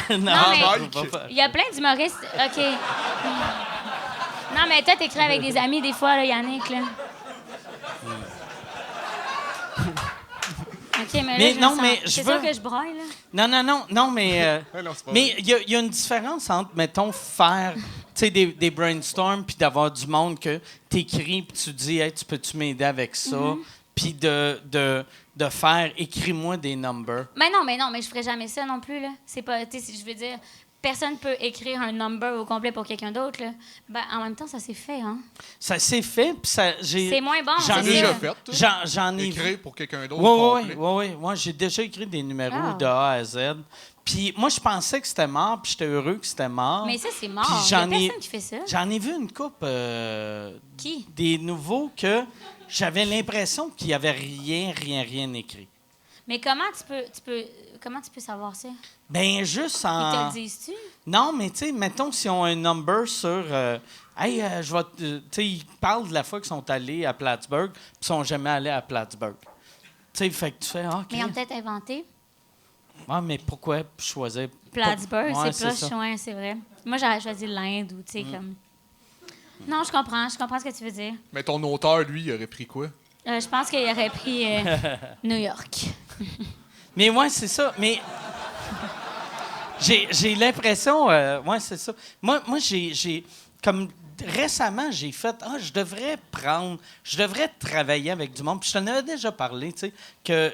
Non, mais- Mike, faut pas faire. Il y a plein d'humoristes, OK. Non, mais toi, t'écris avec des amis, des fois, là, Yannick, là. OK, mais là, Mais je me non, sens- mais je c'est veux- sûr que je broille, là. Non, mais... Ouais, non, c'est pas mais vrai. il y a une différence entre, mettons, faire des brainstorms puis d'avoir du monde que t'écris puis tu dis « Hey, tu peux-tu m'aider avec ça? Puis de faire « Écris-moi des numbers ». Mais non, mais je ferais jamais ça non plus, là. C'est pas, tu sais, je veux dire, personne peut écrire un number au complet pour quelqu'un d'autre, là. Ben, en même temps, ça s'est fait, hein. Ça s'est fait, puis ça... C'est moins bon, J'en c'est ai déjà ça. fait, toi? J'en ai vu. Écrire pour quelqu'un d'autre. complet. Oui. Moi, j'ai déjà écrit des numéros Ah. de A à Z. Puis moi, je pensais que c'était mort, puis j'étais heureux que c'était mort. Mais ça, c'est mort. Puis Il y a j'en ai- personne qui fait ça. J'en ai vu une couple Qui? des nouveaux que j'avais l'impression qu'il n'y avait rien écrit. Mais comment tu peux savoir ça? Ben juste Ils te en... le disent-tu? Non, mais tu sais, mettons s'ils ont un number sur... hey, je vais... Tu sais, ils parlent de la fois qu'ils sont allés à Plattsburgh, puis ils sont jamais allés à Plattsburgh. Tu sais, fait que tu fais... Ah, OK. Mais ils ont peut-être inventé. Ah, mais pourquoi choisir... Plattsburgh, Ouais, c'est ça. proche, ouais, c'est vrai. Moi, j'aurais choisi l'Inde ou, tu sais, comme... Non, je comprends ce que tu veux dire. Mais ton auteur, lui, il aurait pris quoi? Je pense qu'il aurait pris New York. Mais ouais, c'est ça. Mais j'ai l'impression... ouais, c'est ça. Moi j'ai comme récemment, j'ai fait je devrais travailler avec du monde. Puis je t'en avais déjà parlé, tu sais, que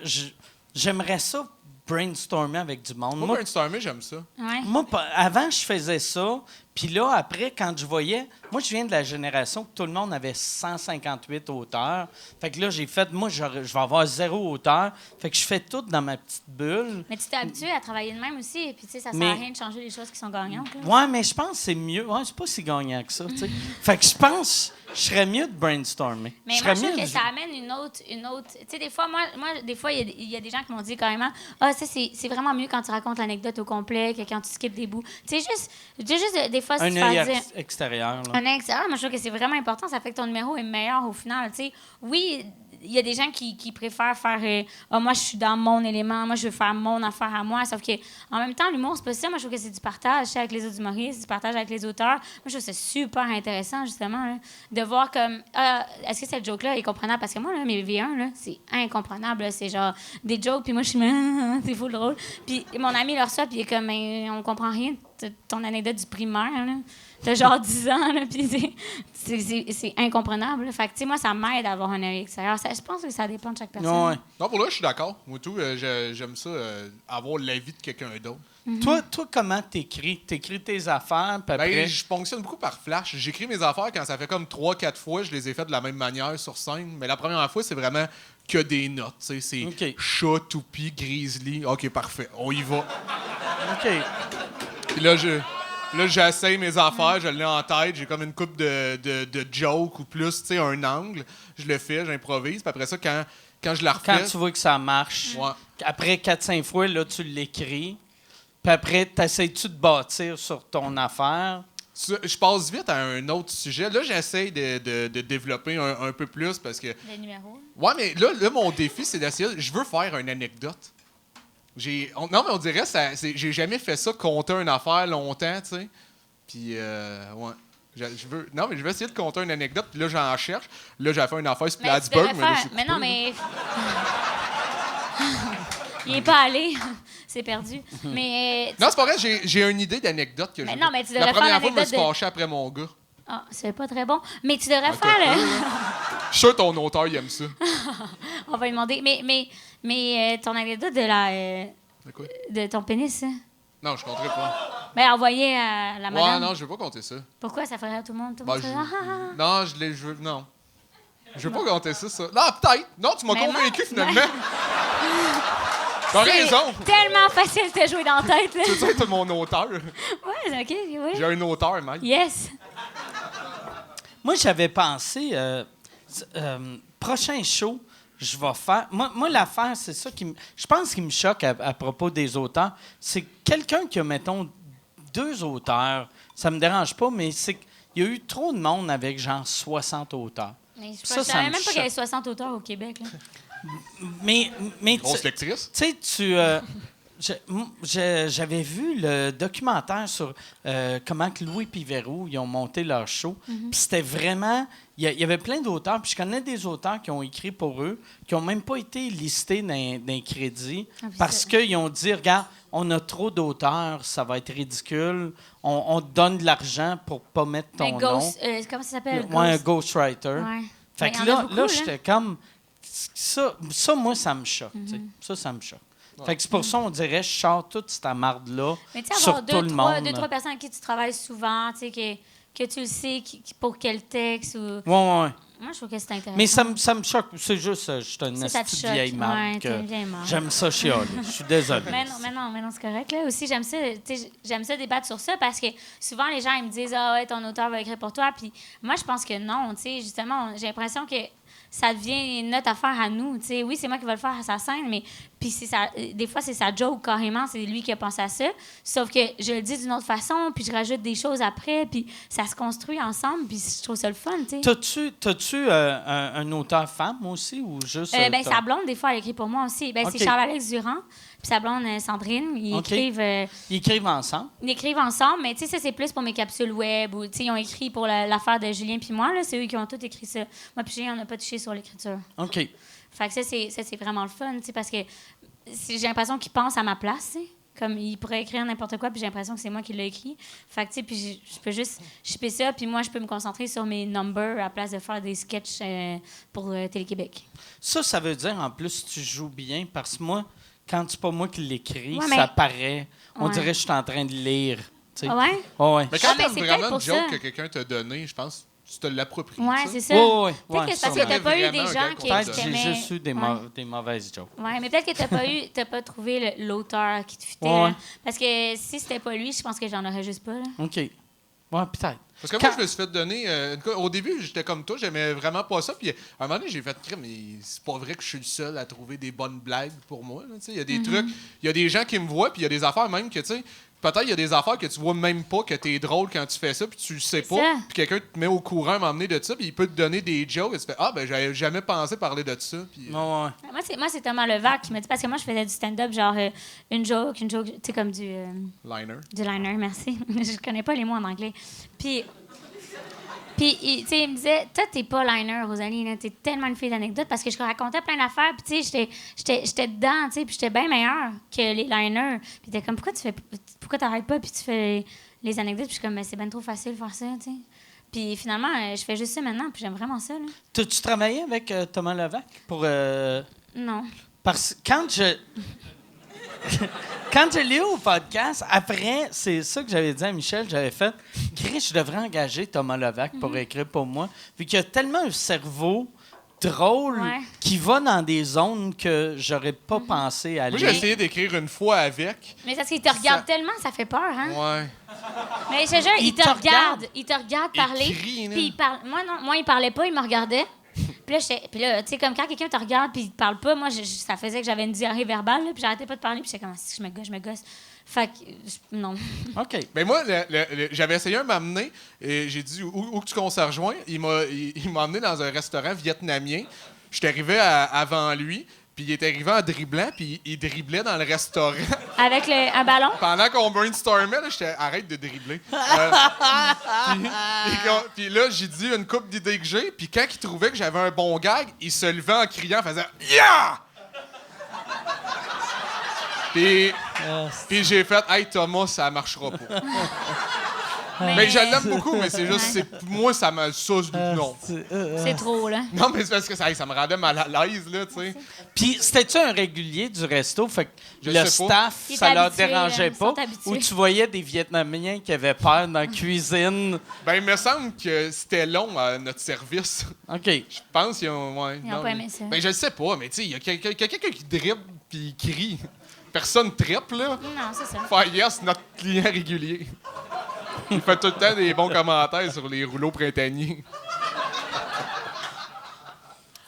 j'aimerais ça brainstormer avec du monde. Moi, brainstormer, j'aime ça. Ouais. Moi, avant, je faisais ça. Puis là, après, quand je voyais... Moi, je viens de la génération que tout le monde avait 158 auteurs. Fait que là, j'ai fait... Moi, je vais avoir 0 auteur. Fait que je fais tout dans ma petite bulle. Mais tu t'es habitué à travailler de même aussi, et puis tu sais, ça sert Mais- à rien de changer les choses qui sont gagnantes. Là. Ouais, mais je pense que c'est mieux. Ouais, c'est pas si gagnant que ça, tu sais. Fait que je pense que je serais mieux de brainstormer. Mais je moi, serais je trouve mieux que ça amène une autre. Tu sais, des fois, moi, des fois, il y a des gens qui m'ont dit carrément, ça, c'est vraiment mieux quand tu racontes l'anecdote au complet que quand tu skippes des bouts. Tu sais, juste des fois, si un tu œil fais dire. extérieur, là. Un œil extérieur, moi, je trouve que c'est vraiment important. Ça fait que ton numéro est meilleur au final. Tu sais, oui, il y a des gens qui préfèrent faire moi, je suis dans mon élément, moi, je veux faire mon affaire à moi. Sauf que en même temps, l'humour, c'est pas ça. Moi, je trouve que c'est du partage avec les autres humoristes, du partage avec les auteurs. Moi, je trouve que c'est super intéressant, justement, là, de voir comme est-ce que cette joke-là est comprenable? Parce que moi, là, mes V1, là, c'est incomprenable. Là. C'est genre des jokes, puis moi, je suis c'est fou drôle. Puis mon ami le reçoit, puis il est comme on comprend rien de ton anecdote du primaire. Là. T'as genre 10 ans, là, puis c'est incomprenable. Là. Fait que, tu sais, moi, ça m'aide à avoir un œil extérieur. Je pense que ça dépend de chaque personne. Ouais. Non, pour là, je suis d'accord. Moi, tout, j'aime ça, avoir l'avis de quelqu'un d'autre. Toi, comment t'écris? T'écris tes affaires, puis après... Ben, je fonctionne beaucoup par flash. J'écris mes affaires quand ça fait comme 3-4 fois, je les ai faites de la même manière sur scène. Mais la première fois, c'est vraiment que des notes. Tu sais, c'est OK. chat, toupie, grizzly. OK, parfait. On y va. OK. Puis là, j'essaye mes affaires, je l'ai en tête, j'ai comme une coupe de jokes ou plus, tu sais, un angle. Je le fais, j'improvise. Puis après ça, quand je la refais... Quand tu vois que ça marche, Ouais. après 4-5 fois, là, tu l'écris. Puis après, t'essayes-tu de bâtir sur ton affaire? Je passe vite à un autre sujet. Là, j'essaye de développer un peu plus parce que... Les numéros. Ouais, mais là mon défi, c'est d'essayer... Je veux faire une anecdote. Non, mais on dirait, j'ai jamais fait ça, compter une affaire longtemps, tu sais. Puis, ouais. Non, mais je vais essayer de compter une anecdote, puis là, j'en cherche. Là, j'ai fait une affaire sur Mais tu Plattsburgh, devrais mais là, faire- c'est Mais non, coupé, là. mais. Il est pas allé. C'est perdu. Mais... Non, c'est pas vrai, j'ai une idée d'anecdote que j'ai. non, mais tu devrais La faire première fois, je me l'anecdote suis de... fâché après mon gars. Ah, c'est pas très bon. Mais tu devrais faire... Je suis sûr que ton auteur, il aime ça. On va lui demander. Mais ton anecdote de la... De quoi? de ton pénis, hein? Non, je compterai pas. Ben, envoyé à la madame. Ouais, non, je veux pas compter ça. Pourquoi ça ferait à tout le monde? Tout le Ben, monde serait, ah, ah, ah. Non, je veux... Non. Je veux pas compter ça. Non, peut-être. Non, tu m'as Mais convaincu, moi- finalement. T'as raison. C'est tellement facile de te jouer dans la tête, là. Tu sais, t'es mon auteur. Ouais, OK, oui. J'ai un auteur, Mike. Yes. Moi, j'avais pensé, prochain show, je vais faire. Moi l'affaire, c'est ça qui me. Je pense qu'il me choque à propos des auteurs. C'est quelqu'un qui a, mettons, 2 auteurs. Ça me dérange pas, mais c'est qu'il y a eu trop de monde avec genre 60 auteurs. Mais je Ça savais me même pas qu'il y avait choque. 60 auteurs au Québec, là. Mais Grosse lectrice. tu sais, j'avais vu le documentaire sur comment que Louis et Véro, ils ont monté leur show. Puis c'était vraiment... Il y avait plein d'auteurs. Puis je connais des auteurs qui ont écrit pour eux, qui n'ont même pas été listés dans les crédits Ah, puis parce qu'ils ont dit, regarde, on a trop d'auteurs, ça va être ridicule. On te donne de l'argent pour pas mettre ton Mais nom. Ghost, comment ça s'appelle? Ouais, un ghostwriter. Ouais. Fait Mais que il y en a là, beaucoup, là j'étais comme... Ça, moi, ça me choque. tu Mm-hmm. sais. Ça me choque. Fait que c'est pour ça, on dirait, je sors toute cette marde-là Mais tu sais, sur avoir tout le monde. 2-3 personnes avec qui tu travailles souvent, tu sais, que tu le sais pour quel texte ou... Ouais. Moi, je trouve que c'est intéressant. Mais ça me choque. C'est juste, je suis une Ça te petite choque. vieille marde Ouais, t'es que une vieille marde. j'aime ça chialer. Je suis désolé. Mais non, c'est correct. Là aussi, j'aime ça, tu sais, j'aime ça débattre sur ça parce que souvent, les gens, ils me disent « Ah ouais, ton auteur va écrire pour toi. » Puis moi, je pense que non, tu sais, justement, j'ai l'impression que ça devient notre affaire à nous, tu sais. Oui, c'est moi qui vais le faire à sa scène, mais puis des fois, c'est sa joke carrément, c'est lui qui a pensé à ça. Sauf que je le dis d'une autre façon, puis je rajoute des choses après, puis ça se construit ensemble, puis je trouve ça le fun, tu sais. T'as-tu un auteur femme aussi ou juste... Ben, sa blonde, des fois, elle écrit pour moi aussi. Ben, OK. c'est Charles-Alex Durand, puis sa blonde, Sandrine. Ils OK. écrivent... Ils écrivent ensemble? Ils écrivent ensemble, mais tu sais, ça, c'est plus pour mes capsules web. Ou, tu sais, ils ont écrit pour l'affaire de Julien puis moi. Là, c'est eux qui ont tout écrit ça. Moi puis Julien, on n'a pas touché sur l'écriture. OK. Fait que ça, c'est vraiment le fun, tu sais, parce que j'ai l'impression qu'ils pensent à ma place, tu sais. Comme, ils pourraient écrire n'importe quoi, puis j'ai l'impression que c'est moi qui l'ai écrit. Fait que, tu sais, puis je peux juste shipper ça, puis moi, je peux me concentrer sur mes numbers à la place de faire des sketchs pour Télé-Québec. Ça veut dire, en plus, tu joues bien, parce que moi, quand c'est pas moi qui l'écris, Ouais, mais- ça paraît. On Ouais. dirait que je suis en train de lire. Tu sais. Ah ouais? Ouais. Mais quand Ah, mais t'aimes c'est vraiment peut-être une pour joke ça. que quelqu'un t'a donnée, je pense que tu te l'appropries. Ouais, ça. c'est ça. Ouais, Peut-être que c'est parce que sûrement. t'as pas eu Vraiment des un gens gars qui qu'on Peut-être que t'aimaient. j'ai juste eu des Ouais. mauvaises jokes. Oui, mais peut-être que t'as pas trouvé l'auteur qui te fitait. Ouais. Là. Parce que si c'était pas lui, je pense que j'en aurais juste pas. Là. OK. Ouais, peut-être. Parce que Quand- moi, je me suis fait donner. Au début, j'étais comme toi, j'aimais vraiment pas ça. Puis à un moment donné, j'ai fait crime, mais c'est pas vrai que je suis le seul à trouver des bonnes blagues pour moi. là, tu sais. Il y a des trucs, il y a des gens qui me voient, puis il y a des affaires même que, tu sais, peut-être il y a des affaires que tu vois même pas que t'es drôle quand tu fais ça, puis tu le sais C'est pas. ça. Puis quelqu'un te met au courant à un moment donné de ça, puis il peut te donner des jokes, et tu fais ah, ben, j'avais jamais pensé parler de ça. Puis, Ouais. Moi, c'est Thomas Levac qui m'a dit, parce que moi, je faisais du stand-up, genre une joke, tu sais, comme du liner, merci. Je connais pas les mots en anglais. Puis tu sais, il me disait, toi, t'es pas liner, Rosalie, là, t'es tellement une fille d'anecdotes, parce que je racontais plein d'affaires, puis tu sais, j'étais dedans, tu sais, puis j'étais bien meilleure que les liners. Puis t'es comme, pourquoi t'arrêtes pas, puis tu fais les anecdotes, puis je suis comme, mais c'est bien trop facile de faire ça, tu sais. Puis finalement, je fais juste ça maintenant, puis j'aime vraiment ça, là. T'as-tu travaillé avec Thomas Levac pour... Non. Parce que quand quand je l'ai eu au podcast, après, c'est ça que j'avais dit à Michel, j'avais fait « Chris, je devrais engager Thomas Levac pour écrire pour moi. » Vu qu'il a tellement un cerveau drôle Ouais. qui va dans des zones que j'aurais pas pensé aller. moi, j'ai essayé d'écrire une fois avec. Mais parce qu'il te regarde tellement, ça fait peur, hein? Ouais. Mais je te jure, il te regarde parler. crie, là. Puis il parle. Moi, il parlait pas, il me regardait. Puis là, tu sais, comme quand quelqu'un te regarde puis il te parle pas, moi, ça faisait que j'avais une diarrhée verbale, là, puis j'arrêtais pas de parler, puis j'étais comme, si je me gosse. Fait que, non. OK. Mais moi, j'avais essayé un m'amener et j'ai dit où que tu qu'on s'est rejoint. Il m'a emmené dans un restaurant vietnamien. J'étais arrivé avant lui, puis il était arrivé en dribblant, puis il driblait dans le restaurant. Avec un ballon? Pendant qu'on brainstormait, là, j'étais arrête de dribbler. Puis là, j'ai dit une couple d'idées que j'ai, puis quand il trouvait que j'avais un bon gag, il se levait en criant, en faisant Yeah! Puis j'ai fait « Hey, Thomas, ça marchera pas. » Mais je l'aime beaucoup, mais c'est juste... Moi, ça me... non. C'est trop, là. Non, mais c'est parce que ça me rendait mal à l'aise, là, tu sais. Puis, c'était-tu un régulier du resto? Fait que Je le sais pas. staff, Ils ça étaient leur habitués, dérangeait ils pas? sont habitués. Ou tu voyais des Vietnamiens qui avaient peur dans la cuisine? Ben, il me semble que c'était long, à notre service. OK. Je pense qu'ils ont... Ouais, Ils ont pas aimé ça. Ben, je le sais pas, mais tu sais, il y a quelqu'un qui dribble puis qui crie. Personne trippe, là. Non, c'est ça. Faire yes, notre client régulier. Il fait tout le temps des bons commentaires sur les rouleaux printaniers.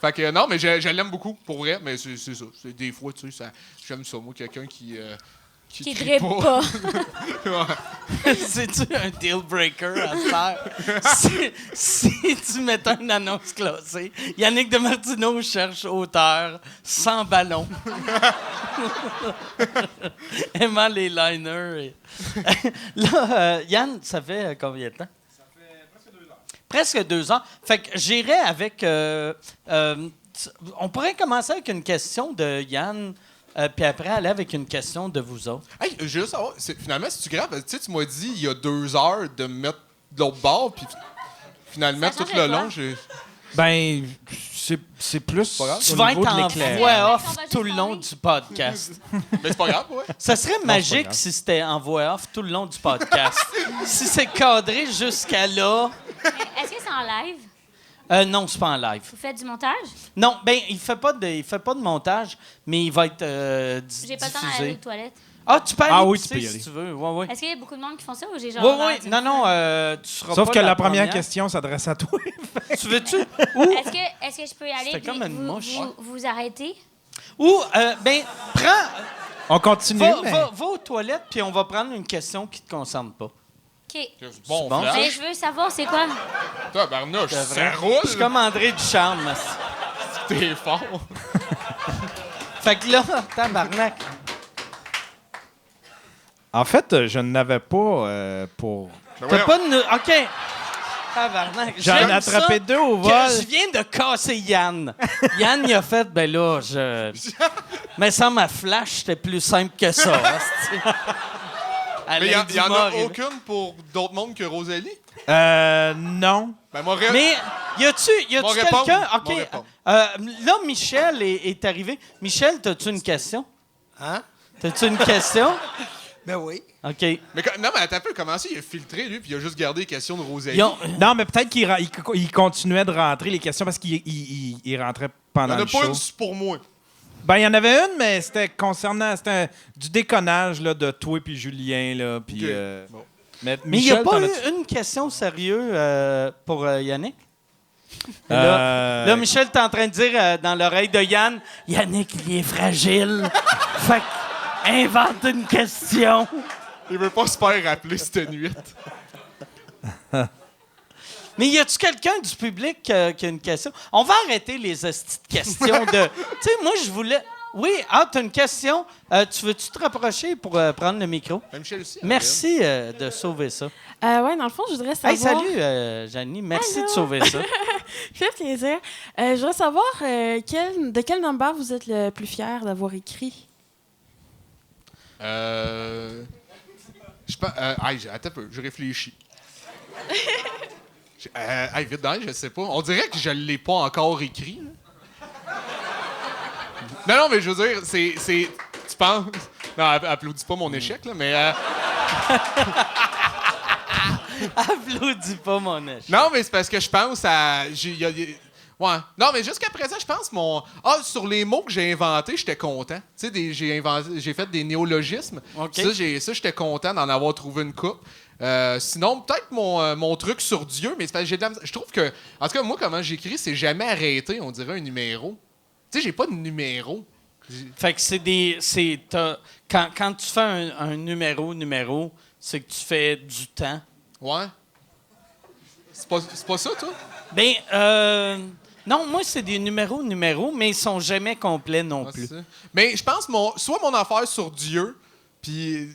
Fait que non, mais je l'aime beaucoup, pour vrai, mais c'est ça. C'est des fois, tu sais, j'aime ça, moi, quelqu'un qui Qui crie dribble pas. Ouais. C'est-tu un deal breaker à faire? si tu mettais une annonce classée, Yannick Demartino cherche auteur sans ballon. Aimant les liners. Là, Yann, ça fait combien de temps? Ça fait presque 2 ans. Fait que j'irais avec... on pourrait commencer avec une question de Yann, puis après aller avec une question de vous autres. Hey, je veux juste savoir, finalement, c'est-tu grave? Tu sais, tu m'as dit il y a 2 heures de me mettre de l'autre bord, puis finalement, Ça tout changeait le quoi? long, j'ai... Ben, c'est plus Pas grave. Tu au vas niveau être de en l'éclairage. voix off On va juste tout le long parler. du podcast. Mais c'est pas grave, ouais. Ça serait pas magique grave. si c'était en voix off tout le long du podcast. Si c'est cadré jusqu'à là. Mais est-ce que c'est en live? Non, c'est pas en live. Vous faites du montage? Non, ben il fait pas de montage, mais il va être J'ai pas le temps d'aller diffusé. aux toilettes. Ah, tu peux aller Ah oui, pisser tu peux y si aller. tu veux. Ouais, ouais. Est-ce qu'il y a beaucoup de monde qui font ça ou j'ai genre. Oui, l'air oui. d'une Non, non, folle? tu seras Sauf pas que la première première question s'adresse à toi. Tu veux-tu? Est-ce que je peux y aller? C'était puis comme une vous, mouche. vous arrêtez? Ou, ben, prends. On continue, mais... Va aux toilettes, puis on va prendre une question qui te concerne pas. OK. Bon, bon. flash. Mais je veux savoir c'est quoi. Tabarnouche, ça Je suis roule, comme André Ducharme. t'es fort. Fait que là, tabarnak. En fait, je n'avais pas pour... Ben T'as voyons. pas de... OK. Tabarnak. J'en ai J'aime attrapé ça 2 au que vol. je viens de casser Yann. Yann, il a fait, ben là, mais sans ma flash, c'était plus simple que ça. hostie. Mais Alain il y en Dumas, a aucune pour d'autres mondes que Rosalie? Non. Ben, moi, Mais y a-tu M'en répondre. quelqu'un... M'en OK. répondre. Là, Michel est arrivé. Michel, t'as-tu une question? Hein? T'as-tu une question? Ben oui. OK. Mais non, mais attends un peu, comment ça, il a filtré, lui, puis il a juste gardé les questions de Rosalie? Ils ont- Non, mais peut-être qu'il continuait de rentrer les questions parce qu'il rentrait Il pendant n'y en le a pas show. une pour moi. Ben, il y en avait une, mais c'était concernant... C'était du déconnage là, de toi puis Julien, là, puis... Ok. Bon. Mais il n'y Michel, a pas t'en eu as-tu? une question sérieuse pour Yannick? Euh, Là, Michel, t'es en train de dire dans l'oreille de Yann, Yannick, il est fragile. Fait que, invente une question. Il veut pas se faire rappeler cette nuit. Mais y a-tu quelqu'un du public qui a une question? On va arrêter les hosties de questions de... Tu sais, moi, je voulais... Oui, t'as une question. Tu veux-tu te rapprocher pour prendre le micro? Ben, Michel aussi. Merci de sauver ça. Ouais, dans le fond, je voudrais savoir. Hey, salut, Janie. Merci Allô? de sauver ça. Fait plaisir. Je voudrais savoir de quel number vous êtes le plus fier d'avoir écrit. Je pense... attends un peu, je réfléchis. Vite dans, je sais pas. On dirait que je l'ai pas encore écrit. Là. Non, mais je veux dire, c'est... Tu penses... Non, applaudis pas mon échec, là, mais... Applaudis pas mon échec. Non, mais c'est parce que je pense à... Ouais. Non, mais jusqu'à présent, je pense sur les mots que j'ai inventés, j'étais content. Tu sais, j'ai fait des néologismes. OK. Ça, j'étais content d'en avoir trouvé une coupe. Sinon, peut-être mon truc sur Dieu, mais c'est parce que je trouve que... En tout cas, moi, comment j'écris, c'est jamais arrêté, on dirait un numéro. Tu sais, j'ai pas de numéro. Fait que quand tu fais un numéro, c'est que tu fais du temps. Ouais. C'est pas ça, toi? Ben, non, moi, c'est des numéros, mais ils sont jamais complets non Ouais, plus. c'est ça. Mais je pense soit mon affaire sur Dieu, puis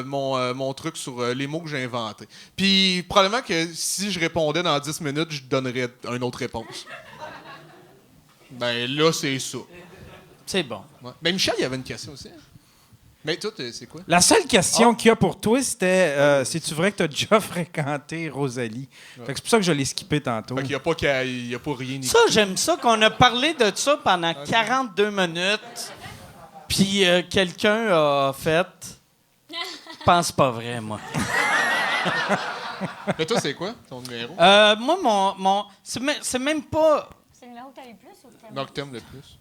mon truc sur les mots que j'ai inventés. Puis probablement que si je répondais dans 10 minutes, je donnerais une autre réponse. Ben là, c'est ça. C'est bon. Ouais. Ben Michel, il y avait une question aussi. Hein? Mais toi, c'est quoi? La seule question qu'il y a pour toi, c'était c'est-tu vrai que tu as déjà fréquenté Rosalie? Fait que c'est pour ça que je l'ai skippé tantôt. Fait qu'il n'y a pas rien Ça, j'aime ça qu'on a parlé de ça pendant 42 minutes. Puis quelqu'un a fait. Je pense pas vrai, moi. Mais toi, c'est quoi ton numéro? Moi, mon c'est même pas C'est le numéro que t'as le plus ou que t'aimes? Donc, que t'aimes le plus?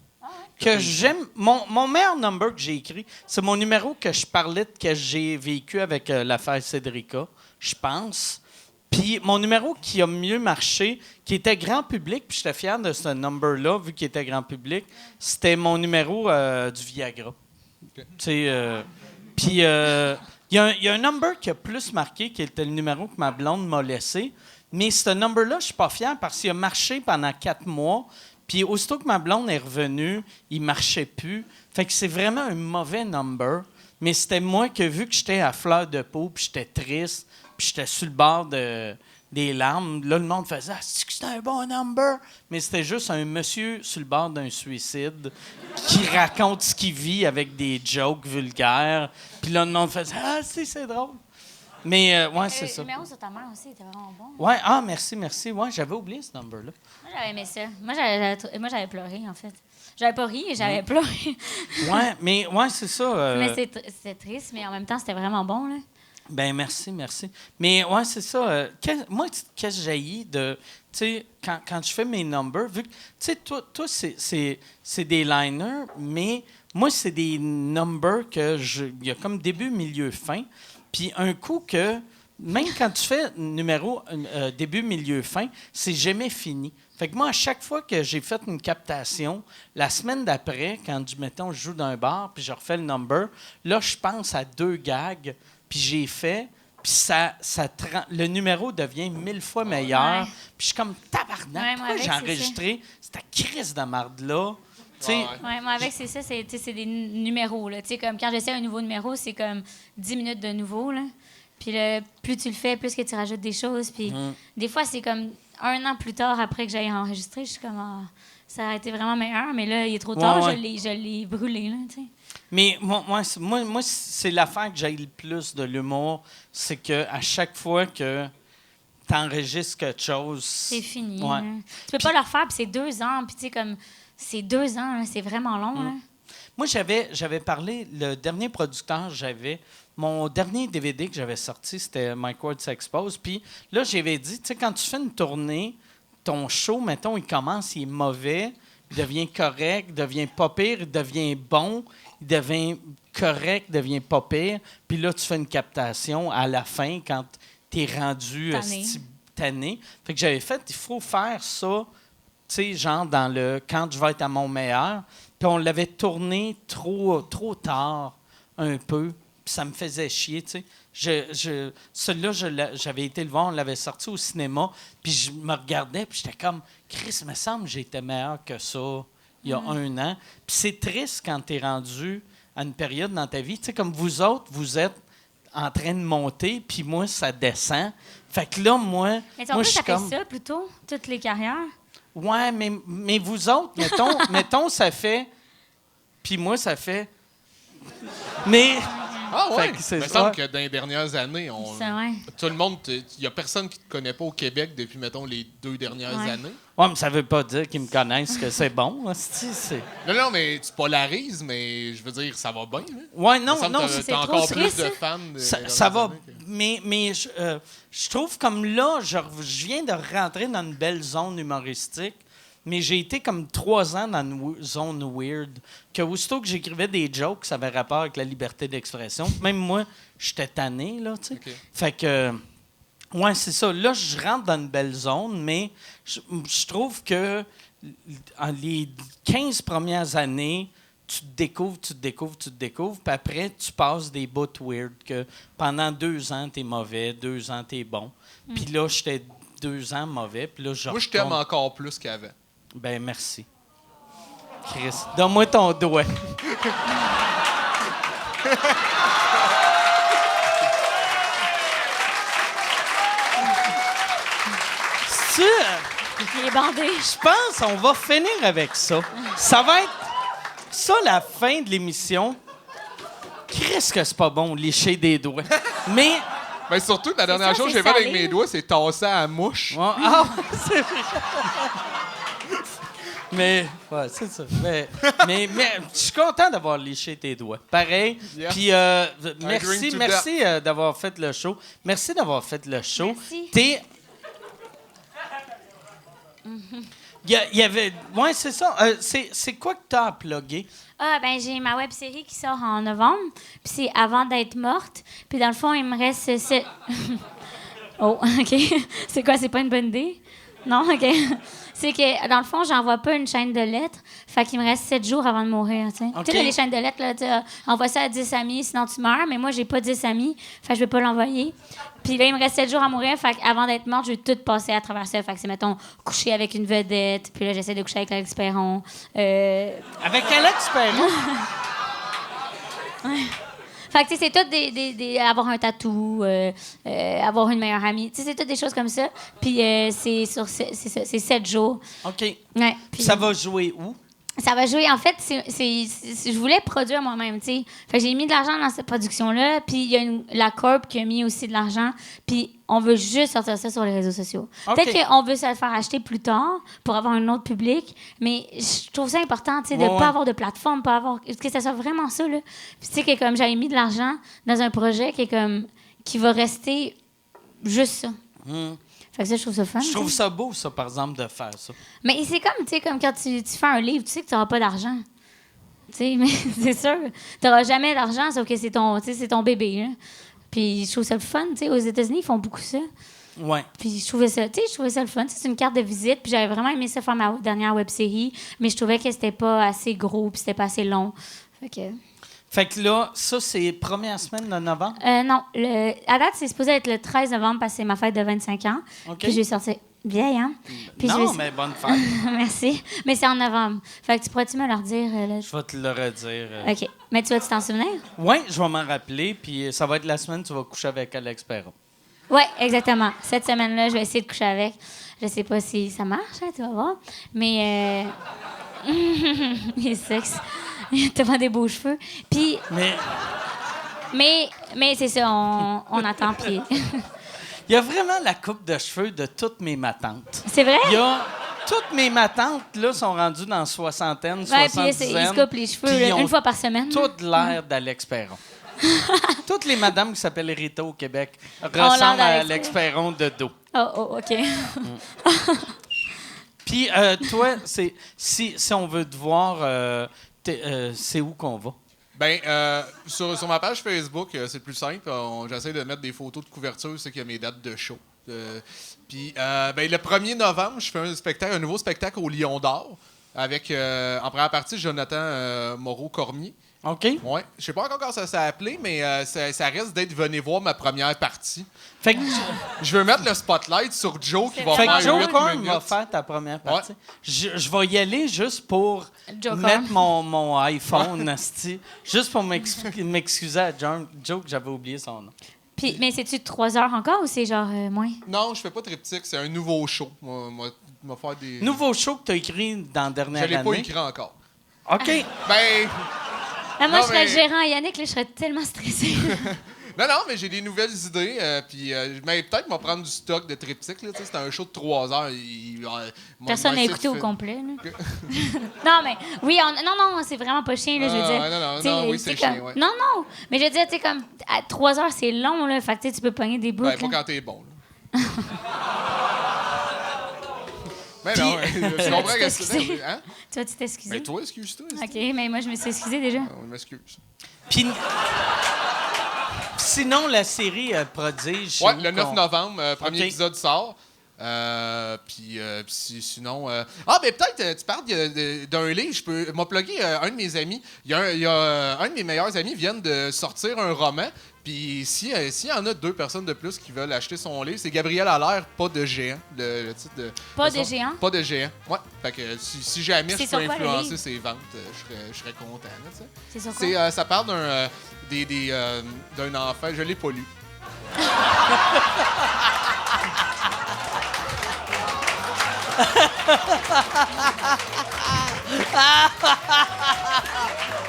que j'aime. Mon meilleur number que j'ai écrit, c'est mon numéro que je parlais de que j'ai vécu avec l'affaire Cédrica, je pense. Puis mon numéro qui a mieux marché, qui était grand public, puis j'étais fier de ce number-là, vu qu'il était grand public, c'était mon numéro du Viagra. Tu sais, puis il y a un number qui a plus marqué, qui était le numéro que ma blonde m'a laissé. Mais ce number-là, je suis pas fier parce qu'il a marché pendant 4 mois. Puis aussitôt que ma blonde est revenue, il marchait plus. Fait que c'est vraiment un mauvais number. Mais c'était moi que, vu que j'étais à fleur de peau, puis j'étais triste, puis j'étais sur le bord des larmes, là, le monde faisait « Ah, c'est que c'était un bon number! » Mais c'était juste un monsieur sur le bord d'un suicide qui raconte ce qu'il vit avec des jokes vulgaires. Puis là, le monde faisait « Ah, c'est drôle! » Mais, ouais, c'est ça. Le numéro sur ta mère aussi était vraiment bon. Ouais, merci. Ouais, j'avais oublié ce number-là. Moi, j'avais aimé ça. Moi, j'avais pleuré, en fait. J'avais pas ri, j'avais pleuré. Ouais, mais ouais, c'est ça. Mais c'était triste, mais en même temps, c'était vraiment bon, là. Ben merci. Mais ouais, c'est ça. Moi, qu'est-ce que j'haïs de... Tu sais, quand je fais mes numbers, vu que... Tu sais, toi c'est des liners, mais moi, c'est des numbers que il y a comme début, milieu, fin. Puis un coup que... Même quand tu fais numéro début, milieu, fin, c'est jamais fini. Fait que moi, à chaque fois que j'ai fait une captation, la semaine d'après, quand, mettons, je joue dans un bar, puis je refais le number, là, je pense à 2 gags, puis j'ai fait, puis le numéro devient 1000 fois meilleur. Ouais. Puis je suis comme, tabarnak, pourquoi j'ai enregistré cette crise de marde-là? Ouais, moi, avec, c'est ça, c'est des numéros, là. Tu sais, comme quand j'essaie un nouveau numéro, c'est comme 10 minutes de nouveau, là. Puis là, plus tu le fais, plus que tu rajoutes des choses. Puis des fois, c'est comme 1 an plus tard, après que j'aille enregistrer, je suis comme, ah, ça a été vraiment meilleur, mais là, il est trop tard, je l'ai brûlé, là, tu sais. Mais moi, c'est l'affaire que j'aille le plus de l'humour, c'est que à chaque fois que tu enregistres quelque chose... C'est fini. Ouais. Tu peux pas le refaire, puis c'est 2 ans, puis tu sais, comme, c'est 2 ans, là, c'est vraiment long, là. Moi, j'avais parlé, le dernier producteur, mon dernier DVD que j'avais sorti, c'était Mike Ward s'expose. Puis là, j'avais dit, tu sais, quand tu fais une tournée, ton show, mettons, il commence, il est mauvais, il devient correct, il devient pas pire, il devient bon, il devient correct, il devient pas pire. Puis là, tu fais une captation à la fin quand tu es rendu tanné. Fait que j'avais fait, il faut faire ça, tu sais, genre dans quand je vais être à mon meilleur. Puis on l'avait tourné trop tard, un peu. Puis ça me faisait chier, tu sais. Celui-là, j'avais été le voir, on l'avait sorti au cinéma, puis je me regardais, puis j'étais comme, Chris, me semble que j'étais meilleur que ça il y a 1 an. Puis c'est triste quand tu es rendu à une période dans ta vie. Tu sais, comme vous autres, vous êtes en train de monter, puis moi, ça descend. Fait que là, moi je suis comme... fait ça, plutôt, toutes les carrières? Ouais, mais vous autres, mettons, ça fait... Puis moi, ça fait... Mais... Ah ouais? Il me semble que dans les dernières années, Ouais. tout le monde, il n'y a personne qui te connaît pas au Québec depuis, mettons, les 2 dernières années. Ouais, mais ça veut pas dire qu'ils me connaissent que c'est bon. Non, mais tu polarises, mais je veux dire, ça va bien. Hein? Ouais, non, t'as encore plus de fans. Ça va, mais je trouve comme là, je viens de rentrer dans une belle zone humoristique. Mais j'ai été comme 3 ans dans une zone weird. Que aussitôt que j'écrivais des jokes, ça avait rapport avec la liberté d'expression. Même moi, j'étais tanné, là, tu sais. Okay. Fait que... Ouais, c'est ça. Là, je rentre dans une belle zone, mais je trouve que en les 15 premières années, tu te découvres. Puis après, tu passes des bouts weird. Que pendant 2 ans, t'es mauvais. 2 ans, t'es bon. Puis là, j'étais 2 ans mauvais. Puis là, moi, je t'aime encore plus qu'avant. Ben, merci. Chris, donne-moi ton doigt. Il est bandé. Je pense qu'on va finir avec ça. Ça va être ça la fin de l'émission. Chris que c'est pas bon, lécher des doigts. Mais... Ben surtout, la dernière ça, chose que c'est j'ai fait avec salé. mes doigts, c'est tasser à la mouche. Ouais, ah, c'est vrai. Mais, ouais, c'est ça. Mais je suis content d'avoir léché tes doigts. Pareil. Yeah. Puis, Agreeing to merci d'avoir fait le show. Merci d'avoir fait le show. Merci. T'es... Il y avait... Ouais, c'est ça. C'est quoi que t'as à plugger? Ah, ben j'ai ma web série qui sort en novembre. Puis c'est Avant d'être morte. Puis dans le fond, il me reste... Oh, OK. C'est quoi? C'est pas une bonne idée? Non? OK. C'est que, dans le fond, j'envoie pas une chaîne de lettres. Fait qu'il me reste 7 jours avant de mourir, tu sais. OK. Tu sais, les chaînes de lettres, là, tu envoies ça à 10 amis, sinon tu meurs. Mais moi, j'ai pas 10 amis. Fait que je vais pas l'envoyer. Puis là, il me reste 7 jours à mourir. Fait qu'avant d'être morte, je vais tout passer à travers ça. Fait que c'est, mettons, coucher avec une vedette. Puis là, j'essaie de coucher avec Alex Perron. Avec Alex Perron? Fait que, tu sais, c'est tout des avoir un tatou, avoir une meilleure amie. Tu sais, c'est toutes des choses comme ça. Puis c'est 7 jours. OK. Ouais. Puis Ça va jouer où? ça va jouer. En fait, je voulais produire moi-même, tu sais. Fait que j'ai mis de l'argent dans cette production-là. Puis il y a la Corp qui a mis aussi de l'argent. Puis on veut juste sortir ça sur les réseaux sociaux. OK. Peut-être qu'on veut se le faire acheter plus tard pour avoir un autre public. Mais je trouve ça important, tu sais, de Ouais, pas ouais. avoir de plateforme, pas avoir... que ça soit vraiment ça, là. Puis tu sais, que comme j'avais mis de l'argent dans un projet qui va rester juste ça. Fait que ça, je trouve ça fun. Je trouve tu sais. ça beau, ça, par exemple, de faire ça. Mais c'est comme, tu sais, comme quand tu fais un livre, tu sais que tu n'auras pas d'argent. Tu sais, mais c'est sûr. Tu n'auras jamais d'argent, sauf que c'est ton bébé, là. Puis je trouve ça le fun, tu sais. Aux États-Unis, ils font beaucoup ça. Ouais. Puis je trouvais ça le fun. C'est une carte de visite. Puis j'avais vraiment aimé ça faire ma dernière web série, mais je trouvais que c'était pas assez gros, puis c'était pas assez long. Fait que là, ça, c'est première semaine de novembre? Non, à date, c'est supposé être le 13 novembre parce que c'est ma fête de 25 ans. OK. Puis je vais sortir vieille, hein? Puis Non, mais bonne fête. Merci. Mais c'est en novembre. Fait que tu pourrais-tu me leur dire? Je vais te le redire. OK. Mais tu vas-tu t'en souvenir? Oui, je vais m'en rappeler, puis ça va être la semaine tu vas coucher avec Alex Perron. Oui, exactement. Cette semaine-là, je vais essayer de coucher avec. Je sais pas si ça marche, hein, tu vas voir. Mais... il est sexe. T'as pas des beaux cheveux. Puis... Mais c'est ça, on attend, puis... Il y a vraiment la coupe de cheveux de toutes mes matantes. C'est vrai? Toutes mes matantes, là, sont rendues dans soixantaine, Ouais, puis soixante-dizaine. ils se coupent les cheveux puis là, ils ont une fois par semaine. toutes l'air d'Alex Perron. Toutes les madames qui s'appellent Rita au Québec l'air ressemblent à d'Alex Alex Perron de dos. Oh, OK. Puis toi, si on veut te voir, c'est où qu'on va? Ben, sur ma page Facebook, c'est le plus simple. J'essaie de mettre des photos de couverture, c'est qu'il y a mes dates de show. Puis, ben, le 1er novembre, je fais un nouveau spectacle au Lion d'Or avec, en première partie, Jonathan Moreau-Cormier. OK. Ouais. Je sais pas encore comment ça s'est appelé, mais ça reste d'être venez voir ma première partie. Fait que, Je veux mettre le spotlight sur Joe qui va fait que faire Joe 8 Corn minutes. va faire ta première partie. Je vais y aller juste pour Joe mettre Corn. mon iPhone, asti, juste pour m'excuser à Joe que j'avais oublié son nom. Puis, mais c'est-tu 3 heures encore ou c'est genre moins? Non, je fais pas triptyque, c'est un nouveau show. Moi, faire des... Nouveau show que tu as écrit dans la Je dernière l'ai année. pas écrit encore. OK. Ben... Là, moi, Non, je serais mais- le gérant Yannick, là, je serais tellement stressée. Non, mais j'ai des nouvelles idées. Puis mais peut-être m'en prendre du stock de triptyque. Là, tu sais, c'était un show de 3 heures. Personne n'a écouté au complet. Là. Non, mais oui, non, c'est vraiment pas chien, là, je veux dire. Non, oui, Tu sais, c'est comme- chien, ouais. Non, mais je veux dire, tu sais, comme à 3 heures, c'est long, là. Fait que tu sais, tu peux pogner des bouts. Ben, pas quand t'es bon. Là. Mais non, je comprends que c'est... t'excuser? Hein? Tu vas-tu t'excuser? Ben toi, excuse-toi. OK, mais moi, je me suis excusée déjà. On m'excuse. Puis sinon, la série Prodige. c'est Ouais, où le 9 qu'on- novembre, premier OK. épisode sort. Sinon... Ah, ben peut-être, tu parles d'un livre. Je peux m'en plugger un de mes amis. Il y a un de mes meilleurs amis vient de sortir un roman. Puis s'il y en a 2 personnes de plus qui veulent acheter son livre, c'est Gabriel Allaire, Pas de géant. Le titre de... Pas de de son- géant? Pas de géant, ouais. Fait que si jamais C'est je peux sur quoi, le influencer livre? ses ventes, je serais content. Là, tu sais. C'est sur quoi? Ça parle d'un enfant. Je l'ai pas lu.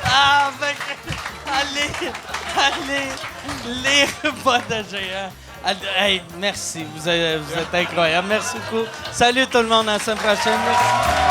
Ah, fait que- allez, Allez lire Pas de géant. Hey, merci, vous êtes incroyables. Merci beaucoup. Salut tout le monde, à la semaine prochaine. Merci.